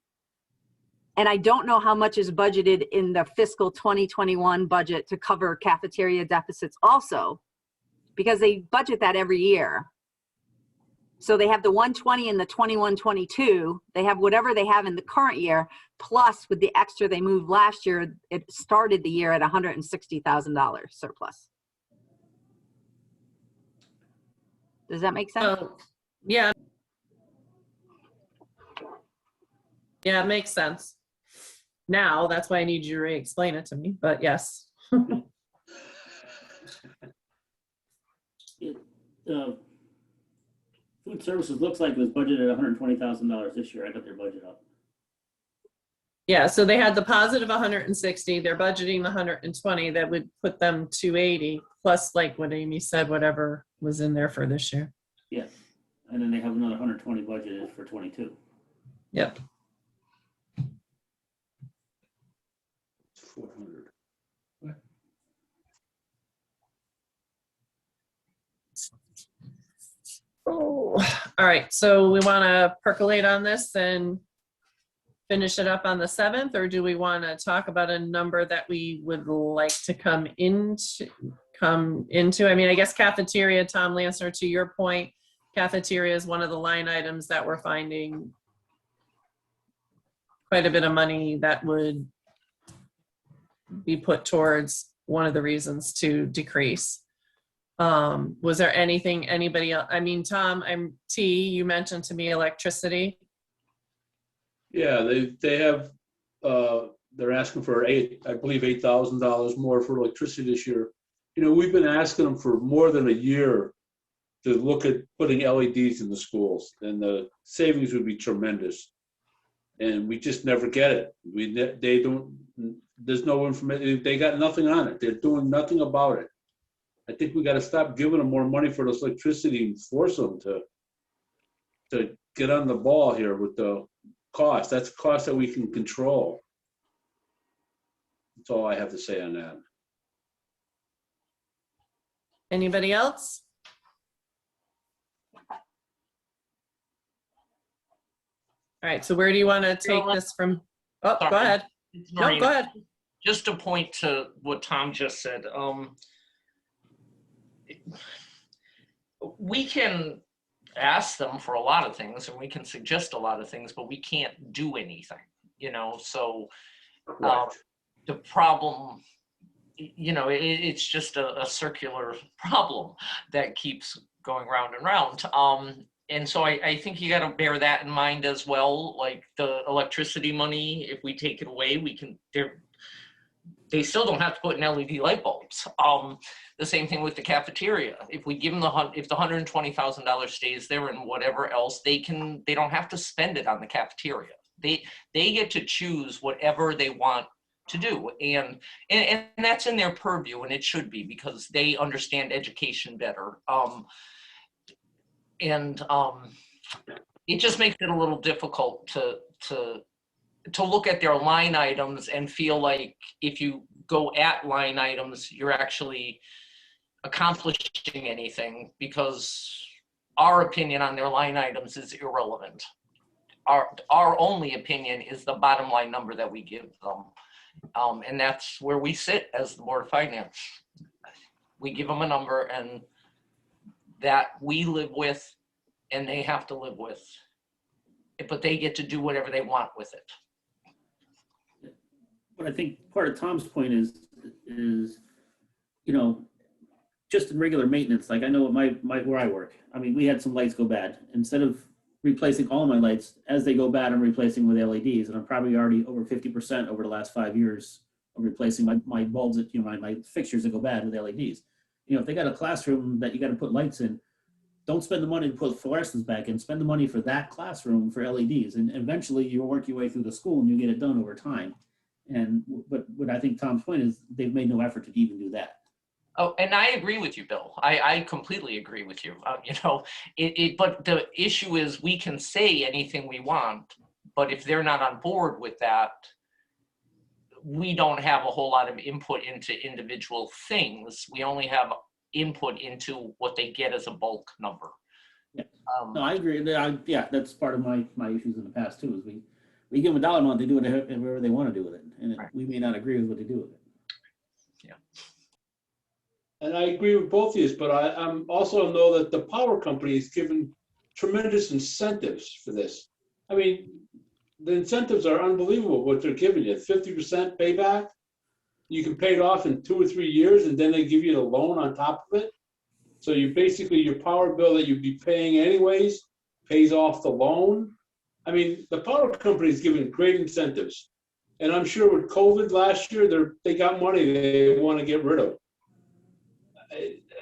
And I don't know how much is budgeted in the fiscal 2021 budget to cover cafeteria deficits also, because they budget that every year. So they have the 120 in the 21-22. They have whatever they have in the current year, plus with the extra they moved last year, it started the year at $160,000 surplus. Does that make sense? Oh, yeah. Yeah, it makes sense. Now, that's why I need you to re-explain it to me, but yes. Food services looks like it was budgeted $120,000 this year. I got their budget up. Yeah, so they had the positive 160, they're budgeting the 120, that would put them 280, plus like what Amy said, whatever was in there for this year. Yes. And then they have another 120 budgeted for 22. Yep. 400. Oh, all right, so we want to percolate on this and finish it up on the 7th, or do we want to talk about a number that we would like to come into? I mean, I guess cafeteria, Tom Lansner, to your point, cafeteria is one of the line items that we're finding quite a bit of money that would be put towards one of the reasons to decrease. Was there anything anybody else? I mean, Tom, you mentioned to me electricity. Yeah, they have, they're asking for I believe $8,000 more for electricity this year. You know, we've been asking them for more than a year to look at putting LEDs in the schools, and the savings would be tremendous. And we just never get it. They don't, there's no information, they got nothing on it. They're doing nothing about it. I think we got to stop giving them more money for this electricity and force them to get on the ball here with the cost. That's a cost that we can control. That's all I have to say on that. Anybody else? All right, so where do you want to take this from? Oh, go Sorry. ahead. No, Marina, go ahead. just to point to what Tom just said, we can ask them for a lot of things and we can suggest a lot of things, but we can't do anything, you know, so the problem, you know, it's just a circular problem that keeps going round and round. And so I think you got to bear that in mind as well. Like the electricity money, if we take it away, we can, they still don't have to put in LED light bulbs. The same thing with the cafeteria. If we give them if the $120,000 stays there and whatever else, they don't have to spend it on the cafeteria. They get to choose whatever they want to do. And that's in their purview, and it should be, because they understand education better. It just makes it a little difficult to look at their line items and feel like if you go at line items, you're actually accomplishing anything, because our opinion on their line items is irrelevant. Our only opinion is the bottom line number that we give them. And that's where we sit as the Board of Finance. We give them a number, and that we live with and they have to live with, but they get to do whatever they want with it. But I think part of Tom's point is, you know, just in regular maintenance, like I know at where I work, I mean, we had some lights go bad. Instead of replacing all my lights, as they go bad, I'm replacing with LEDs, and I'm probably already over 50% over the last 5 years of replacing my bulbs, that, you know, my fixtures that go bad with LEDs. You know, if they got a classroom that you got to put lights in, don't spend the money to put fluorescents back in. Spend the money for that classroom for LEDs, and eventually you'll work your way through the school and you get it done over time. And but what I think Tom's point is, they've made no effort to even do that. Oh, and I agree with you, Bill. I completely agree with you. You know, but the issue is we can say anything we want, but if they're not on board with that, we don't have a whole lot of input into individual things. We only have input into what they get as a bulk number. Yeah. No, I agree. Yeah, that's part of my issues in the past too, is we give them a dollar amount, they do whatever they want to do with it. And Right. we may not agree with what they do with it. Yeah. And I agree with both of you, but I also know that the power company is given tremendous incentives for this. I mean, the incentives are unbelievable what they're giving you. 50% payback. You can pay it off in 2 or 3 years, and then they give you the loan on top of it. So you basically, your power bill that you'd be paying anyways pays off the loan. I mean, the power company is giving great incentives. And I'm sure with COVID last year, they got money they want to get rid of.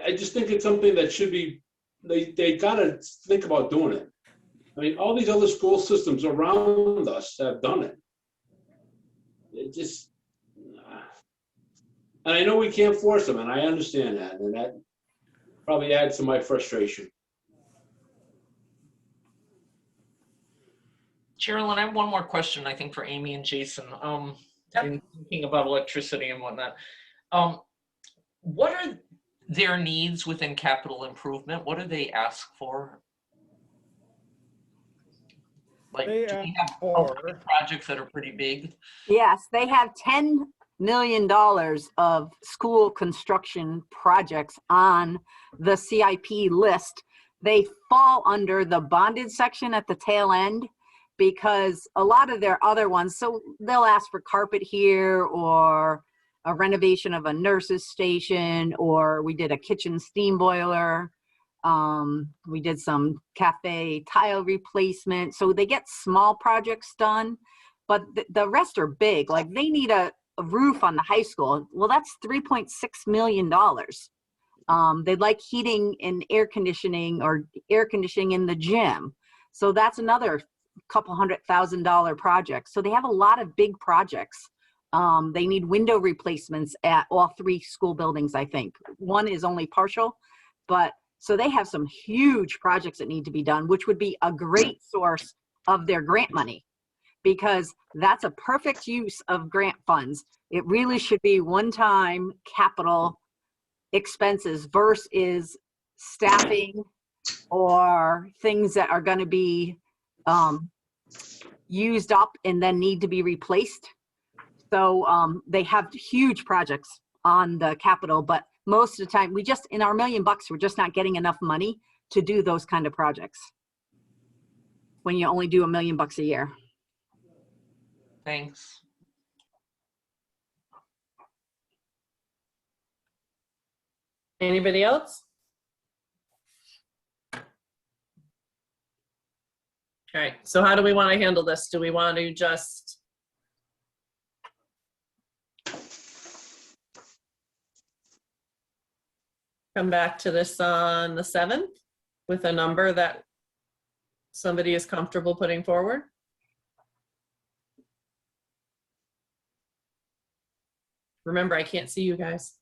I just think it's something that should be, they got to think about doing it. I mean, all these other school systems around us have done it. It just, and I know we can't force them, and I understand that, and that probably adds to my frustration. Sherilyn, I have one more question, I think, for Amy and Jason. In thinking about electricity and whatnot. What are their needs within capital improvement? What do they ask for? Like, do they have projects that are pretty big? Yes, they have $10 million of school construction projects on the CIP list. They fall under the bonded section at the tail end, because a lot of their other ones, so they'll ask for carpet here, or a renovation of a nurse's station, or we did a kitchen steam boiler. We did some cafe tile replacement. So they get small projects done, but the rest are big. Like they need a roof on the high school. Well, that's $3.6 million. They'd like heating and air conditioning, or air conditioning in the gym. So that's another couple $100,000 project. So they have a lot of big projects. They need window replacements at all 3 school buildings, I think. One is only partial, but so they have some huge projects that need to be done, which would be a great source of their grant money. because that's a perfect use of grant funds. It really should be one-time capital expenses versus staffing or things that are going to be used up and then need to be replaced. So they have huge projects on the capital, but most of the time we just, in our $1 million, we're just not getting enough money to do those kind of projects when you only do $1 million a year. Thanks. Anybody else? All right, so how do we want to handle this? Do we want to just come back to this on the 7th with a number that somebody is comfortable putting forward? Remember, I can't see you guys.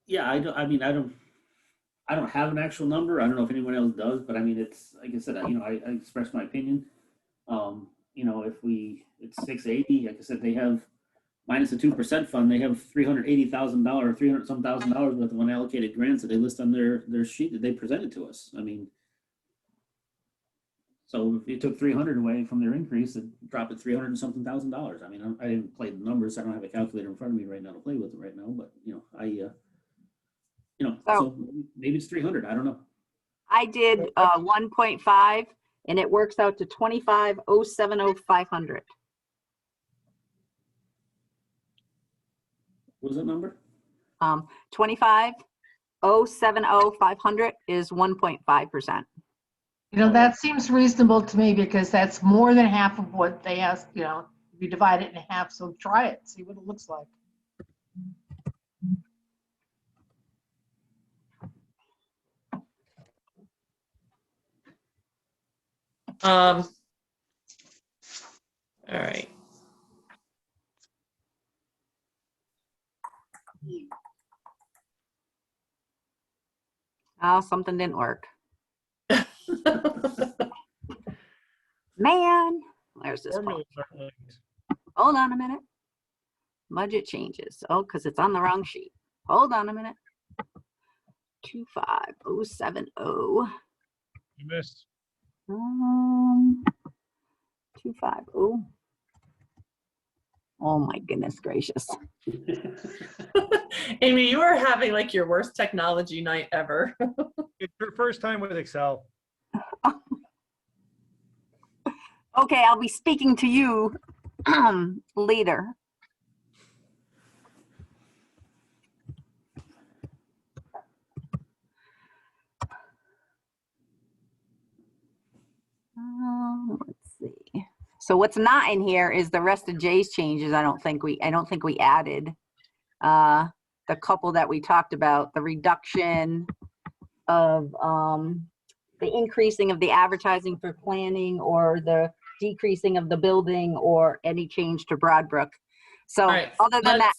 Yeah, I don't have an actual number. I don't know if anyone else does, but I mean, it's, like I said, I expressed my opinion. If it's 680, like I said, they have minus the 2% fund, they have $380,000, 300 some thousand dollars worth of unallocated grants that they list on their sheet that they presented to us. I mean, so if you took 300 away from their increase, it dropped at 300 and something thousand dollars. I mean, I didn't play the numbers. I don't have a calculator in front of me right now to play with it right now, but so maybe it's 300. I don't know. I did 1.5 and it works out to 25,070,500. What was that number? 25,070,500 is 1.5%. That seems reasonable to me because that's more than half of what they asked, if you divide it in half, so try it, see what it looks like. All right. Oh, something didn't work. Man, there's this. Formulas aren't linked. Hold on a minute. Budget changes. Oh, because it's on the wrong sheet. Hold on a minute. 25070. You missed. 250. Oh my goodness gracious. Amy, you are having like your worst technology night ever. It's your first time with Excel. Okay, I'll be speaking to you later. Let's see. So what's not in here is the rest of Jay's changes. I don't think we added the couple that we talked about, the reduction of the increasing of the advertising for planning or the decreasing of the building or any change to Broadbrook. So right, other than that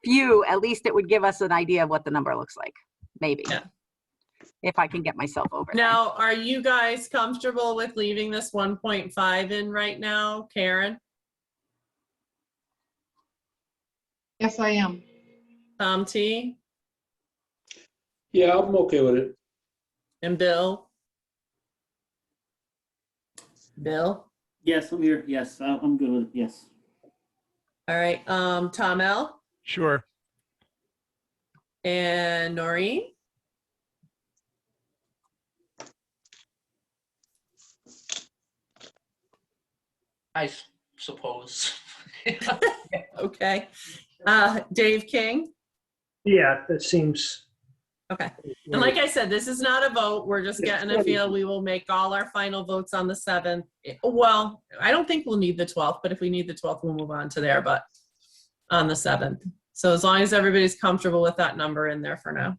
few, at least it would give us an idea of what the number looks like, maybe. Yeah. If I can get myself over there. Now, are you guys comfortable with leaving this 1.5 in right now, Karen? Yes, I am. Tom T? Yeah, I'm okay with it. And Bill? Bill? Yes, I'm here. Yes, I'm good with it. Yes. All right. Tom L? Sure. And Noreen? I suppose. Okay. Dave King? Yeah, that seems. Okay. And like I said, this is not a vote. We're just getting a feel. We will make all our final votes on the 7th. Well, I don't think we'll need the 12th, but if we need the 12th, we'll move on to there, but on the 7th. So as long as everybody's comfortable with that number in there for now.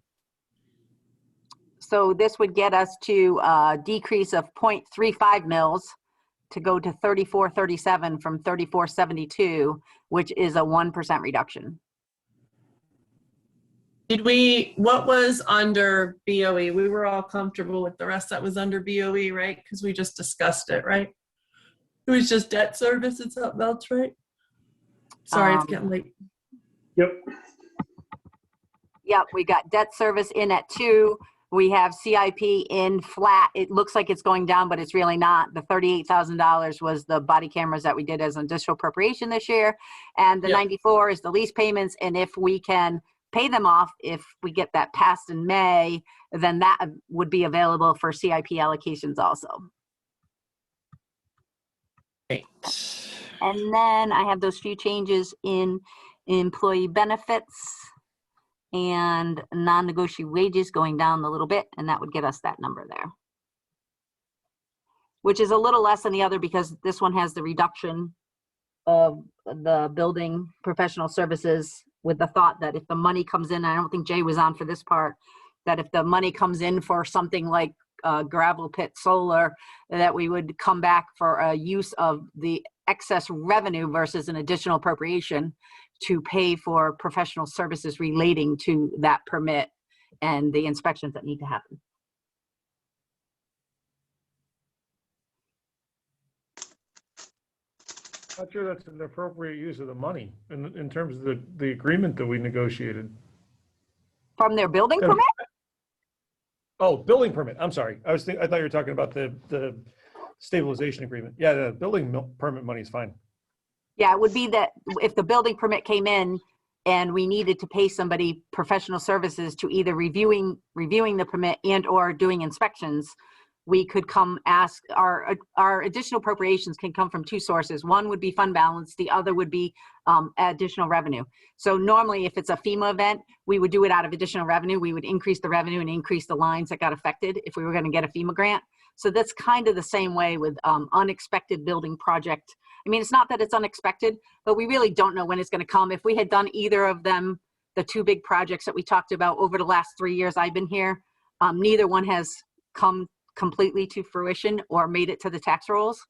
So this would get us to a decrease of 0.35 mils to go to 3437 from 3472, which is a 1% reduction. What was under BOE? We were all comfortable with the rest that was under BOE, right? Because we just discussed it, right? It was just debt service and something else, right? Sorry, it's getting late. Yep. Yep, we got debt service in at 2. We have CIP in flat. It looks like it's going down, but it's really not. The $38,000 was the body cameras that we did as an additional appropriation this year. And the 94 is the lease payments. And if we can pay them off, if we get that passed in May, then that would be available for CIP allocations also. Great. And then I have those few changes in employee benefits and non-negotiable wages going down a little bit, and that would get us that number there. Which is a little less than the other because this one has the reduction of the building professional services with the thought that if the money comes in, I don't think Jay was on for this part, that if the money comes in for something like gravel pit solar, that we would come back for a use of the excess revenue versus an additional appropriation to pay for professional services relating to that permit and the inspections that need to happen. Not sure that's an appropriate use of the money in terms of the agreement that we negotiated. From their building permit? Oh, building permit. I'm sorry. I thought you were talking about the stabilization agreement. Yeah, the building permit money is fine. Yeah, it would be that if the building permit came in and we needed to pay somebody professional services to either reviewing the permit and or doing inspections, we could come ask, our additional appropriations can come from 2 sources. One would be fund balance, the other would be additional revenue. So normally if it's a FEMA event, we would do it out of additional revenue. We would increase the revenue and increase the lines that got affected if we were gonna get a FEMA grant. So that's kind of the same way with unexpected building project. I mean, it's not that it's unexpected, but we really don't know when it's gonna come. If we had done either of them, the 2 big projects that we talked about over the last 3 years I've been here, neither one has come completely to fruition or made it to the tax rolls.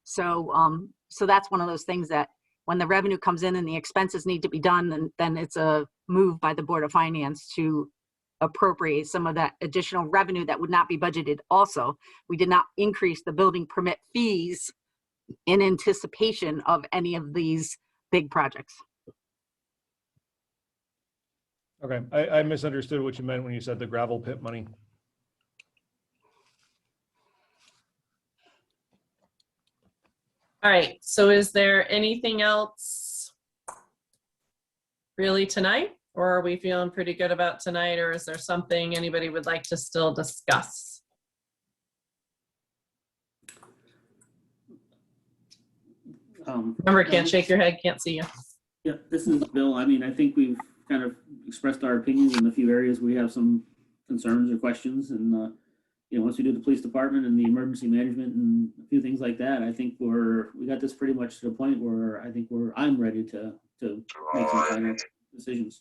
So so that's one of those things that when the revenue comes in and the expenses need to be done, then it's a move by the Board of Finance to appropriate some of that additional revenue that would not be budgeted. Also, we did not increase the building permit fees in anticipation of any of these big projects. Okay, I misunderstood what you meant when you said the gravel pit money. All right, so is there anything else really tonight? Or are we feeling pretty good about tonight? Or is there something anybody would like to still discuss? Remember, can't shake your head, can't see you. Yeah, this is Bill. I mean, I think we've kind of expressed our opinions in a few areas. We have some concerns or questions, and you know, once we do the police department and the emergency management and a few things like that, I think we got this pretty much to the point where I think I'm ready to make some final decisions.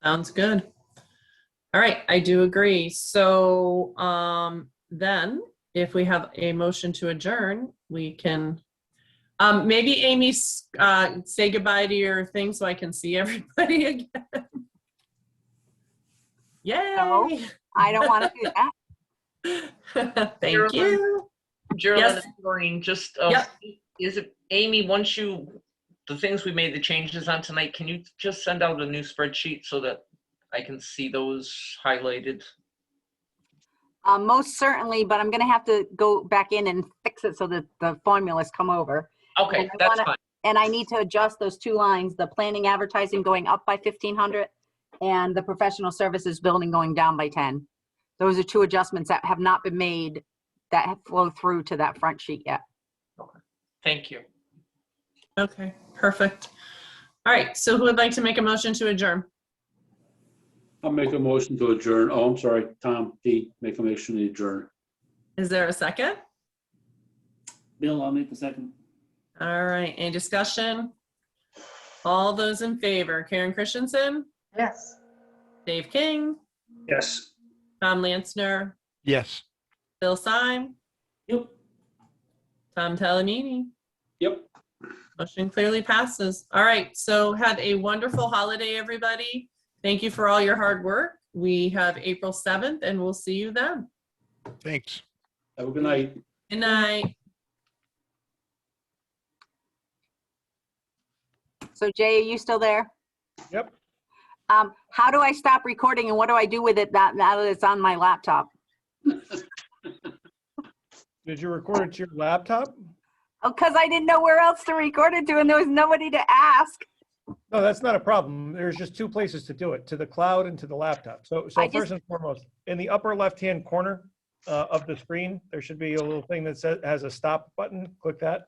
Sounds good. All right, I do agree. So then if we have a motion to adjourn, we can maybe Amy say goodbye to your thing so I can see everybody again. Yay! No, I don't want to do that. Thank you. Geraldine, Yes. Maureen, just, Yep. is it, Amy, once the things we made the changes on tonight, can you just send out a new spreadsheet so that I can see those highlighted? Most certainly, but I'm gonna have to go back in and fix it so that the formulas come over. Okay, And I that's wanna- fine. And I need to adjust those 2 lines, the planning advertising going up by 1,500 and the professional services building going down by 10. Those are 2 adjustments that have not been made that have flowed through to that front sheet yet. Thank you. Okay, perfect. All right, so who would like to make a motion to adjourn? I'll make a motion to adjourn. Oh, I'm sorry, Tom D. Make a motion to adjourn. Is there a second? Bill, I'll make the second. All right, any discussion? All those in favor, Karen Christensen, Yes. Dave King, Yes. Tom Lansner, Yes. Bill Syme, Yep. Tom Talamini. Yep. Motion clearly passes. All right, so have a wonderful holiday, everybody. Thank you for all your hard work. We have April 7th, and we'll see you then. Thanks. Have a good night. Good night. So Jay, are you still there? Yep. How do I stop recording and what do I do with it now that it's on my laptop? Did you record it to your laptop? Oh, because I didn't know where else to record it to and there was nobody to ask. No, that's not a problem. There's just two places to do it, to the cloud and to the laptop. So first and foremost, in the upper left-hand corner of the screen, there should be a little thing that says, has a stop button. Click that.